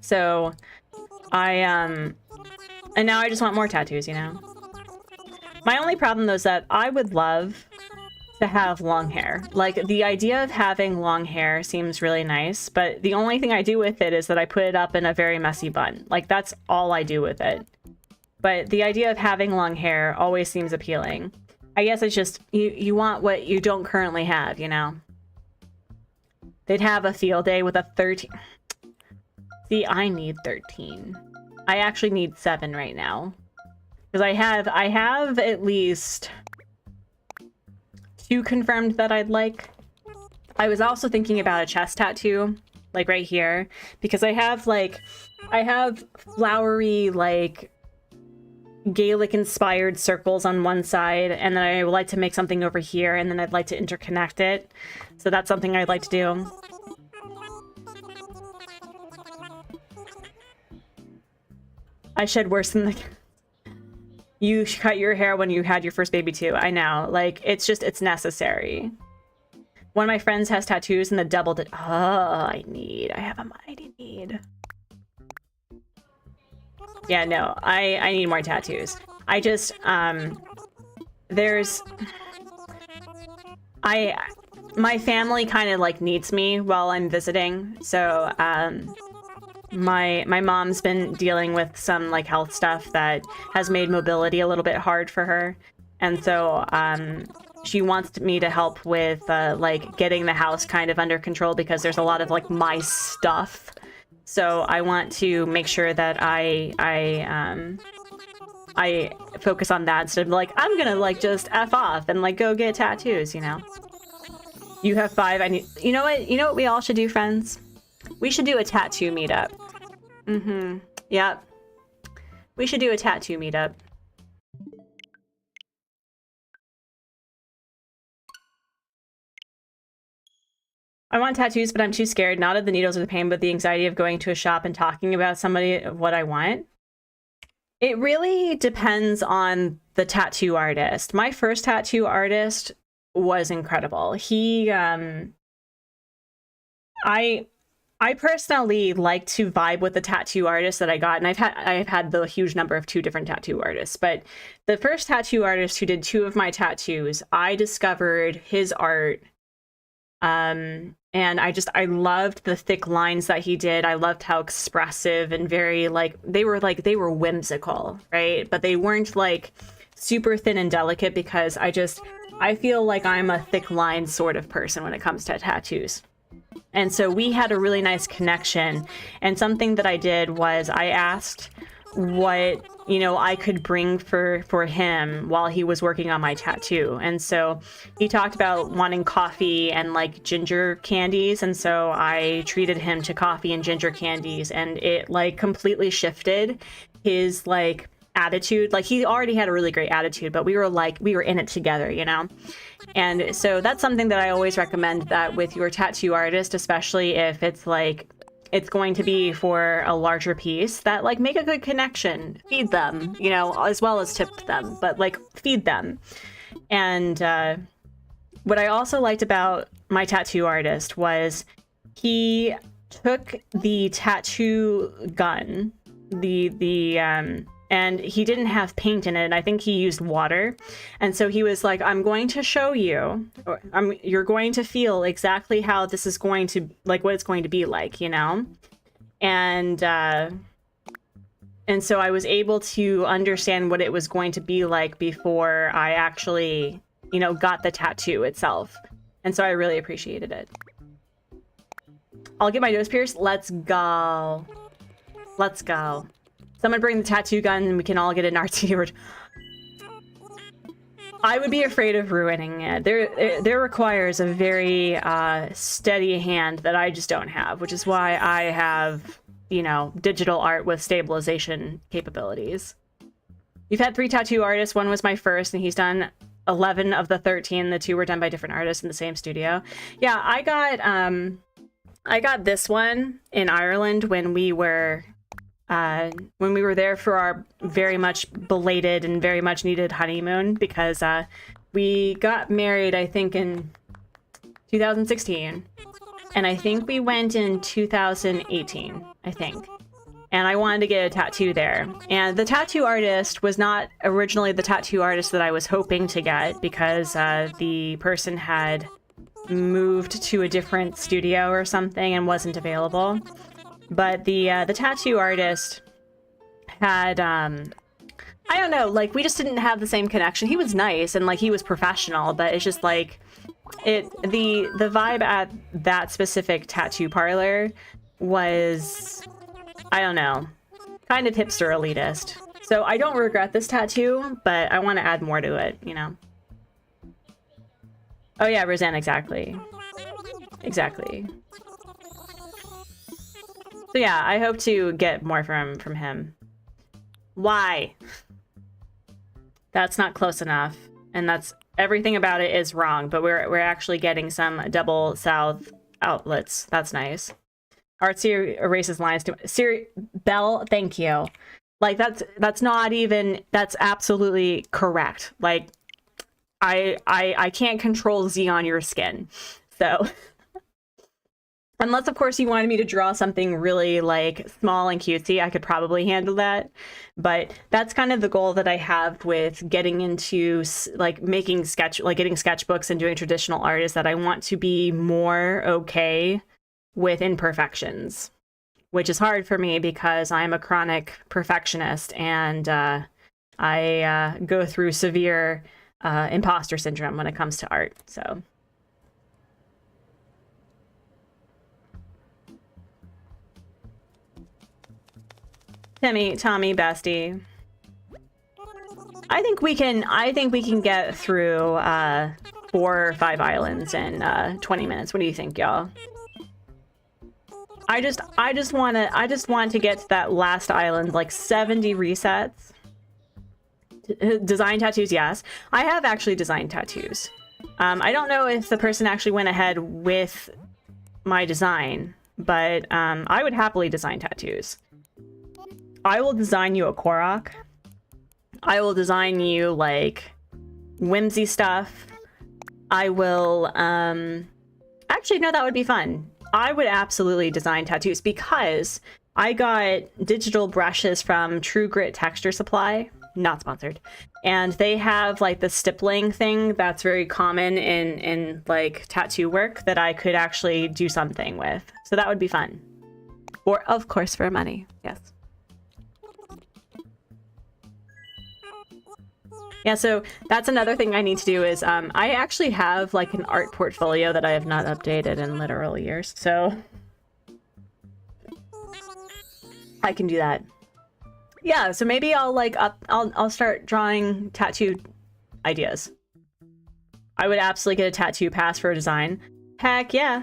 So, I And now I just want more tattoos, you know? My only problem, though, is that I would love to have long hair. Like, the idea of having long hair seems really nice, but the only thing I do with it is that I put it up in a very messy bun. Like, that's all I do with it. But the idea of having long hair always seems appealing. I guess it's just, you want what you don't currently have, you know? They'd have a field day with a 13... See, I need 13. I actually need 7 right now. Because I have at least 2 confirmed that I'd like. I was also thinking about a chest tattoo, like right here, because I have flowery, like, Gaelic-inspired circles on one side, and then I would like to make something over here, and then I'd like to interconnect it. So that's something I'd like to do. I shed worse than the... You cut your hair when you had your first baby too. I know. Like, it's necessary. One of my friends has tattoos and the double did. Oh, I have a mighty need. Yeah, no, I need more tattoos. I just, my family kind of like needs me while I'm visiting. So, my mom's been dealing with some like health stuff that has made mobility a little bit hard for her. And so, she wants me to help with, like getting the house kind of under control because there's a lot of like my stuff. So I want to make sure that I focus on that instead of like, I'm gonna like just F off and like go get tattoos, you know? You have 5, I need, you know what we all should do, friends? We should do a tattoo meetup. Mm-hmm, yep. We should do a tattoo meetup. I want tattoos, but I'm too scared, not of the needles or the pain, but the anxiety of going to a shop and talking about somebody what I want. It really depends on the tattoo artist. My first tattoo artist was incredible. He, I personally like to vibe with the tattoo artist that I got, and I've had the huge number of 2 different tattoo artists, but the first tattoo artist who did 2 of my tattoos, I discovered his art. And I loved the thick lines that he did. I loved how expressive and very they were whimsical, right? But they weren't like super thin and delicate because I feel like I'm a thick line sort of person when it comes to tattoos. And so we had a really nice connection. And something that I did was I asked what, I could bring for him while he was working on my tattoo. And so he talked about wanting coffee and like ginger candies. And so I treated him to coffee and ginger candies, and it like completely shifted his like attitude. Like, he already had a really great attitude, but we were in it together, And so that's something that I always recommend, that with your tattoo artist, especially if it's like it's going to be for a larger piece, that like make a good connection, feed them, as well as tip them, but like feed them. And what I also liked about my tattoo artist was he took the tattoo gun, and he didn't have paint in it. I think he used water. And so he was like, I'm going to show you, or you're going to feel exactly how this is going to, like, what it's going to be like, And so I was able to understand what it was going to be like before I actually, got the tattoo itself. And so I really appreciated it. I'll get my nose pierced. Let's go. Let's go. Someone bring the tattoo gun and we can all get an Artsy. I would be afraid of ruining it. There requires a very steady hand that I just don't have, which is why I have, digital art with stabilization capabilities. You've had 3 tattoo artists. One was my first, and he's done 11 of the 13. The 2 were done by different artists in the same studio. Yeah, I got this one in Ireland when we were there for our very much belated and very much needed honeymoon, because we got married, I think, in 2016, and I think we went in 2018, I think. and I wanted to get a tattoo there. And the tattoo artist was not originally the tattoo artist that I was hoping to get, because the person had moved to a different studio or something and wasn't available. But the tattoo artist had I don't know, like, we just didn't have the same connection. He was nice and like he was professional, but it's just like the vibe at that specific tattoo parlor was, I don't know, kind of hipster elitist. So I don't regret this tattoo, but I want to add more to it, you know. Oh yeah, Roseanne, exactly. Exactly. So yeah, I hope to get more from him. Why? That's not close enough, and that's everything about it is wrong, but we're actually getting some double south outlets. That's nice. Artsy erases lines to Siri Bell, thank you. Like that's not even, that's absolutely correct. Like I can't control Z on your skin. So unless, of course, you wanted me to draw something really, like, small and cutesy, I could probably handle that. But that's kind of the goal that I have with getting into, like, getting sketchbooks and doing traditional art, is that I want to be more okay with imperfections, which is hard for me because I'm a chronic perfectionist, and I go through severe imposter syndrome when it comes to art, so... Tommy, bestie. I think we can get through 4 or 5 islands in 20 minutes. What do you think, y'all? I just want to get to that last island, like 70 resets. Design tattoos, yes. I have actually designed tattoos. I don't know if the person actually went ahead with my design, but I would happily design tattoos. I will design you a Korok. I will design you, like, whimsy stuff. I will, actually, no, that would be fun. I would absolutely design tattoos because I got digital brushes from True Grit Texture Supply. Not sponsored. And they have, like, the stippling thing that's very common in like, tattoo work that I could actually do something with. So that would be fun. Or, of course, for money. Yes. Yeah, so that's another thing I need to do is, I actually have, like, an art portfolio that I have not updated in literal years, so... I can do that. Yeah, so maybe I'll, like, I'll start drawing tattoo ideas. I would absolutely get a tattoo pass for a design. Heck yeah.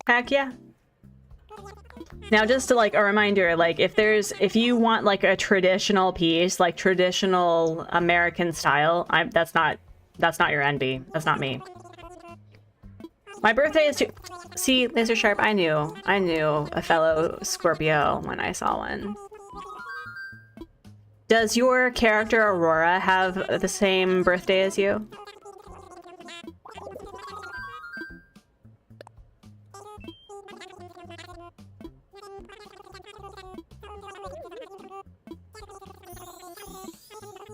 Heck yeah. Now, just to, like, a reminder, like, if you want, like, a traditional piece, like, traditional American style, that's not your envy. That's not me. My birthday is too... See, Laser Sharp, I knew a fellow Scorpio when I saw one. Does your character, Aurora, have the same birthday as you?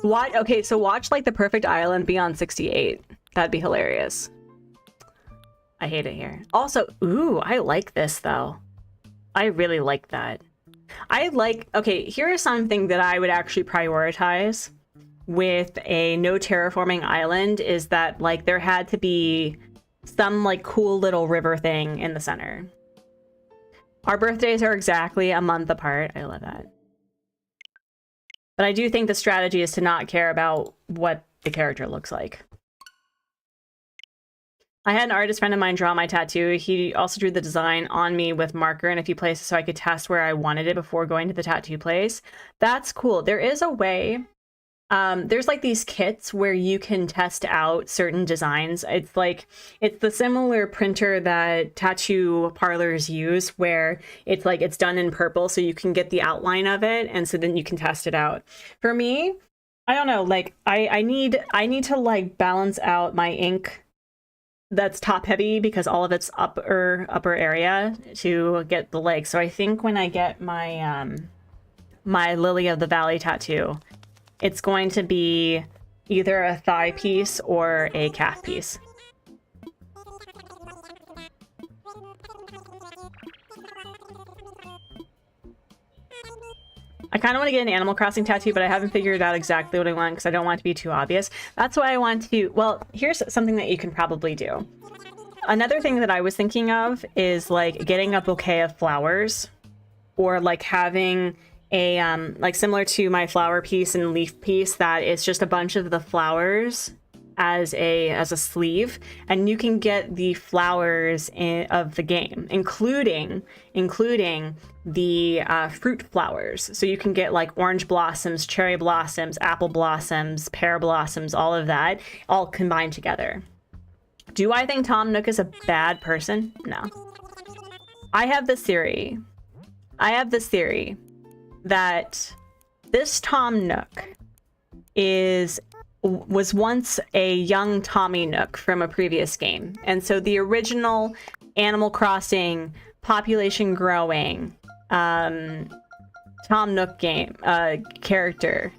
What? Okay, so watch, like, The Perfect Island be on 68. That'd be hilarious. I hate it here. Also, ooh, I like this, though. I really like that. Okay, here is something that I would actually prioritize with a no terraforming island, is that, like, there had to be some, like, cool little river thing in the center. Our birthdays are exactly a month apart. I love that. But I do think the strategy is to not care about what the character looks like. I had an artist friend of mine draw my tattoo. He also drew the design on me with marker in a few places so I could test where I wanted it before going to the tattoo place. That's cool. There is a way. There's, like, these kits where you can test out certain designs. It's the similar printer that tattoo parlors use, where it's like it's done in purple so you can get the outline of it, and so then you can test it out. For me, I don't know, like, I need to, like, balance out my ink that's top heavy because all of it's upper area to get the legs. So I think when I get my my Lily of the Valley tattoo, it's going to be either a thigh piece or a calf piece. I kind of want to get an Animal Crossing tattoo, but I haven't figured out exactly what I want because I don't want it to be too obvious. That's why I want to... Well, here's something that you can probably do. Another thing that I was thinking of is, like, getting a bouquet of flowers, or, like, having a, like, similar to my flower piece and leaf piece, that it's just a bunch of the flowers as a sleeve, and you can get the flowers of the game, including the fruit flowers. So you can get like orange blossoms, cherry blossoms, apple blossoms, pear blossoms, all of that, all combined together. Do I think Tom Nook is a bad person? No. I have this theory that this Tom Nook was once a young Tommy Nook from a previous game. And so the original Animal Crossing population growing Tom Nook game character.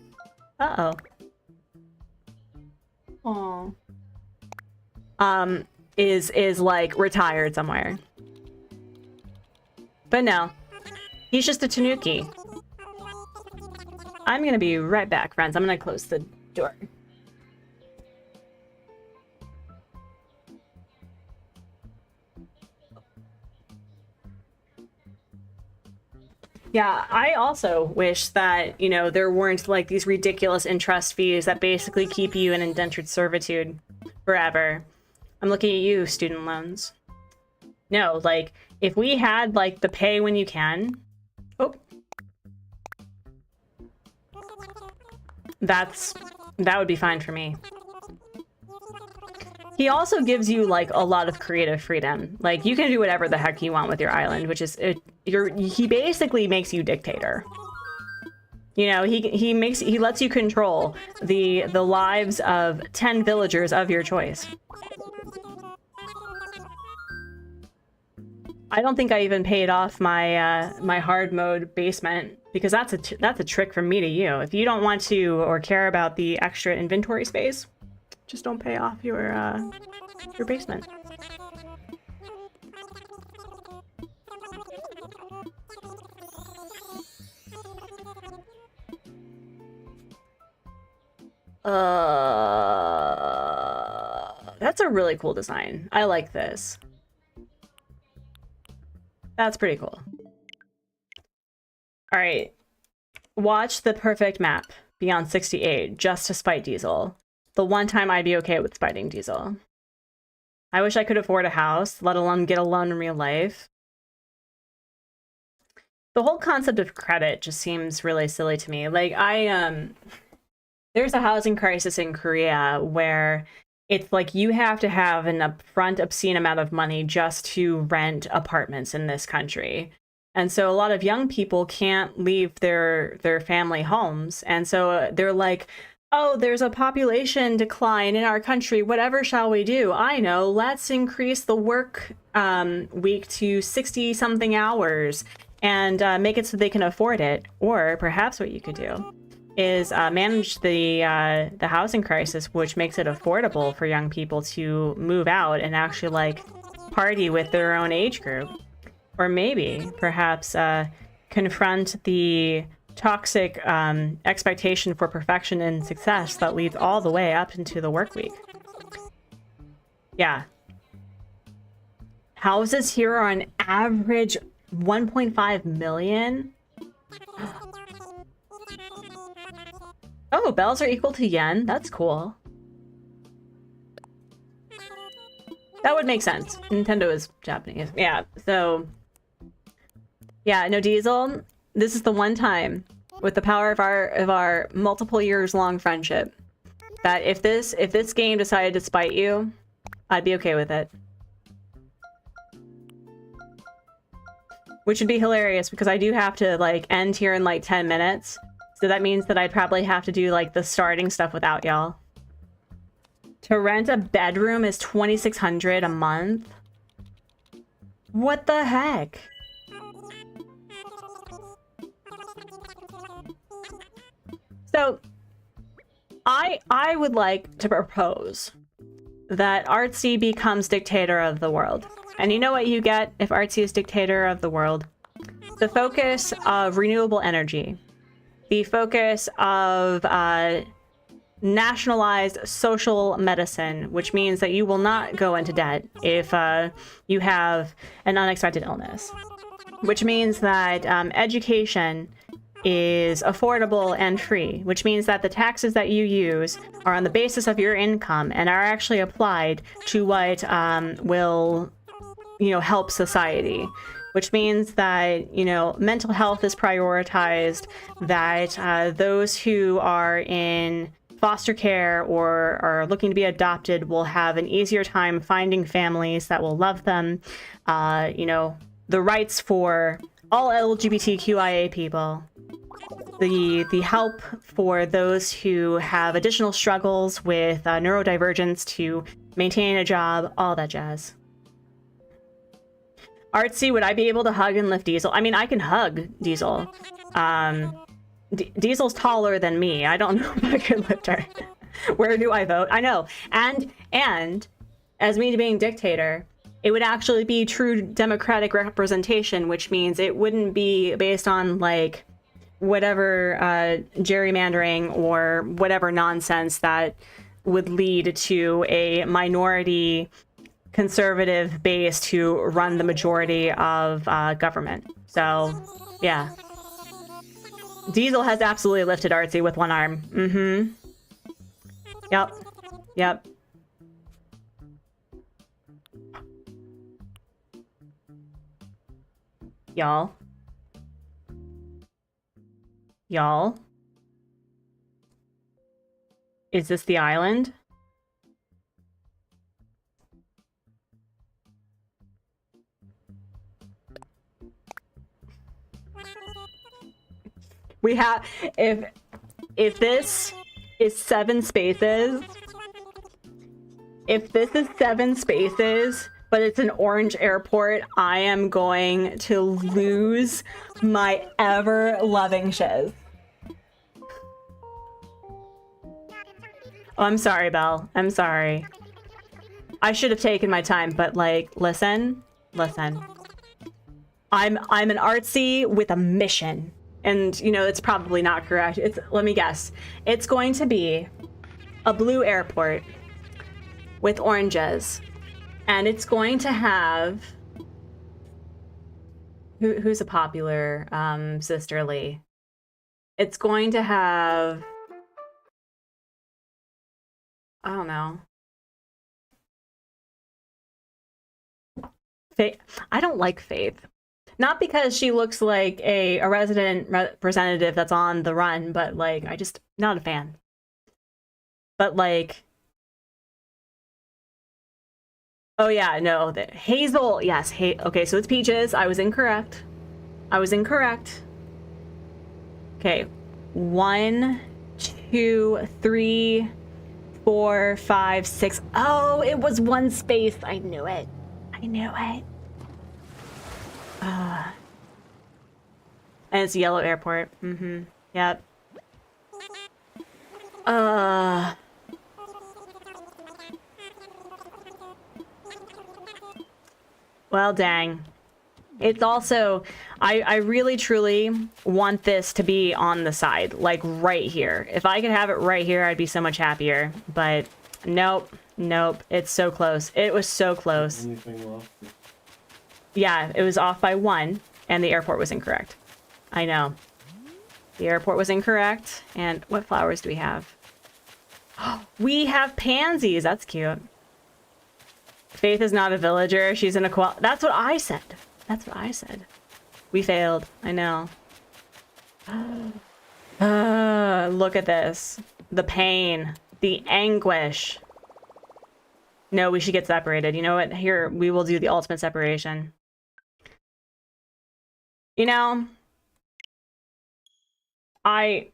Is like retired somewhere. But no, he's just a Tanuki. I'm gonna be right back, friends. I'm gonna close the door. Yeah, I also wish that, you know, there weren't like these ridiculous interest fees that basically keep you in indentured servitude forever. I'm looking at you, student loans. No, like, if we had like the pay when you can, that would be fine for me. He also gives you like a lot of creative freedom. Like, you can do whatever the heck you want with your island, which is he basically makes you dictator. You know, he lets you control the lives of 10 villagers of your choice. I don't think I even paid off my my hard mode basement, because that's a trick from me to you. If you don't want to or care about the extra inventory space, just don't pay off your basement. That's a really cool design. I like this. That's pretty cool. All right. Watch the perfect map beyond 68 just to spite Diesel. The one time I'd be okay with spiting Diesel. I wish I could afford a house, let alone get a loan in real life. The whole concept of credit just seems really silly to me. Like, there's a housing crisis in Korea where it's like you have to have an upfront obscene amount of money just to rent apartments in this country. And so a lot of young people can't leave their family homes. And so they're like, oh, there's a population decline in our country. Whatever shall we do? I know, let's increase the work week to 60-something hours and make it so they can afford it. Or perhaps what you could do is manage the housing crisis, which makes it affordable for young people to move out and actually like party with their own age group. Or maybe, perhaps, confront the toxic expectation for perfection and success that leads all the way up into the work week. Yeah. Houses here are on average 1.5 million. Oh, bells are equal to yen. That's cool. That would make sense. Nintendo is Japanese. Yeah, so... yeah, no, Diesel, this is the one time with the power of our multiple years long friendship that if this game decided to spite you, I'd be okay with it. Which would be hilarious because I do have to like end here in like 10 minutes. So that means that I'd probably have to do like the starting stuff without y'all. To rent a bedroom is $2,600 a month? What the heck? So, I would like to propose that Artsy becomes dictator of the world. And you know what you get if Artsy is dictator of the world? The focus of renewable energy. The focus of nationalized social medicine, which means that you will not go into debt if you have an unexpected illness. Which means that education is affordable and free, which means that the taxes that you use are on the basis of your income and are actually applied to what will, you know, help society. Which means that, you know, mental health is prioritized, that those who are in foster care or are looking to be adopted will have an easier time finding families that will love them. You know, the rights for all LGBTQIA people. The help for those who have additional struggles with neurodivergence to maintain a job, all that jazz. Artsy, would I be able to hug and lift Diesel? I mean, I can hug Diesel. Diesel's taller than me. I don't know if I could lift her. Where do I vote? I know. And as me being dictator, it would actually be true democratic representation, which means it wouldn't be based on, like, whatever gerrymandering or whatever nonsense that would lead to a minority conservative base who run the majority of government. So, yeah. Diesel has absolutely lifted Artsy with one arm. Mm-hmm. Yep. Yep. Y'all. Y'all. Is this the island? We have, if this is 7 spaces, if this is 7 spaces, but it's an orange airport, I am going to lose my ever-loving shiz. Oh, I'm sorry, Belle. I'm sorry. I should have taken my time, but, like, listen. I'm an Artsy with a mission. And, you know, it's probably not correct. Let me guess. It's going to be a blue airport with oranges. And it's going to have... Who's a popular sisterly? It's going to have... I don't know. Faith. I don't like Faith. Not because she looks like a resident representative that's on the run, but, like, I just... not a fan. But, like... Oh, yeah, no. Hazel! Yes, okay, so it's Peaches. I was incorrect. Okay. 1, 2, 3, 4, 5, 6. Oh, it was 1 space. I knew it. And it's yellow airport. Mm-hmm. Yep. Well, dang. It's also... I really, truly want this to be on the side. Like, right here. If I could have it right here, I'd be so much happier. But, nope. It's so close. It was so close. Anything off? Yeah, it was off by 1, and the airport was incorrect. I know. The airport was incorrect. And what flowers do we have? We have pansies. That's cute. Faith is not a villager. She's an That's what I said. We failed. I know. Look at this. The pain. The anguish. No, we should get separated. You know what? Here, we will do the ultimate separation. You know, I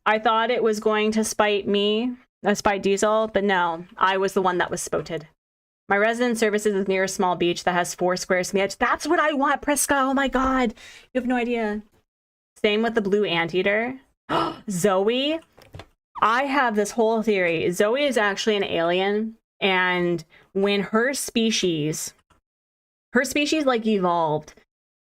thought it was going to spite me Spy Diesel, but no, I was the one that was spotted. My resident services is near a small beach that has 4 squares from the edge. That's what I want, Priska. Oh my god. You have no idea. Same with the blue anteater. Zoe. I have this whole theory. Zoe is actually an alien, and when her species like evolved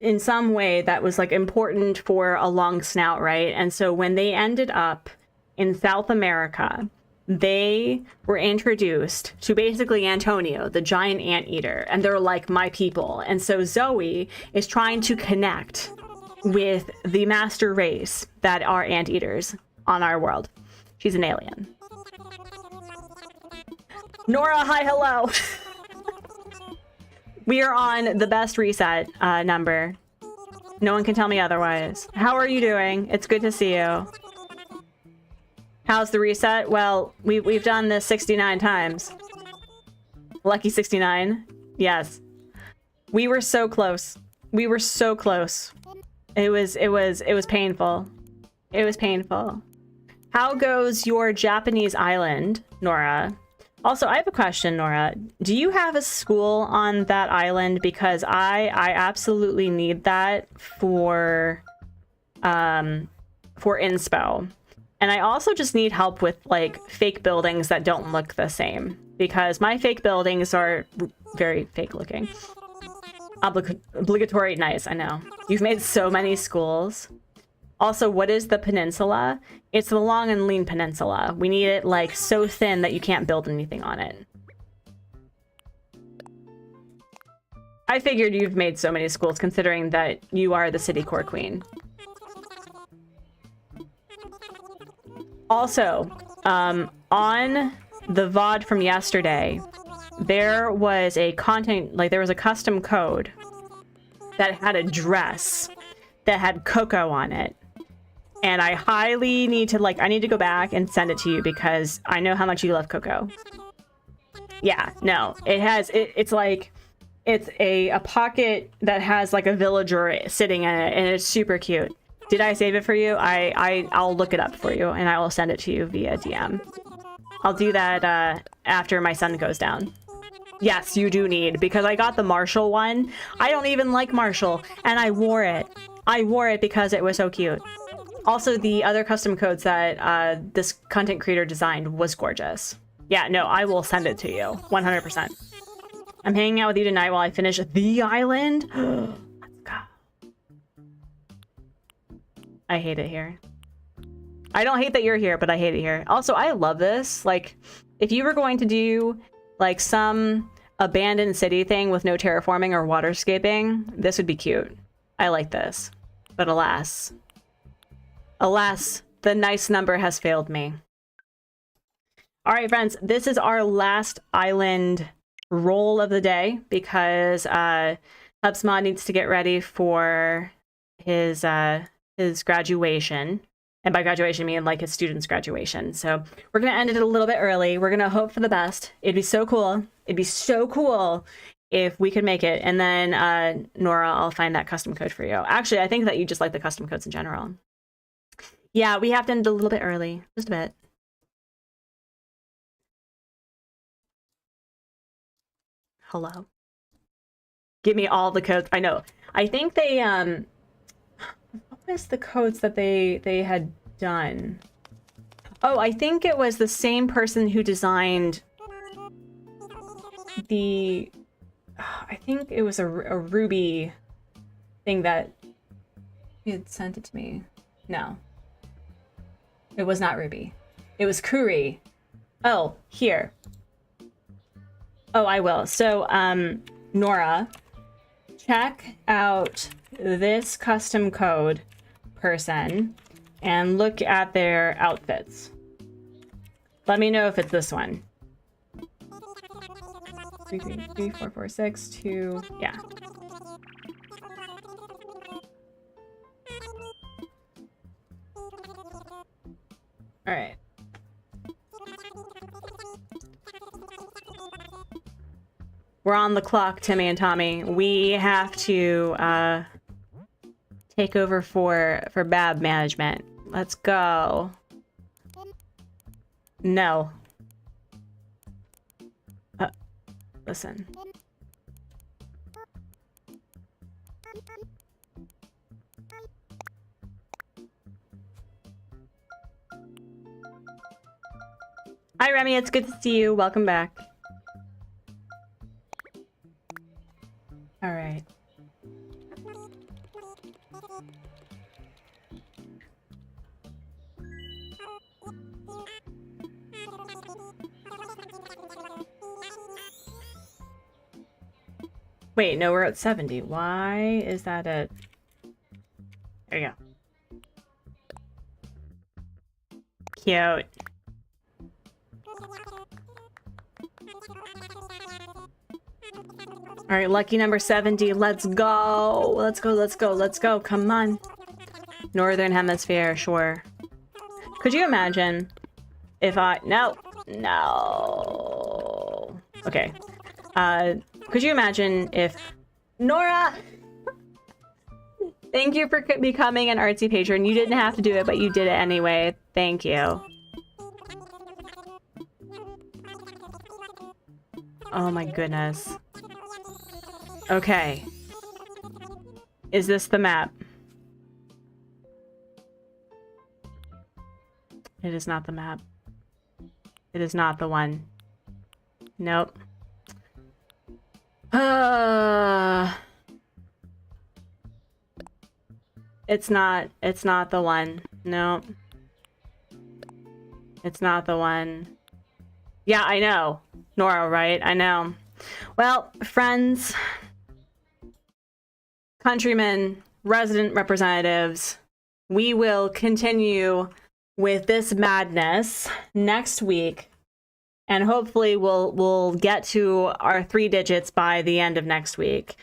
in some way that was like important for a long snout, right? And so when they ended up in South America, they were introduced to basically Antonio, the giant anteater, and they're like, my people. And so Zoe is trying to connect with the master race that are anteaters on our world. She's an alien. Nora, hi, hello. We are on the best reset number. No one can tell me otherwise. How are you doing? It's good to see you. How's the reset? Well, we've done this 69 times. Lucky 69. Yes. We were so close. We were so close. It was painful. It was painful. How goes your Japanese island, Nora? Also, I have a question, Nora. Do you have a school on that island? Because I absolutely need that for inspo. And I also just need help with like fake buildings that don't look the same, because my fake buildings are very fake looking. Obligatory, nice, I know. You've made so many schools. Also, what is the peninsula? It's the long and lean peninsula. We need it like so thin that you can't build anything on it. I figured you've made so many schools considering that you are the city core queen. Also, on the VOD from yesterday, there was a there was a custom code that had a dress that had cocoa on it. And I highly need to, I need to go back and send it to you because I know how much you love cocoa. Yeah, no, it has, it's a pocket that has like a villager sitting in it, and it's super cute. Did I save it for you? I'll look it up for you and I will send it to you via DM. I'll do that after my sun goes down. Yes, you do need, because I got the Marshall one. I don't even like Marshall, and I wore it. I wore it because it was so cute. Also, the other custom codes that this content creator designed was gorgeous. Yeah, no, I will send it to you, 100%. I'm hanging out with you tonight while I finish the island. Let's go. I hate it here. I don't hate that you're here, but I hate it here. Also, I love this. Like, if you were going to do like some abandoned city thing with no terraforming or waterscaping, this would be cute. I like this. But alas, the nice number has failed me. All right, friends, this is our last island roll of the day because Hubsmod needs to get ready for his graduation. And by graduation, I mean like his student's graduation. So we're going to end it a little bit early. We're going to hope for the best. It'd be so cool. It'd be so cool if we could make it. And then, Nora, I'll find that custom code for you. Actually, I think that you just like the custom codes in general. Yeah, we have to end a little bit early. Just a bit. Hello. Give me all the codes. I know. I think they, what was the codes that they had done? Oh, I think it was the same person who designed the, I think it was a Ruby thing that he had sent it to me. No. It was not Ruby. It was Kuri. Oh, here. Oh, I will. So, Nora, check out this custom code person and look at their outfits. Let me know if it's this one. 3, 3, 3, 4, 4, 6, 2, yeah. All right. We're on the clock, Timmy and Tommy. We have to take over for Bab management. Let's go. No. Listen. Hi, Remy. It's good to see you. Welcome back. All right. Wait, no, we're at 70. Why is that at... There you go. Cute. All right, lucky number 70. Let's go. Let's go, let's go, let's go. Come on. Northern Hemisphere, sure. Could you imagine if I... No. No. Okay. Could you imagine if... Nora! Thank you for becoming an Artsy patron. You didn't have to do it, but you did it anyway. Thank you. Oh my goodness. Okay. Is this the map? It is not the map. It is not the one. Nope. It's not the one. Nope. It's not the one. Yeah, I know. Nora, right? I know. Well, friends, countrymen, resident representatives, we will continue with this madness next week, and hopefully we'll get to our 3 digits by the end of next week.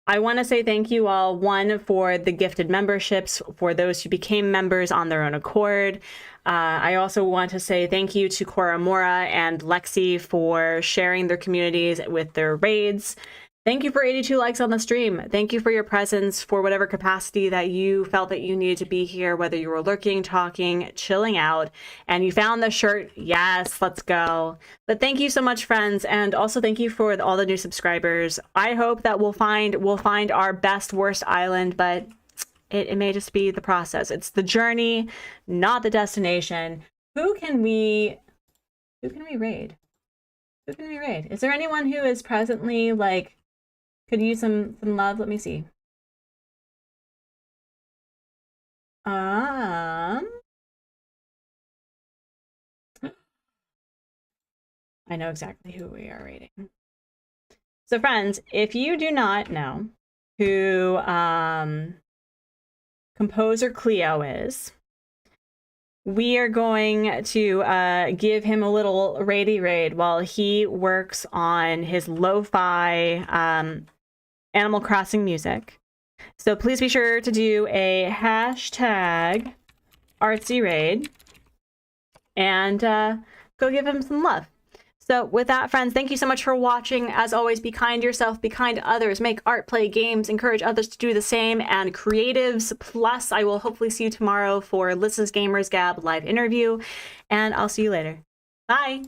I want to say thank you all, one, for the gifted memberships, for those who became members on their own accord. I also want to say thank you to Koramora and Lexi for sharing their communities with their raids. Thank you for 82 likes on the stream. Thank you for your presence, for whatever capacity that you felt that you needed to be here, whether you were lurking, talking, chilling out, and you found the shirt. Yes, let's go. But thank you so much, friends, and also thank you for all the new subscribers. I hope that we'll find our best, worst island, but it may just be the process. It's the journey, not the destination. Who can we raid? Who can we raid? Is there anyone who is presently, like, could use some love? Let me see. I know exactly who we are raiding. So friends, if you do not know who Composer Cleo is, we are going to give him a little raidy raid while he works on his lo-fi Animal Crossing music. So please be sure to do a hashtag Artsy raid and go give him some love. So with that, friends, thank you so much for watching. As always, be kind to yourself, be kind to others, make art, play games, encourage others to do the same, and creatives. Plus, I will hopefully see you tomorrow for Lissa's Gamers Gab live interview, and I'll see you later. Bye.